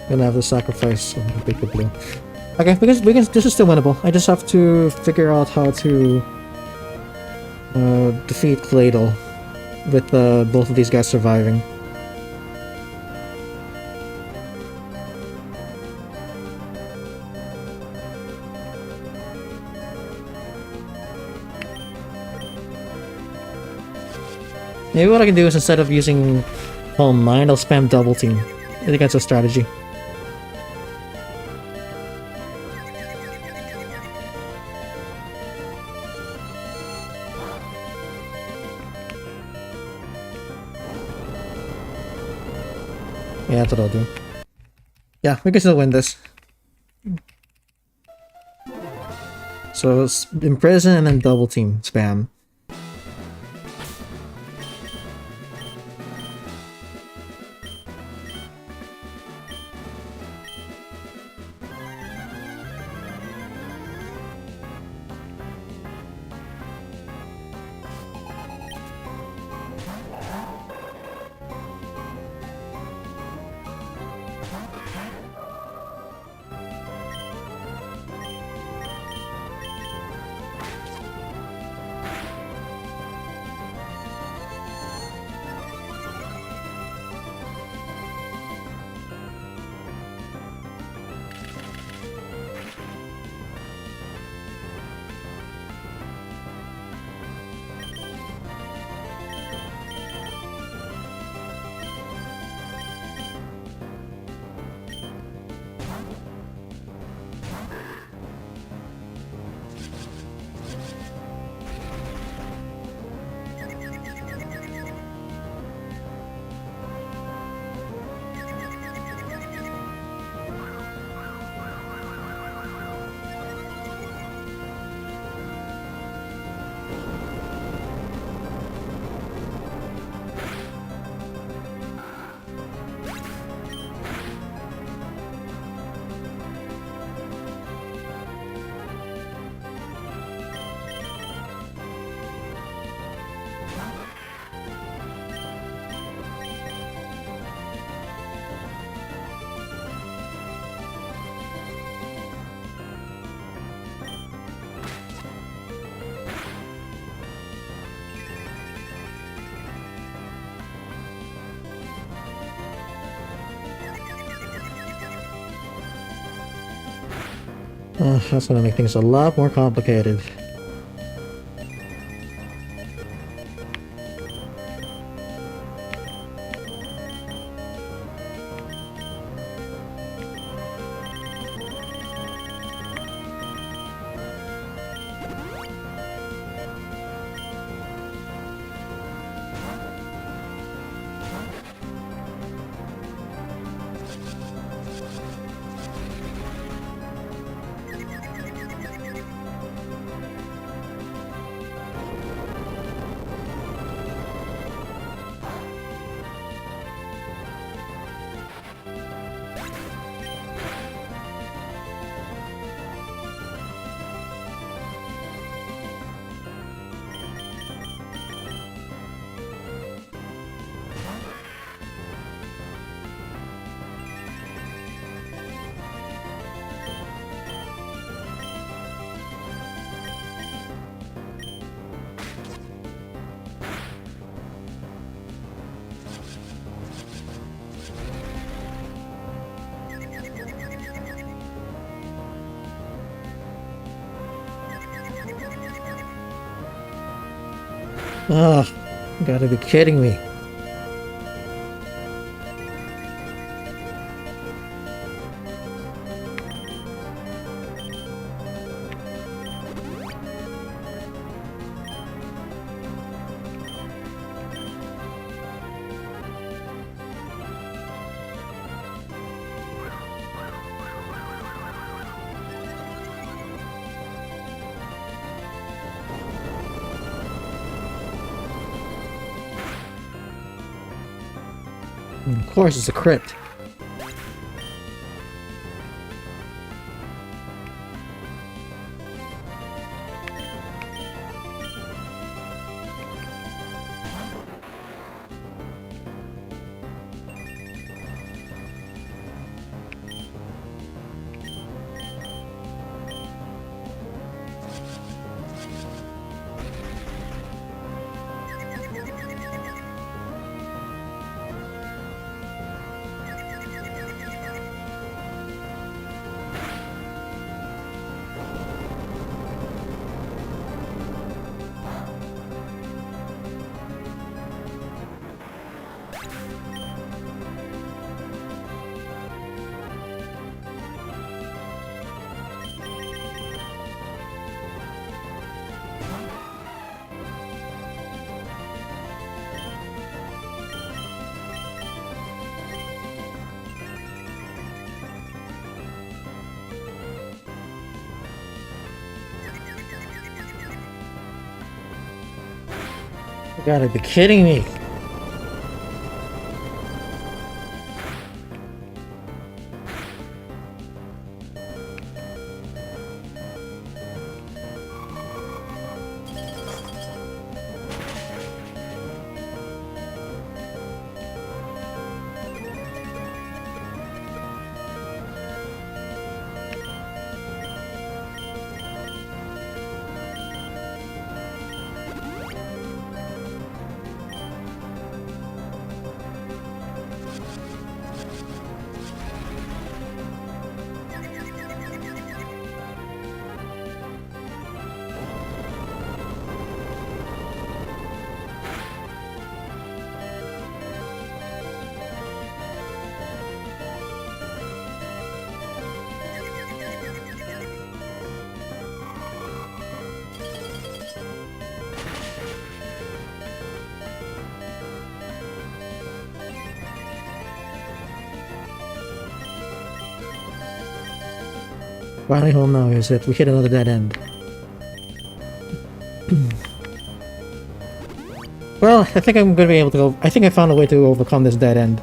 Speaker 1: Gonna have to sacrifice Big Blue. Okay, because this is still winnable. I just have to figure out how to defeat Claydol with both of these guys surviving. Maybe what I can do is instead of using Calm Mind, I'll spam Double Team. I think that's a strategy. Yeah, that's what I'll do. Yeah, we can still win this. So, Imprison and then Double Team spam. That's gonna make things a lot more complicated. Ah, you gotta be kidding me. Of course, it's a crypt. You gotta be kidding me. Finally home now, is it? We hit another dead end. Well, I think I'm gonna be able to go. I think I found a way to overcome this dead end.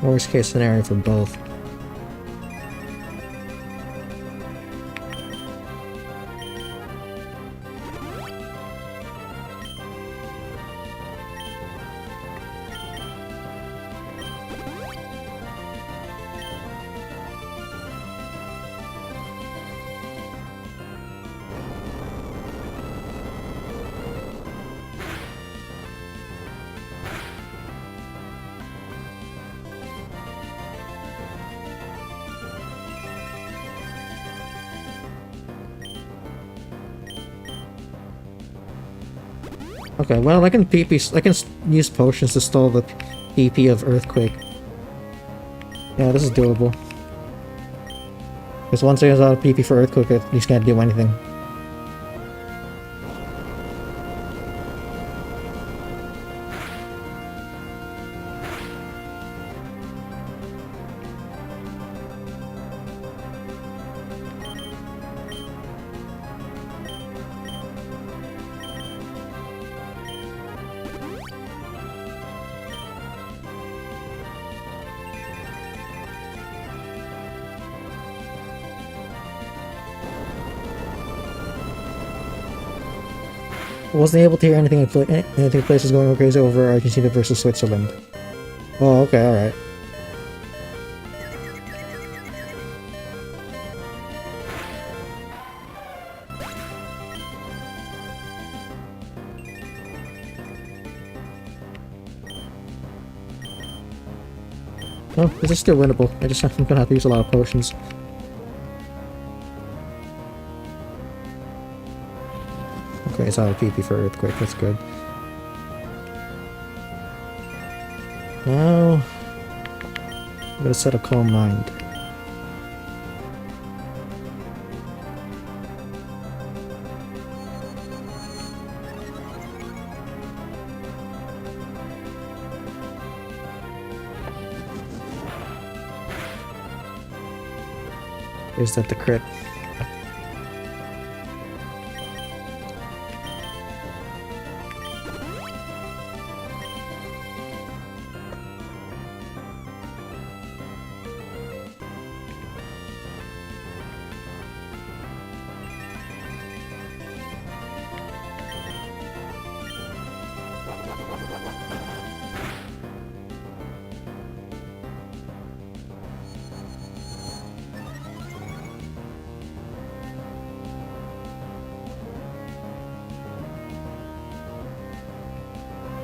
Speaker 1: Worst case scenario for both. Okay, well, I can use potions to stall the PP of Earthquake. Yeah, this is doable. Because once there's out of PP for Earthquake, at least can't do anything. I wasn't able to hear anything places going crazy over Argentina versus Switzerland. Oh, okay, alright. Oh, this is still winnable. I'm gonna have to use a lot of potions. Okay, it's out of PP for Earthquake, that's good. Now, I'm gonna set a Calm Mind. Is that the crit?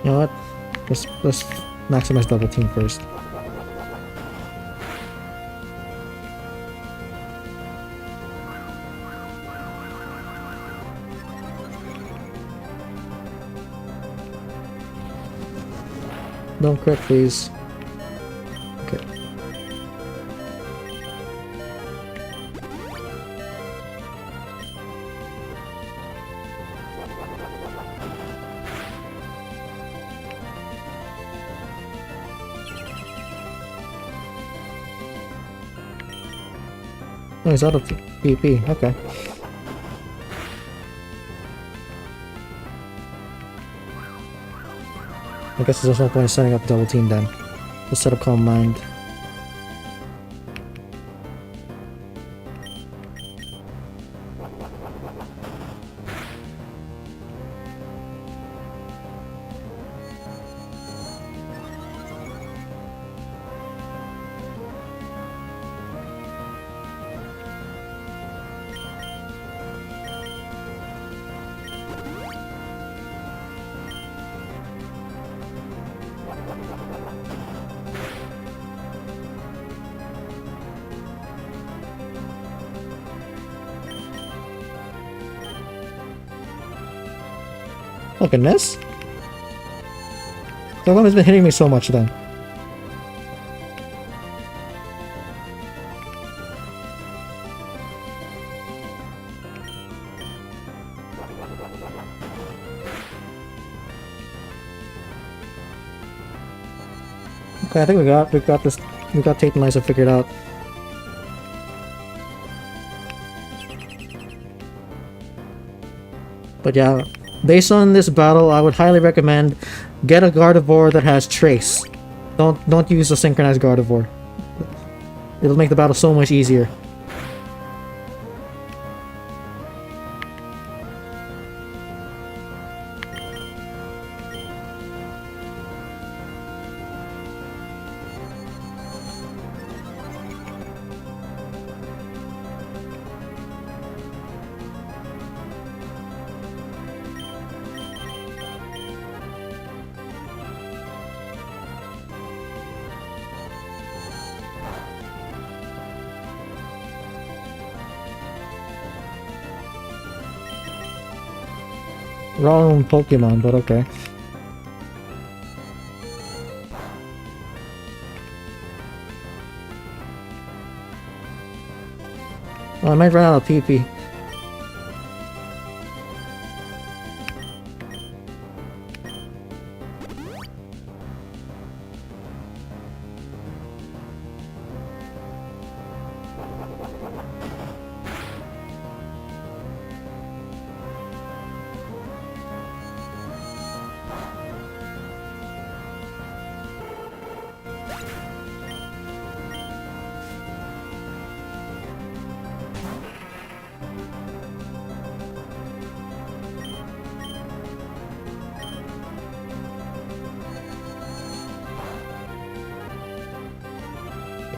Speaker 1: You know what? Let's maximize double team first. Don't crit, please. Okay. Oh, he's out of PP. Okay. I guess there's no point in setting up a double team then. Let's set up Calm Mind. Oh goodness! The one has been hitting me so much then. Okay, I think we got Tatemizer figured out. But yeah, based on this battle, I would highly recommend get a Gardevoir that has Trace. Don't use a synchronized Gardevoir. It'll make the battle so much easier. Wrong Pokemon, but okay. Well, I might run out of PP.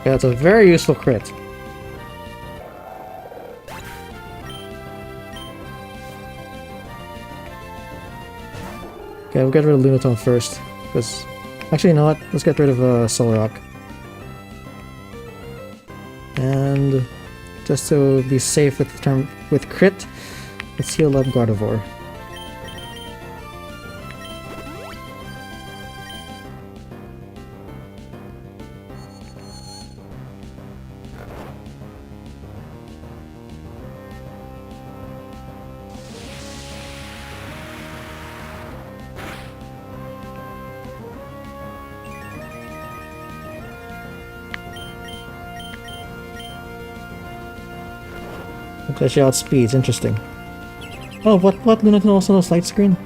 Speaker 1: Okay, that's a very useful crit. Okay, we'll get rid of Lunatone first, because... Actually, you know what? Let's get rid of Solrock. And... just to be safe with crit, let's heal up Gardevoir. Okay, she outspeeds, interesting. Oh, what Lunatone also knows light screen?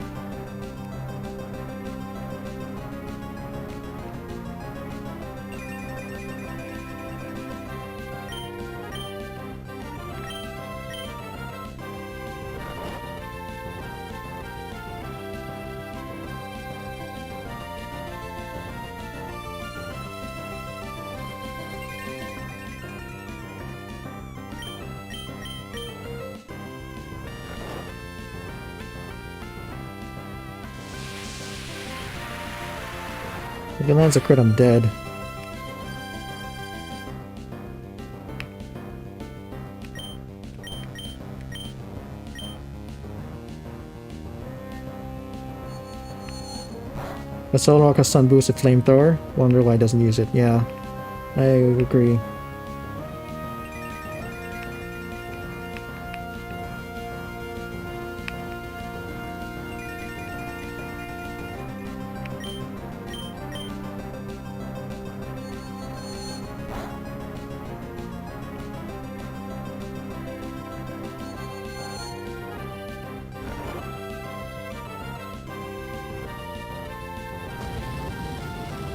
Speaker 1: If it lands a crit, I'm dead. The Solrock has Sun boosted Flamethrower. Wonder why it doesn't use it. Yeah, I agree.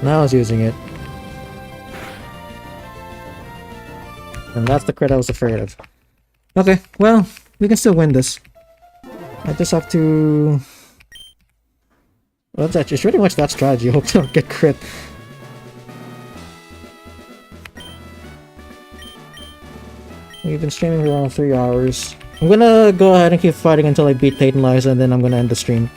Speaker 1: Now I was using it. And that's the crit I was afraid of. Okay, well, we can still win this. I just have to... Well, that's actually, it's pretty much that strategy. Hope to get crit. We've been streaming for around 3 hours. I'm gonna go ahead and keep fighting until I beat Tate and Liza, and then I'm gonna end the stream.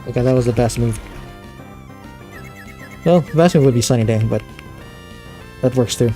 Speaker 1: Okay, that was the best move. Well, the best move would be Sunny Day, but that works too.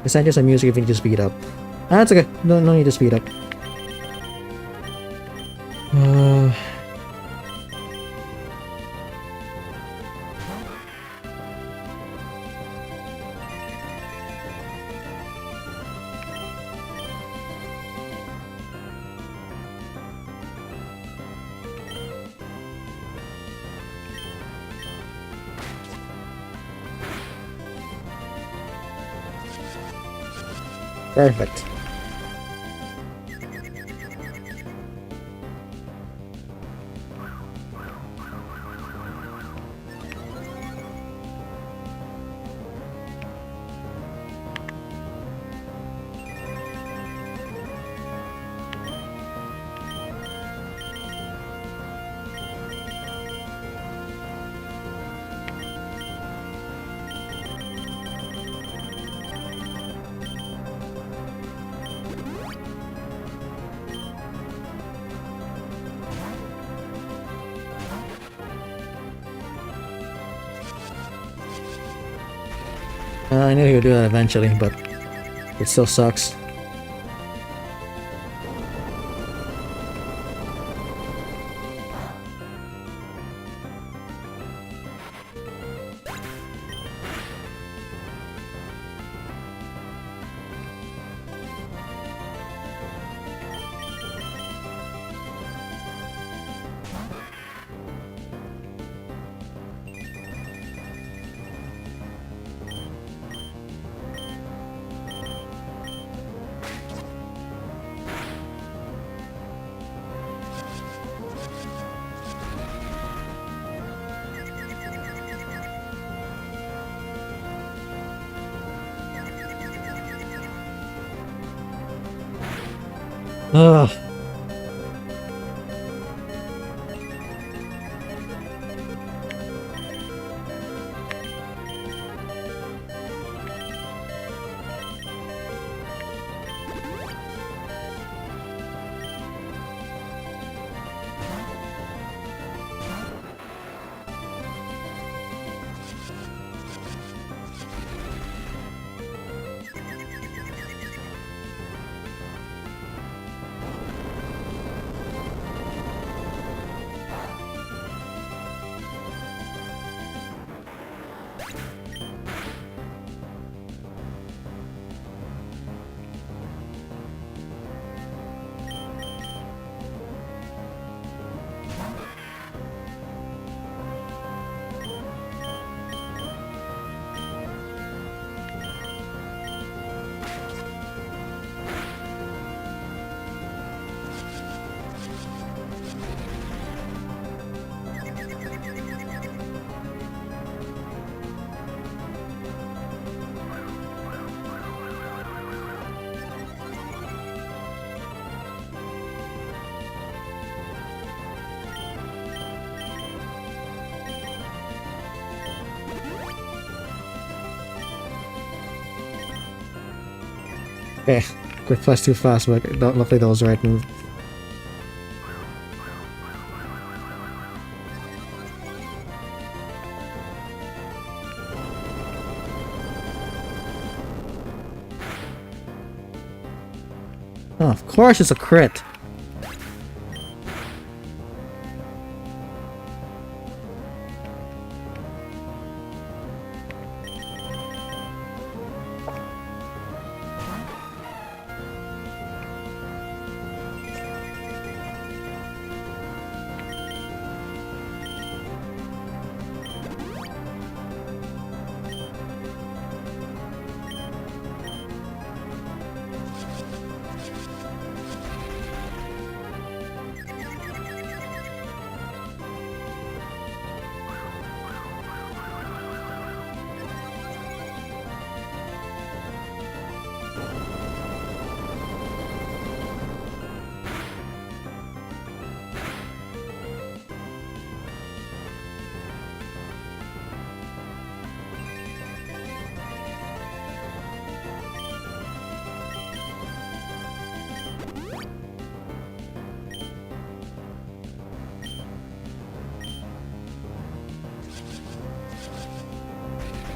Speaker 1: It's not just a music if you need to speed up. Ah, it's okay. No need to speed up. Perfect. I knew he would do that eventually, but it still sucks. Ugh. Okay, quick flash too fast, but luckily that was the right move. Oh, of course it's a crit.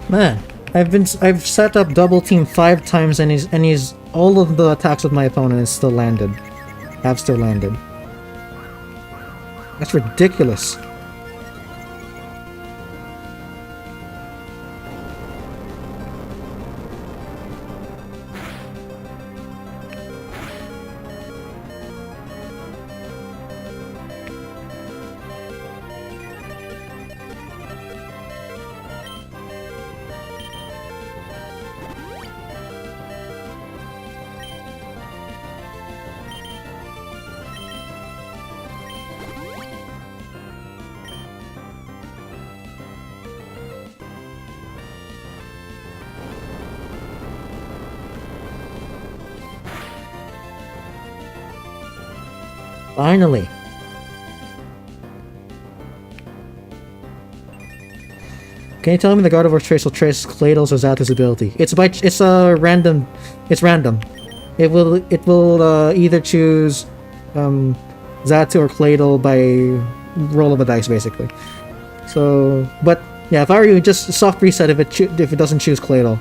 Speaker 1: Man, I've set up double team 5 times and he's all of the attacks with my opponent is still landed. Have still landed. That's ridiculous. Finally. Can you tell me the Gardevoir's trace will trace Cladle's or Zatu's ability? It's random. It's random. It will either choose Zatu or Cladle by roll of a dice, basically. So, but yeah, if I were you, just soft reset if it doesn't choose Cladle.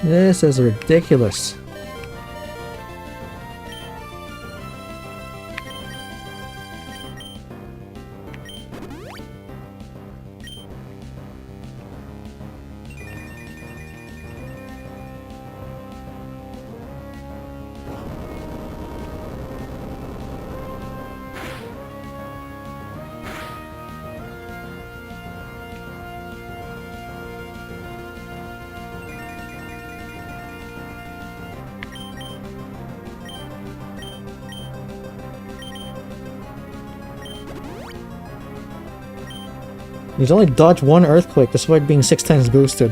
Speaker 1: This is ridiculous. He's only dodged one earthquake despite being 6 times boosted.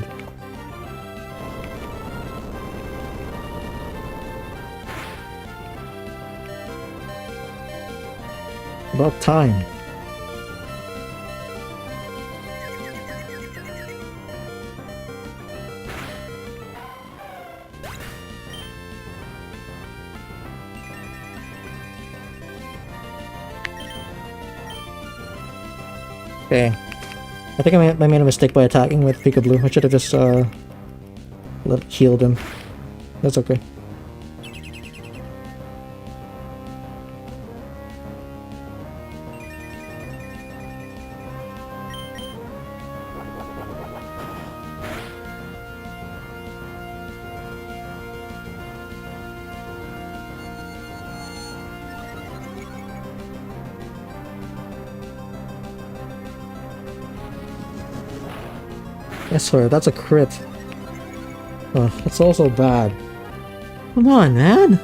Speaker 1: About time. Okay. I think I made a mistake by attacking with Pika Blue. I should have just healed him. That's okay. Yes, sir, that's a crit. Oh, that's also bad. Come on, man!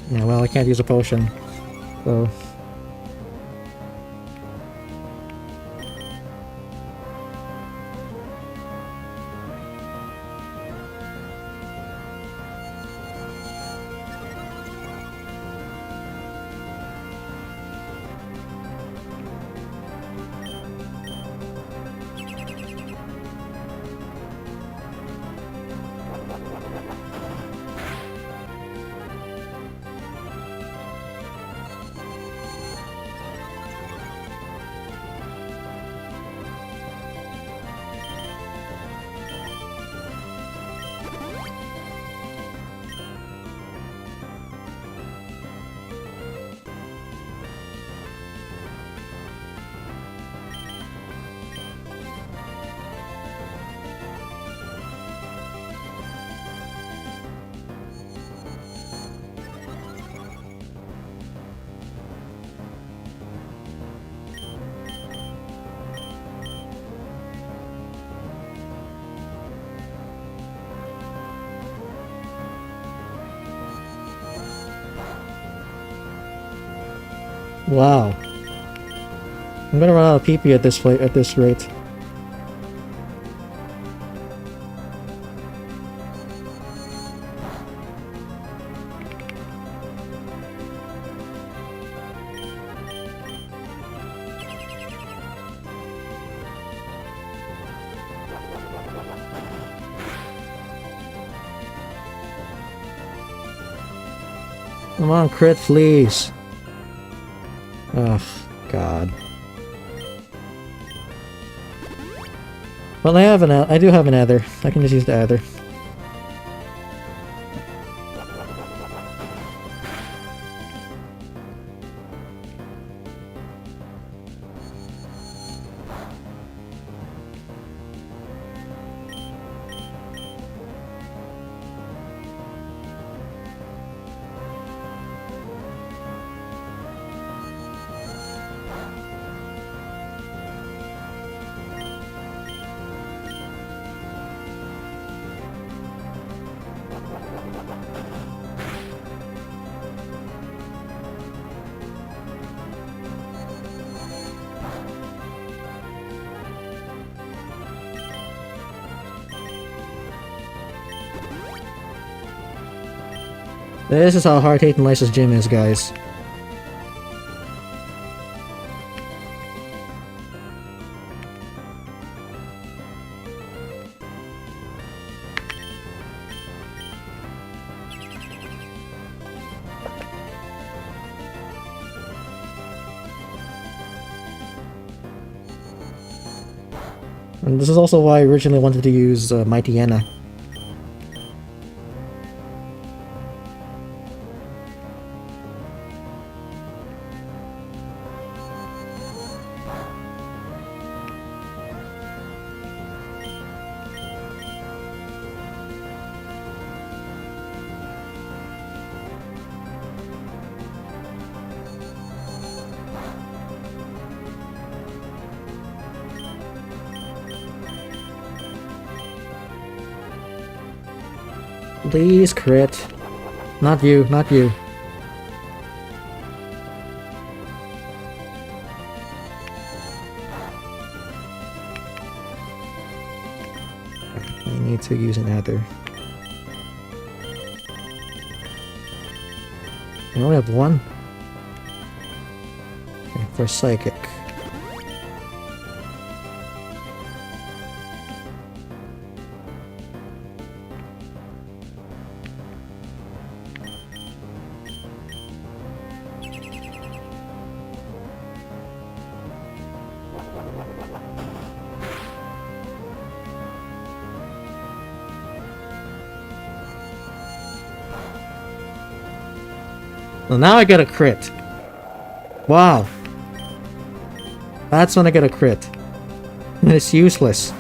Speaker 1: Yeah, well, I can't use a potion, so... Wow. I'm gonna run out of PP at this rate. Come on, crit, please. Ugh, God. Well, I do have an Ether. I can just use the Ether. This is how hard-hitting Lysa's gym is, guys. And this is also why I originally wanted to use Mighty Anna. Please crit. Not you, not you. I need to use an Ether. I only have one. Okay, for Psychic. Well, now I get a crit. Wow. That's when I get a crit. And it's useless.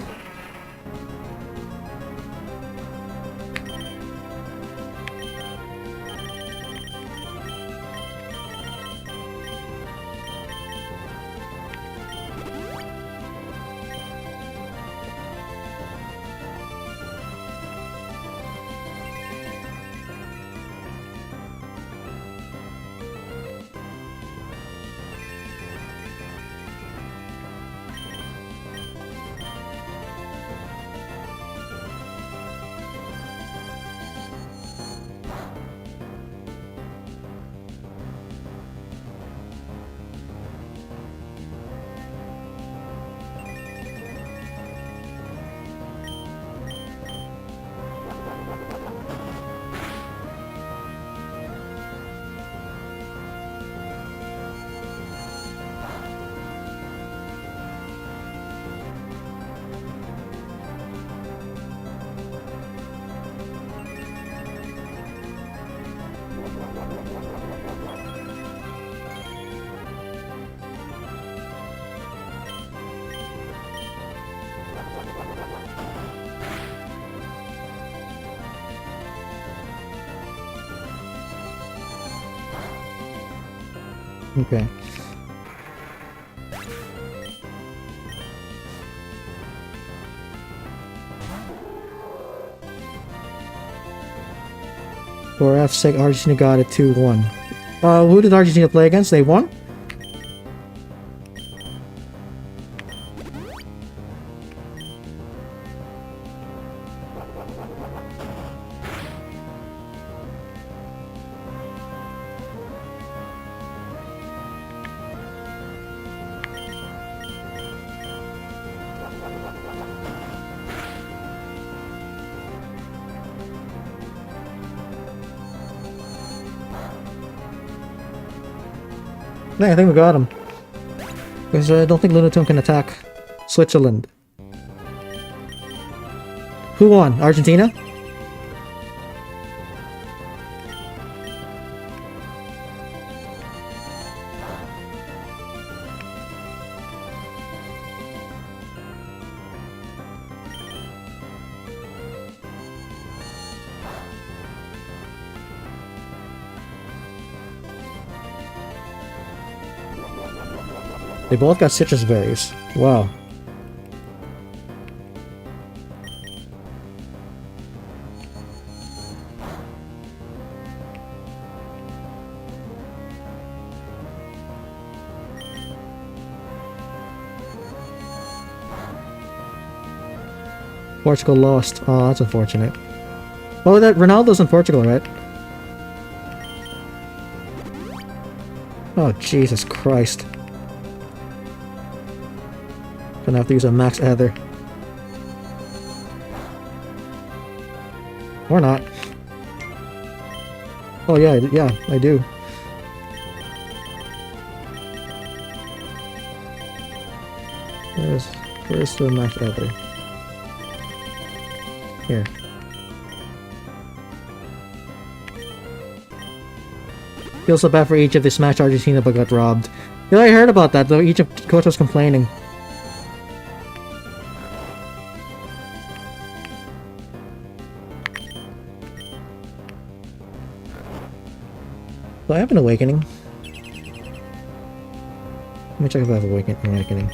Speaker 1: Okay. For F's sake, Argentina got it 2-1. Who did Argentina play against? They won? Yeah, I think we got him. Because I don't think Lunatone can attack Switzerland. Who won? Argentina? They both got citrus berries. Wow. Portugal lost. Oh, that's unfortunate. Oh, that Ronaldo's in Portugal, right? Oh, Jesus Christ. Gonna have to use a max ether. Or not. Oh yeah, I do. Where's the max ether? Here. Feel so bad for Egypt, they smashed Argentina but got robbed. Yeah, I heard about that though, Egypt coach was complaining. Do I have an awakening? Let me check if I have awakening.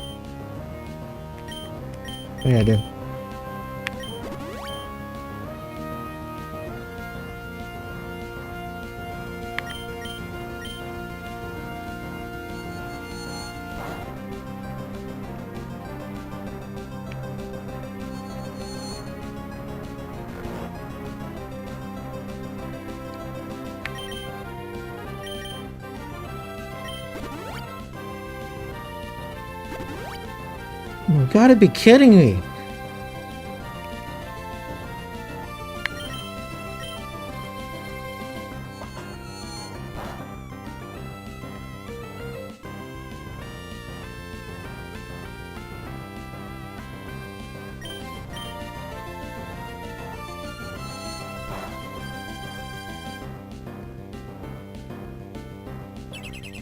Speaker 1: Oh yeah, I do. You gotta be kidding me!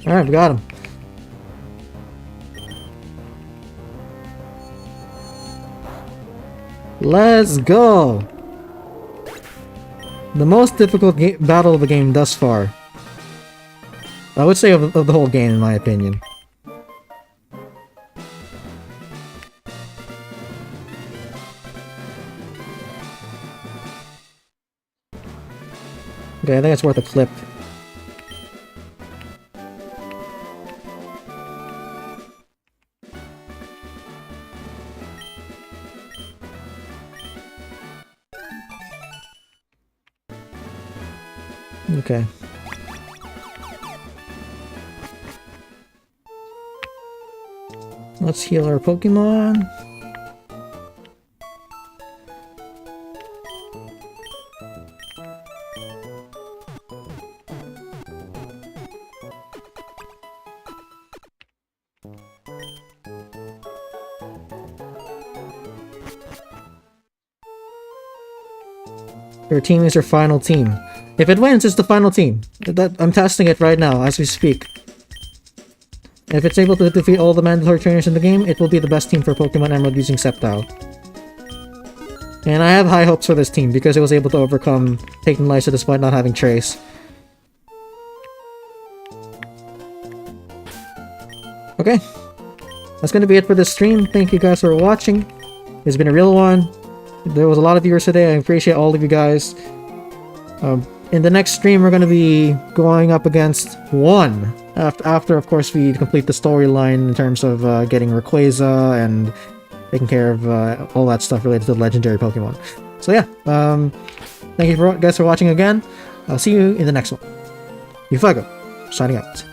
Speaker 1: Alright, we got him. Let's go! The most difficult battle of the game thus far. I would say of the whole game, in my opinion. Okay, I think it's worth a clip. Okay. Let's heal our Pokemon. Your team is your final team. If it wins, it's the final team. I'm testing it right now, as we speak. If it's able to defeat all the mandatory trainers in the game, it will be the best team for Pokémon Emerald using Sceptile. And I have high hopes for this team, because it was able to overcome taking Lysa despite not having Trace. Okay. That's gonna be it for this stream. Thank you guys for watching. It's been a real one. There was a lot of viewers today. I appreciate all of you guys. In the next stream, we're going to be going up against one. After, of course, we complete the storyline in terms of getting Rayquaza and taking care of all that stuff related to the legendary Pokemon. So yeah, thank you guys for watching again. I'll see you in the next one. DFuego, signing out.